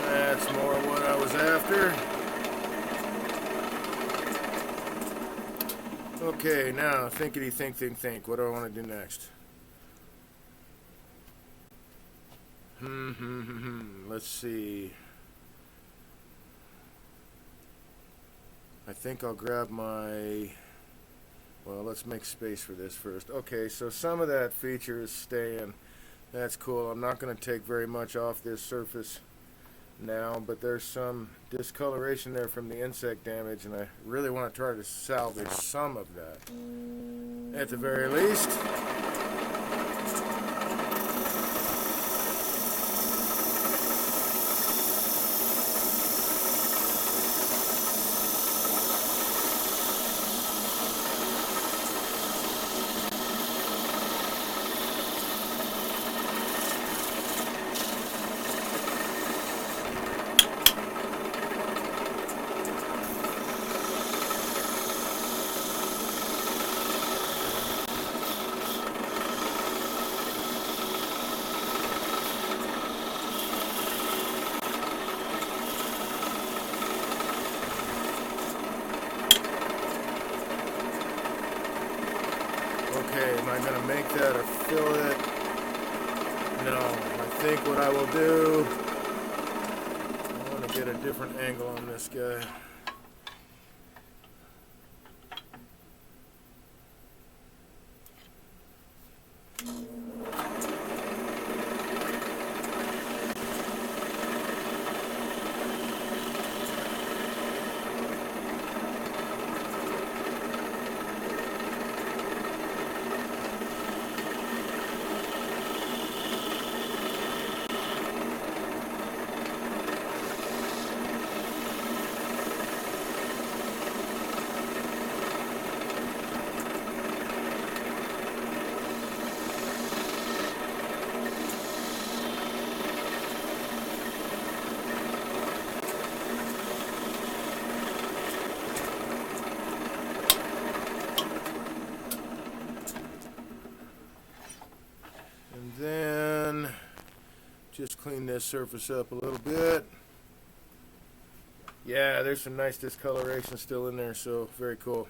That's more what I was after. Okay, now thinkity think. What do I want to do next? Let's see. I think I'll grab my... Well, let's make space for this first. Okay, so some of that feature is staying. That's cool. I'm not going to take very much off this surface now, but there's some discoloration there from the insect damage, and I really want to try to salvage some of that at the very least. Okay, am I going to make that a fillet? No, I think what I will do, I want to get a different angle on this guy. Then just clean this surface up a little bit. Yeah, there's some nice discoloration still in there, so very cool.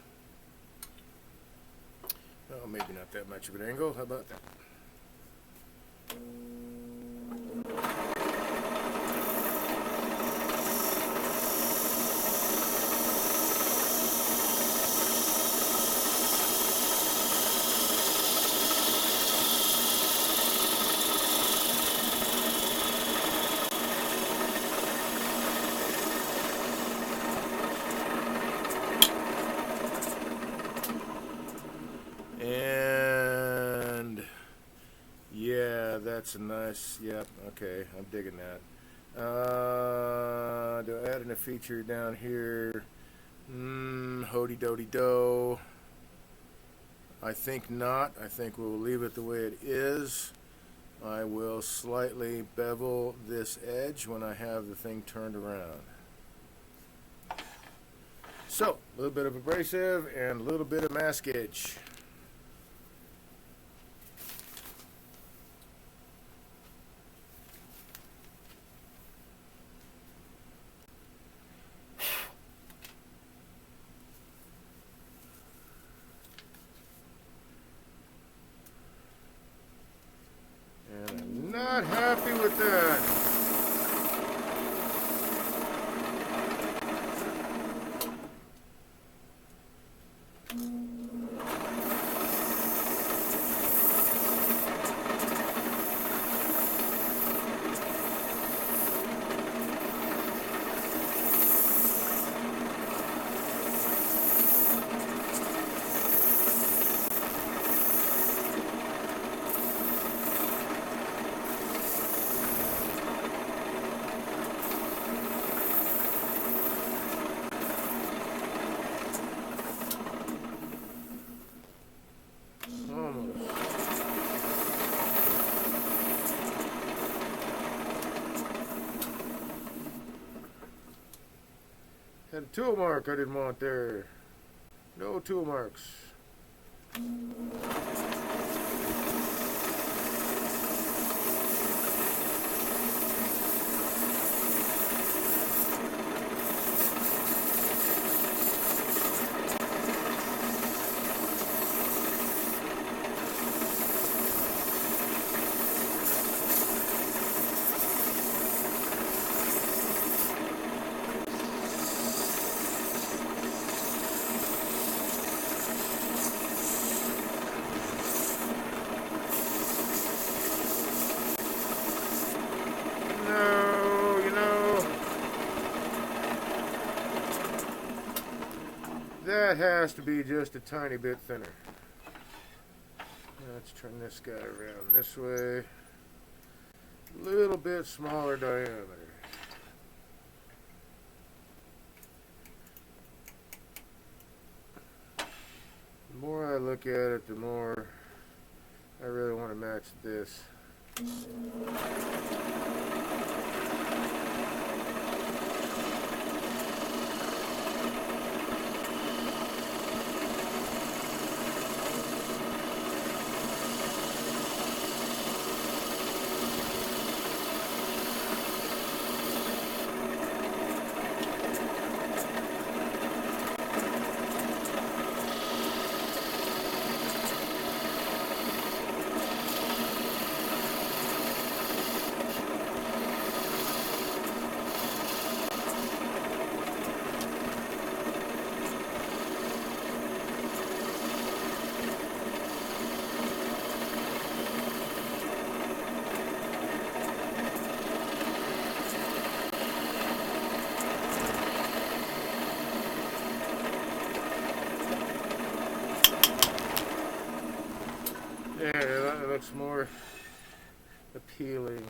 Oh, maybe not that much of an angle. How about that? And yeah, that's a nice, yep, okay, I'm digging that. Do I add in a feature down here? Hody-dody-do. I think not. I think we'll leave it the way it is. I will slightly bevel this edge when I have the thing turned around. So, a little bit of abrasive and a little bit of maskage. And I'm not happy with that. Had a tool mark I didn't want there. No tool marks. that has to be just a tiny bit thinner. Let's turn this guy around this way. A little bit smaller diameter. The more I look at it, the more I really want to match this. Yeah, that looks more appealing.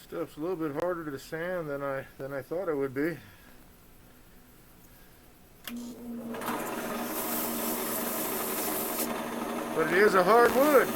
Stuff's a little bit harder to sand than I thought it would be. But it is a hard wood.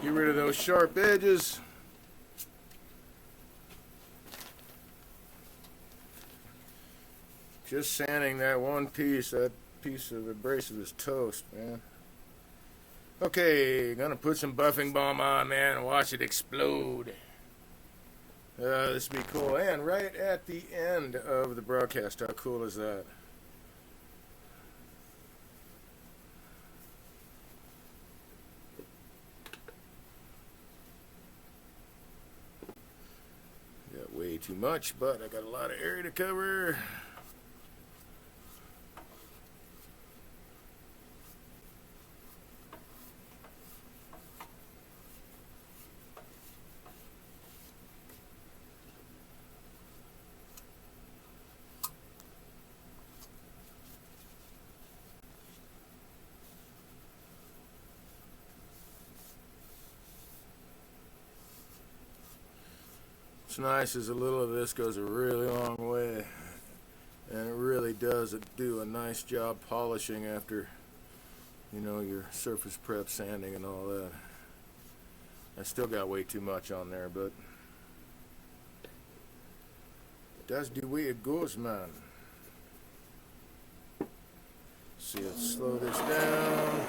Get rid of those sharp edges. Just sanding that one piece, that piece of abrasive is toast, man. Okay, gonna put some buffing balm on, man, and watch it explode. This will be cool. And right at the end of the broadcast, how cool is that? Got way too much, but I got a lot of area to cover. What's nice is a little of this goes a really long way, and it really does do a nice job polishing after, you know, your surface prep sanding and all that. I still got way too much on there, but that's the way it goes, man. See, let's slow this down.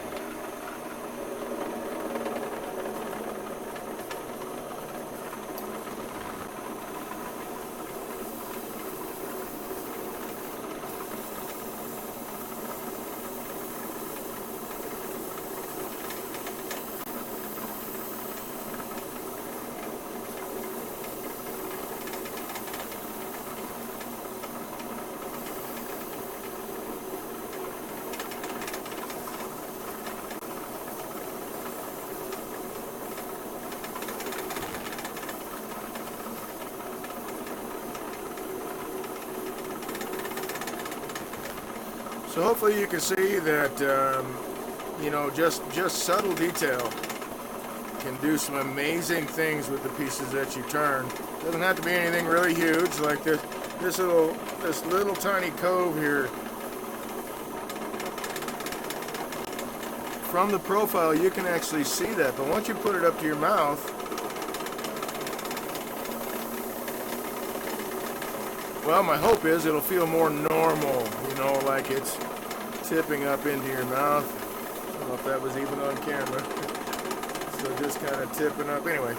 So hopefully you can see that, you know, just subtle detail can do some amazing things with the pieces that you turn. Doesn't have to be anything really huge, like this little tiny cove here. From the profile, you can actually see that, but once you put it up to your mouth, well, my hope is it'll feel more normal, you know, like it's tipping up into your mouth. I don't know if that was even on camera. So just kind of tipping up. Anyway.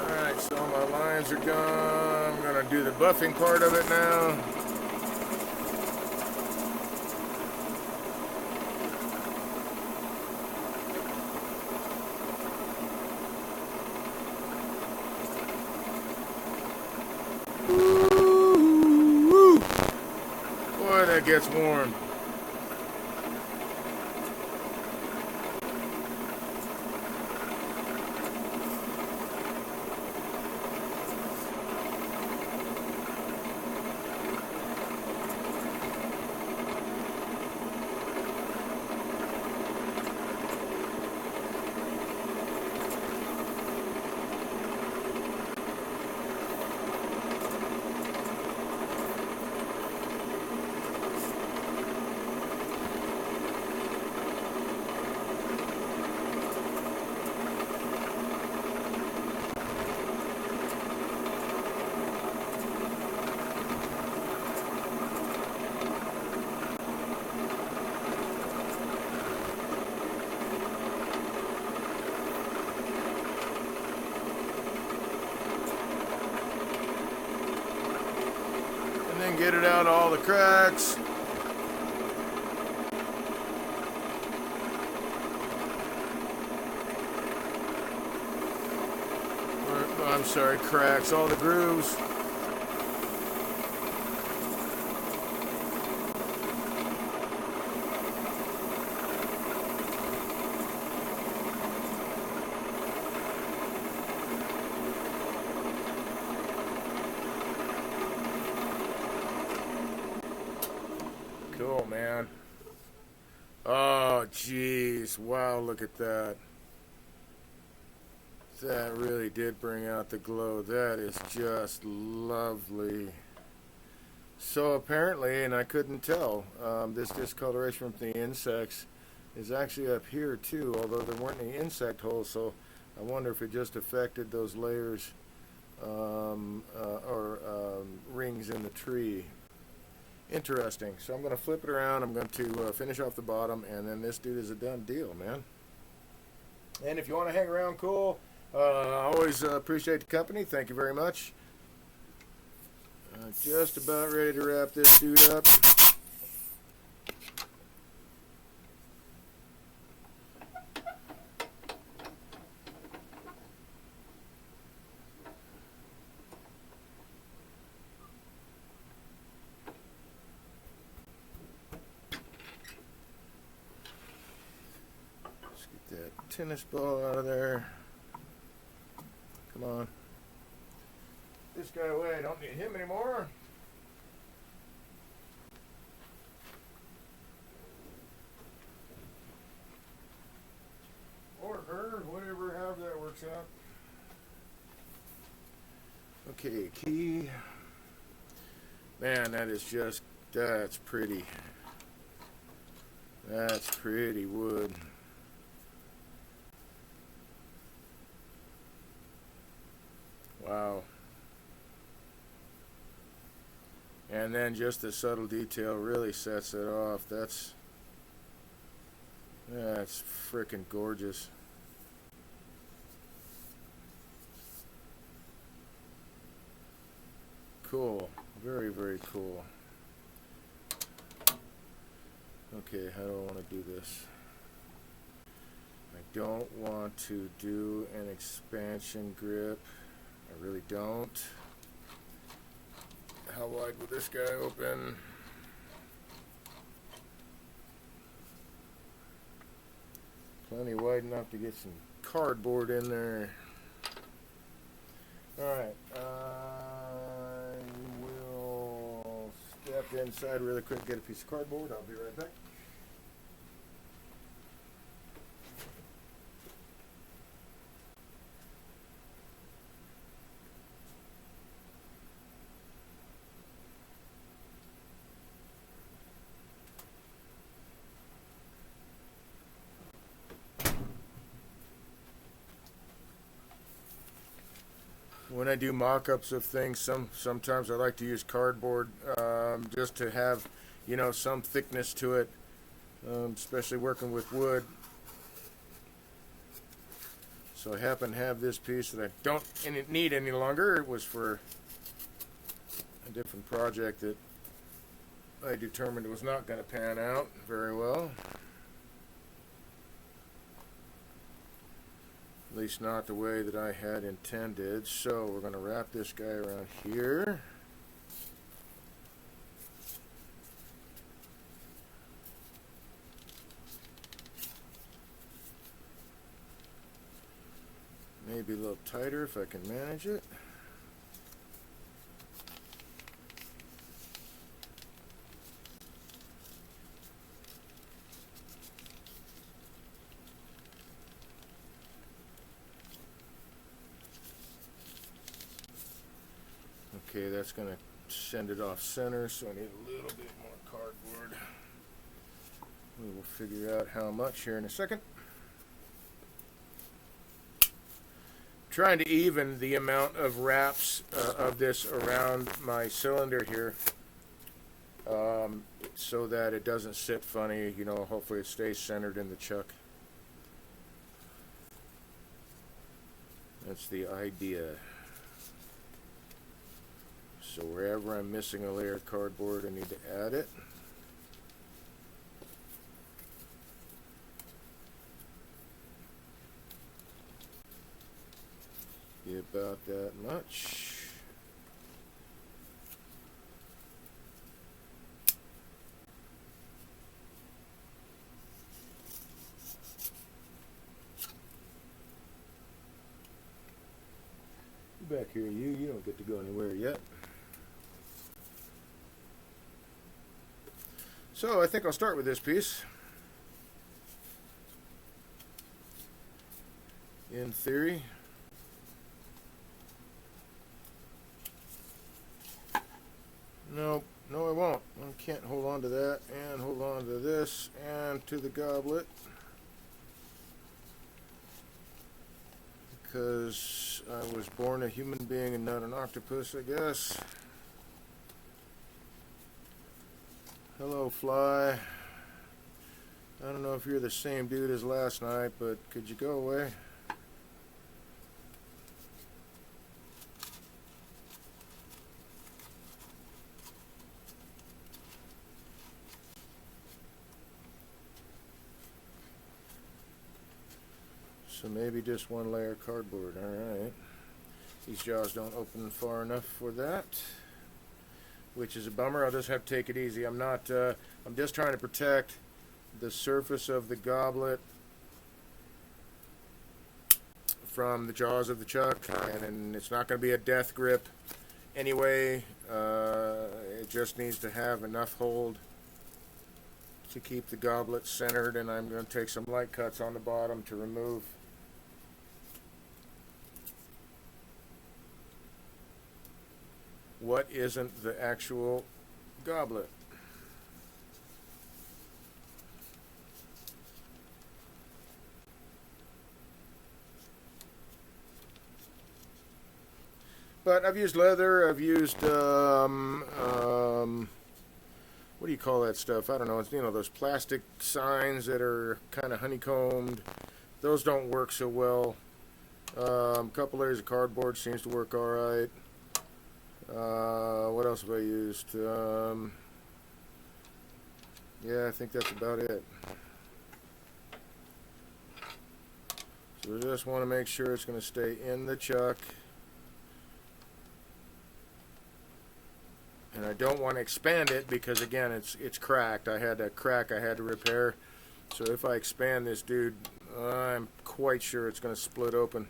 Alright, so my lines are gone. I'm going to do the buffing part of it now. That gets warm. then get it out all the cracks. I'm sorry, cracks, all the grooves. Cool, man. Oh, jeez. Wow, look at that. That really did bring out the glow. That is just lovely. So apparently, and I couldn't tell, this discoloration from the insects is actually up here too, although there weren't any insect holes, so I wonder if it just affected those layers or rings in the tree. Interesting. So I'm going to flip it around. I'm going to finish off the bottom, and then this dude is a done deal, man. And if you want to hang around, cool. I always appreciate the company. Thank you very much. Just about ready to wrap this dude up. Let's get that tennis ball out of there. Come on. This guy away. Don't need him anymore. Or her, whatever, however that works out. Okay, key. Man, that is just, that's pretty. That's pretty wood. Wow. And then just the subtle detail really sets it off. That's freaking gorgeous. Cool. Very, very cool. Okay, how do I want to do this? I don't want to do an expansion grip. I really don't. How wide will this guy open? Plenty wide enough to get some cardboard in there. Alright, I will step inside really quick, get a piece of cardboard. I'll be right back. When I do mock-ups of things, sometimes I like to use cardboard just to have, you know, some thickness to it, especially working with wood. So I happen to have this piece that I don't need any longer. It was for a different project that I determined it was not going to pan out very well. At least not the way that I had intended. So we're going to wrap this guy around here. Maybe a little tighter if I can manage it. Okay, that's going to send it off center, so I need a little bit more cardboard. We will figure out how much here in a second. Trying to even the amount of wraps of this around my cylinder here so that it doesn't sit funny. You know, hopefully it stays centered in the chuck. That's the idea. So wherever I'm missing a layer of cardboard, I need to add it. Be about that much. Back here, you don't get to go anywhere yet. So I think I'll start with this piece. In theory. No, I won't. I can't hold on to that and hold on to this and to the goblet. Because I was born a human being and not an octopus, I guess. Hello, fly. I don't know if you're the same dude as last night, but could you go away? So maybe just one layer of cardboard. Alright. These jaws don't open far enough for that, which is a bummer. I'll just have to take it easy. I'm just trying to protect the surface of the goblet from the jaws of the chuck, and it's not going to be a death grip anyway. It just needs to have enough hold to keep the goblet centered, and I'm going to take some light cuts on the bottom to remove what isn't the actual goblet. But I've used leather, I've used, what do you call that stuff? I don't know. It's, those plastic signs that are kind of honeycombed. Those don't work so well. A couple layers of cardboard seems to work all right. What else have I used? Yeah, I think that's about it. So I just want to make sure it's going to stay in the chuck. And I don't want to expand it because, again, it's cracked. I had a crack I had to repair. So if I expand this dude, I'm quite sure it's going to split open.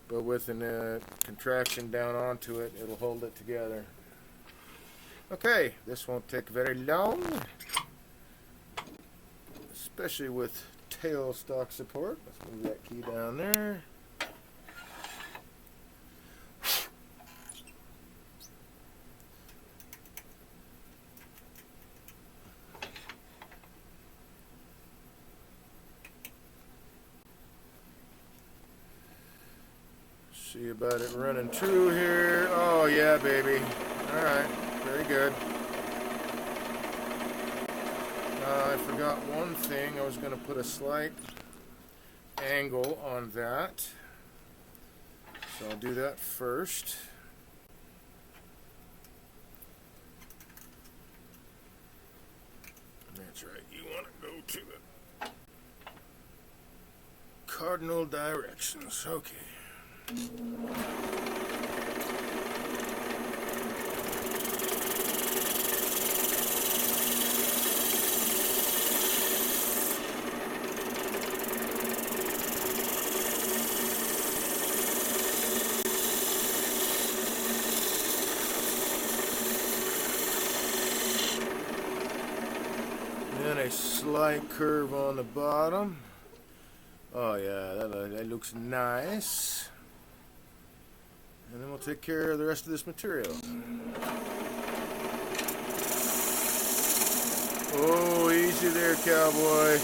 But with a contraction down onto it, it'll hold it together. Okay, this won't take very long, especially with tailstock support. Let's move that key down there. See about it running true here. Oh yeah, baby. Alright, very good. I forgot one thing. I was going to put a slight angle on that. So I'll do that first. That's right. You want to go to the cardinal directions. Okay. Then a slight curve on the bottom. Oh yeah, that looks nice. And then we'll take care of the rest of this material. Oh, easy there, cowboy.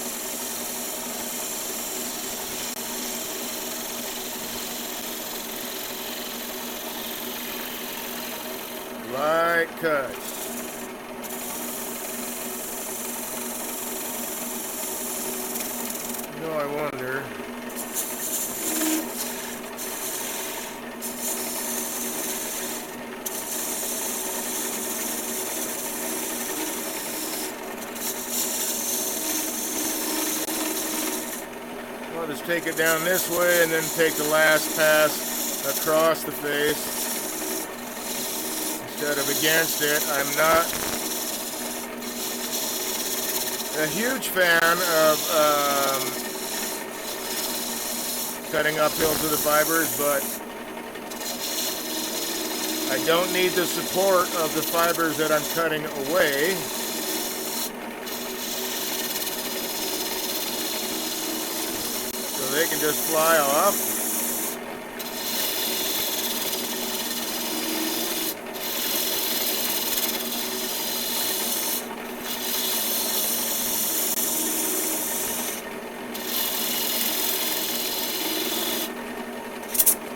Light cuts. I wonder. take it down this way and then take the last pass across the face instead of against it. I'm not a huge fan of cutting uphill to the fibers, but I don't need the support of the fibers that I'm cutting away. So they can just fly off.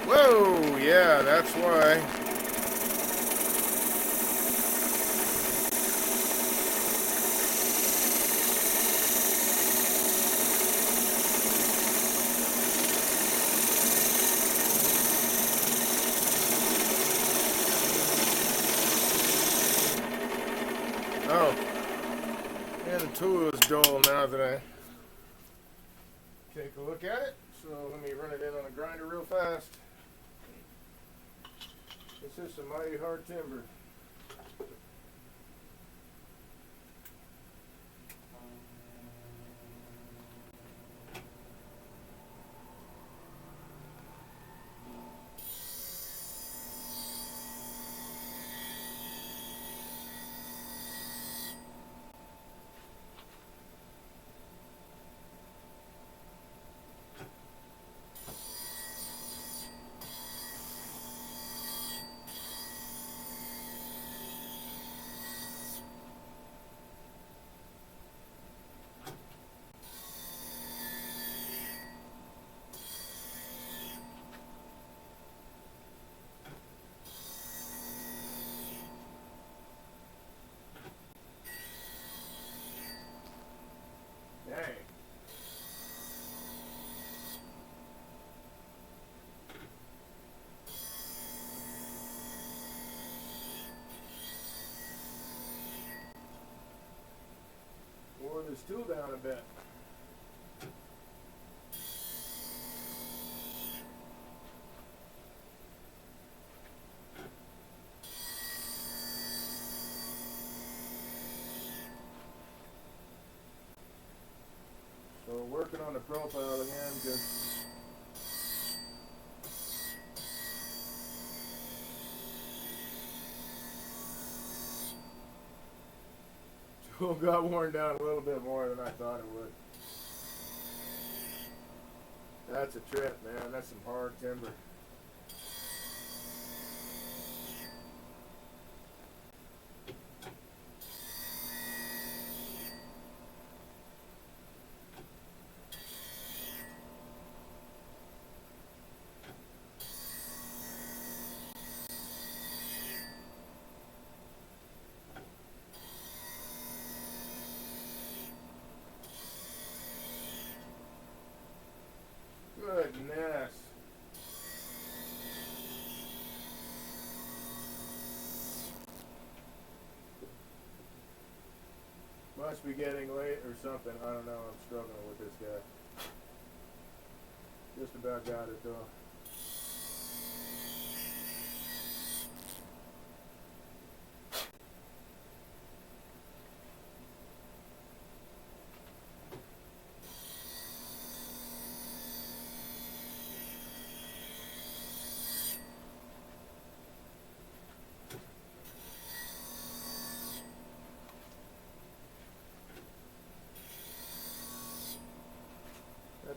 Whoa, yeah, that's why. Oh, and the tool is dull now that I take a look at it. So let me run it in on a grinder real fast. This is some mighty hard timber. Dang. Wore this tool down a bit. So working on the profile again, just tool got worn down a little bit more than I thought it would. That's a trip, man. That's some hard timber. Goodness. Must be getting late or something. I don't know. I'm struggling with this guy. Just about got it though.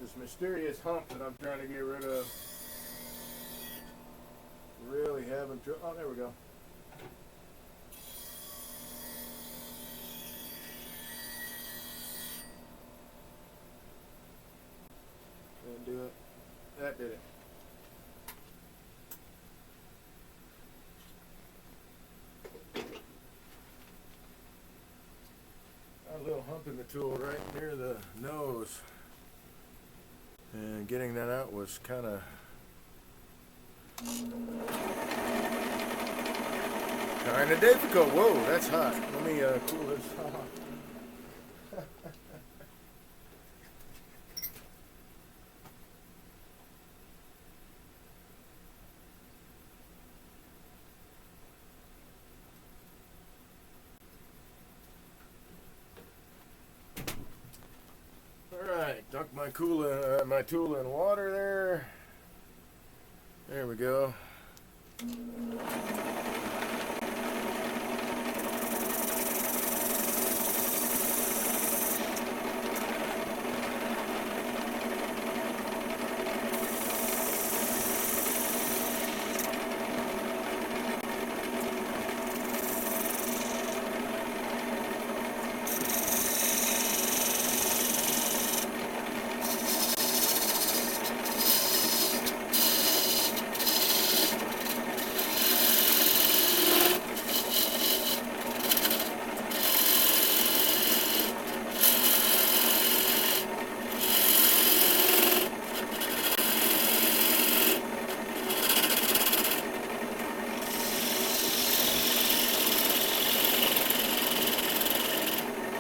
This mysterious hump that I'm trying to get rid of. Really having trouble. Oh, there we go. Didn't do it. That did it. Got a little hump in the tool right near the nose. And getting that out was kind of difficult. Whoa, that's hot. Let me cool this off. my tool in water there. There we go.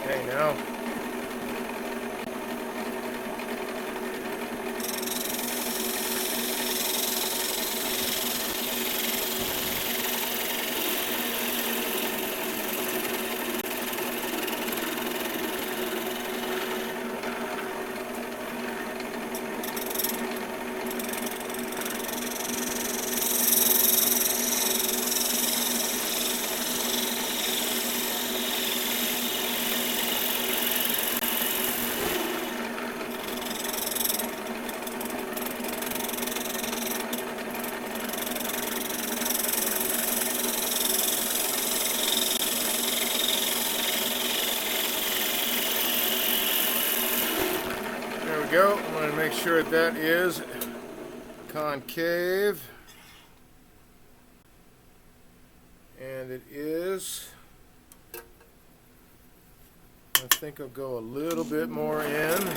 Okay, now. There we go. I want to make sure that is concave. And it is. I think I'll go a little bit more in.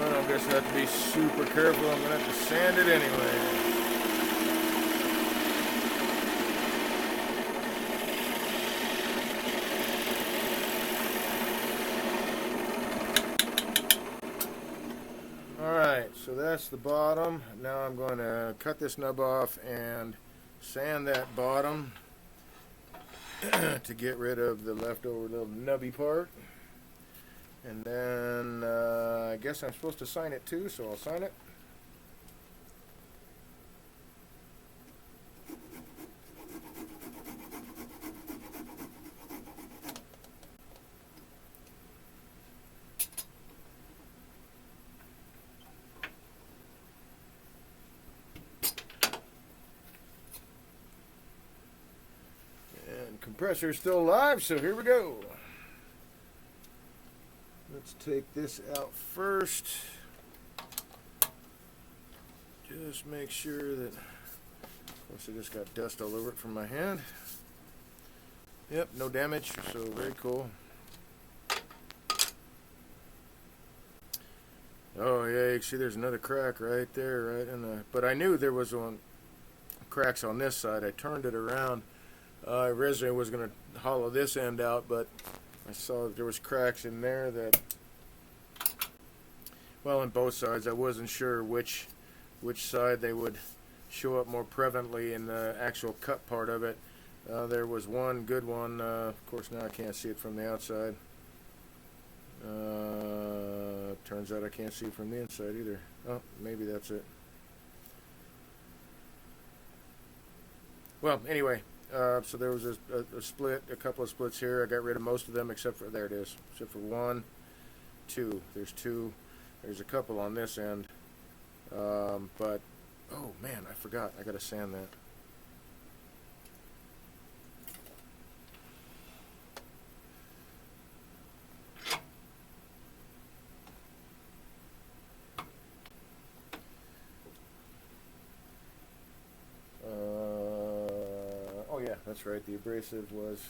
I guess I have to be super careful. I'm going to have to sand it anyway. Alright, so that's the bottom. Now I'm going to cut this nub off and sand that bottom to get rid of the leftover little nubby part. And then I guess I'm supposed to sign it too, so I'll sign it. And compressor's still alive, so here we go. Let's take this out first. Just make sure that, of course, I just got dust all over it from my hand. Yep, no damage, so very cool. Oh yeah, you can see there's another crack right there, right in the. But I knew there was cracks on this side. I turned it around. I originally was going to hollow this end out, but I saw that there was cracks in there that, well, on both sides. I wasn't sure which side they would show up more prevalently in the actual cut part of it. There was one good one. Of course, now I can't see it from the outside. Turns out I can't see it from the inside either. Oh, maybe that's it. Well, anyway. So there was a split, a couple of splits here. I got rid of most of them except for, there it is, except for one, two. There's two. There's a couple on this end. But, oh man, I forgot. I got to sand that. Oh yeah, that's right. The abrasive was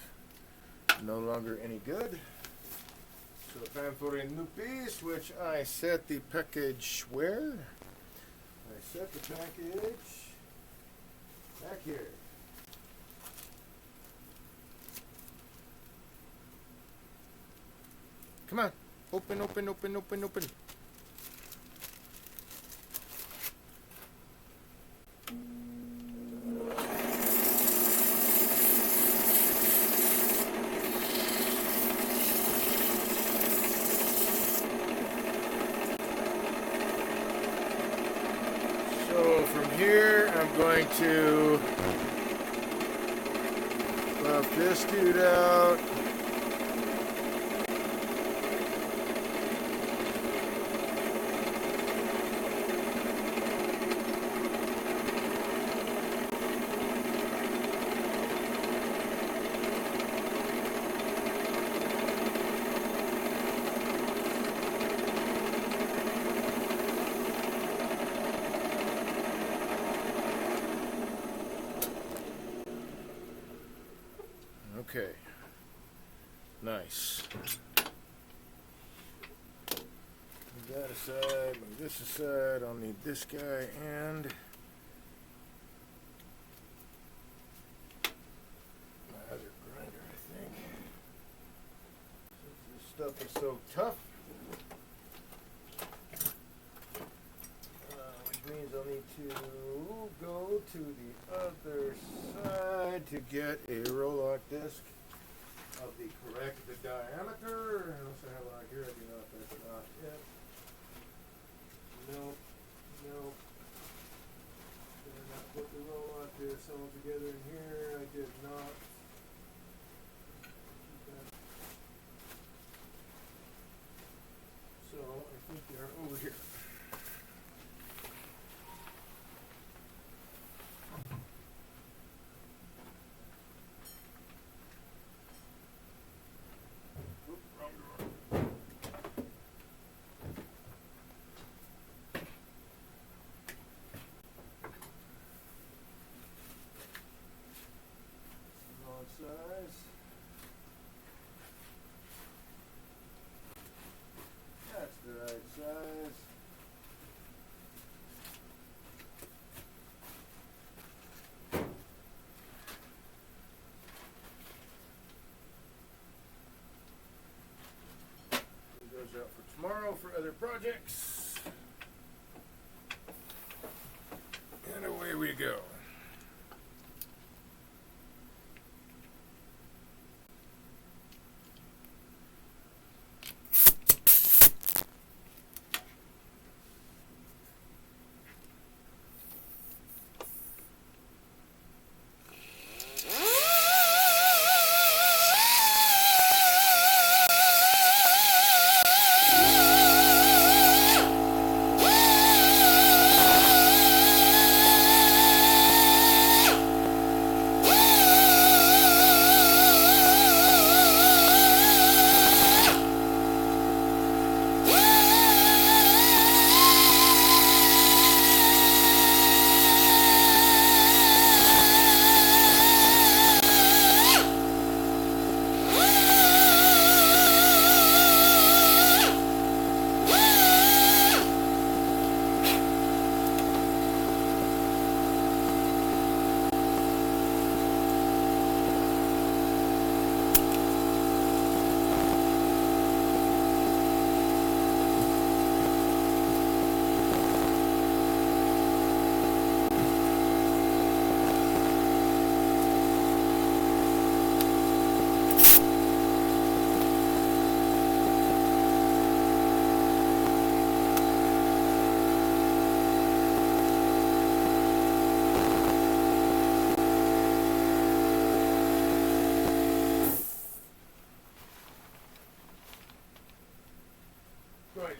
no longer any good. So time for a new piece, which I set the package where? set the package back here. Come on. Open, open, open, open, open. So from here, I'm going to buff this dude out. Okay, nice. Move that aside, move this aside. I'll need this guy and my other grinder, I think. Since this stuff is so tough, which means I'll need to go to the other side to get a roll-lock disc of the correct diameter. I also have one here. I do not know if that's not it. Nope. Nope. Did I not put the roll-lock disc all together in here? I did not. So I think they are over here. Size. That's the right size. It goes out for tomorrow for other projects. And away we go.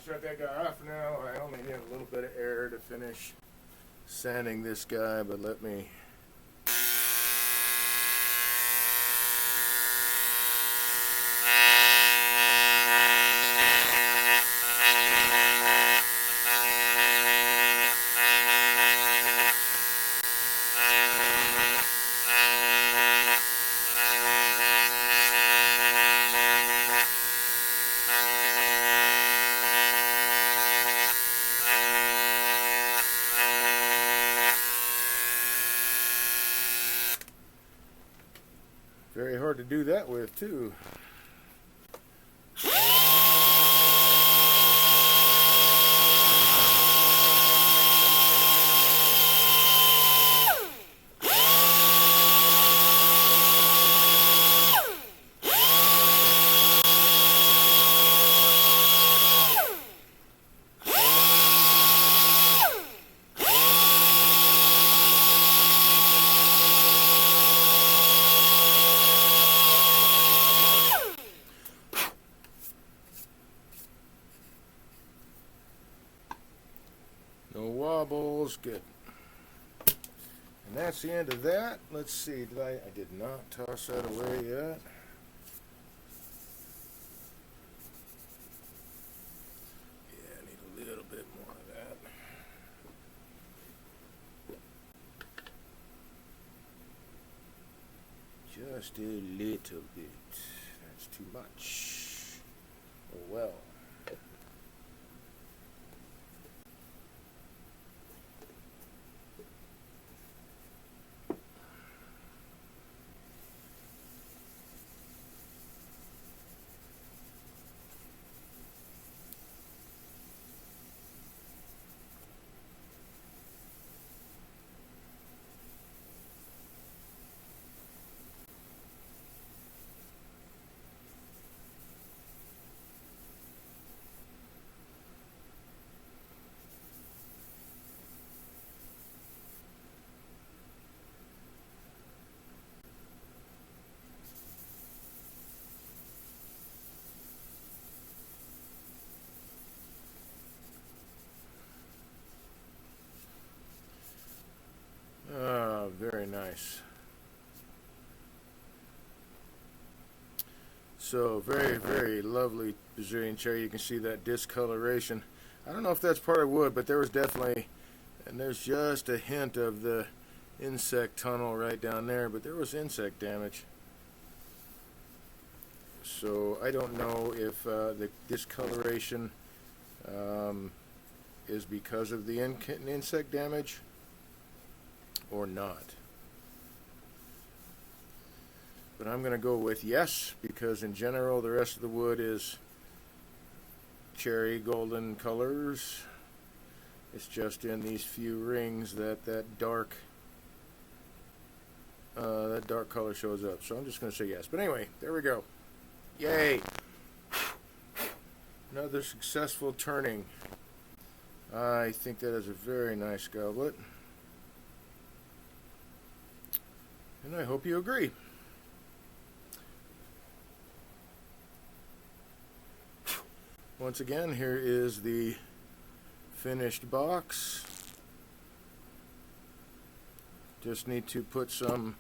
Shut that guy off now. I only need a little bit of air to finish sanding this guy, but let me Very hard to do that with, too. No wobbles, good. And that's the end of that. Let's see, I did not toss that away yet. Yeah, I need a little bit more of that. Just a little bit. That's too much. Oh well. Very nice. So very, very lovely Brazilian cherry. You can see that discoloration. I don't know if that's part of wood, but there was definitely, and there's just a hint of the insect tunnel right down there, but there was insect damage. So I don't know if the discoloration is because of the insect damage or not. But I'm going to go with yes, because in general the rest of the wood is cherry golden colors. It's just in these few rings that dark color shows up. So I'm just going to say yes. But anyway, there we go. Yay! Another successful turning. I think that is a very nice goblet. And I hope you agree. Once again, here is the finished box. Just need to put some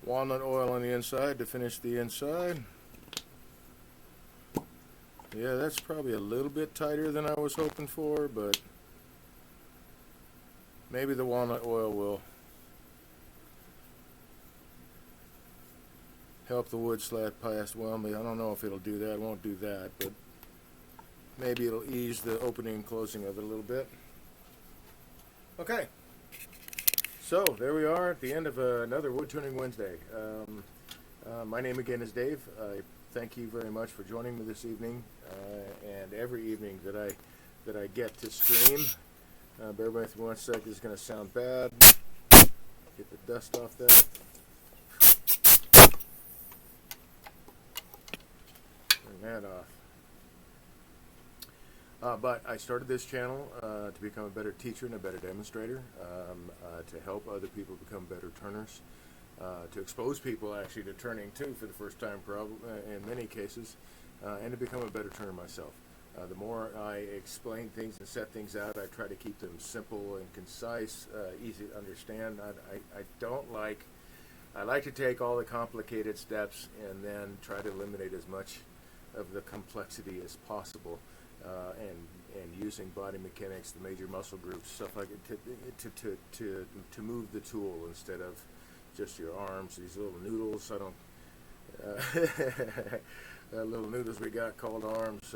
walnut oil on the inside to finish the inside. Yeah, that's probably a little bit tighter than I was hoping for, but maybe the walnut oil will help the wood slide past well. I don't know if it'll do that. It won't do that, but maybe it'll ease the opening and closing of it a little bit. Okay, so there we are at the end of another Wood Turning Wednesday. My name again is Dave. I thank you very much for joining me this evening and every evening that I get to stream. Bear with me 1 sec. This is going to sound bad. Get the dust off that. Turn that off. But I started this channel to become a better teacher and a better demonstrator, to help other people become better turners, to expose people actually to turning too for the first time in many cases, and to become a better turner myself. The more I explain things and set things out, I try to keep them simple and concise, easy to understand. I like to take all the complicated steps and then try to eliminate as much of the complexity as possible. And using body mechanics, the major muscle groups, stuff like it, to move the tool instead of just your arms. These little noodles, little noodles we got called arms.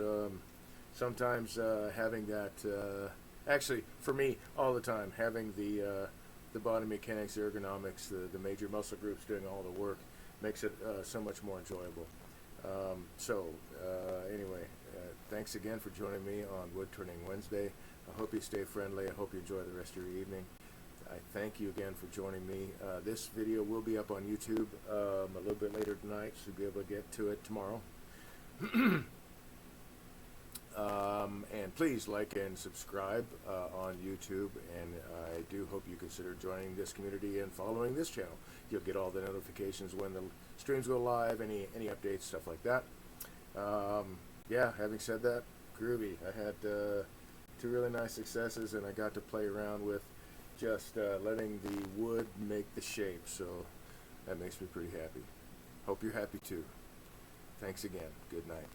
Sometimes having that, actually for me all the time, having the body mechanics, the ergonomics, the major muscle groups doing all the work makes it so much more enjoyable. Anyway, thanks again for joining me on Woodturning Wednesday. I hope you stay friendly. I hope you enjoy the rest of your evening. I thank you again for joining me. This video will be up on YouTube a little bit later tonight, so you'll be able to get to it tomorrow. And please like and subscribe on YouTube, and I do hope you consider joining this community and following this channel. You'll get all the notifications when the streams go live, any updates, stuff like that. Yeah, having said that, groovy. I had 2 really nice successes, and I got to play around with just letting the wood make the shape, so that makes me pretty happy. Hope you're happy too. Thanks again. Good night.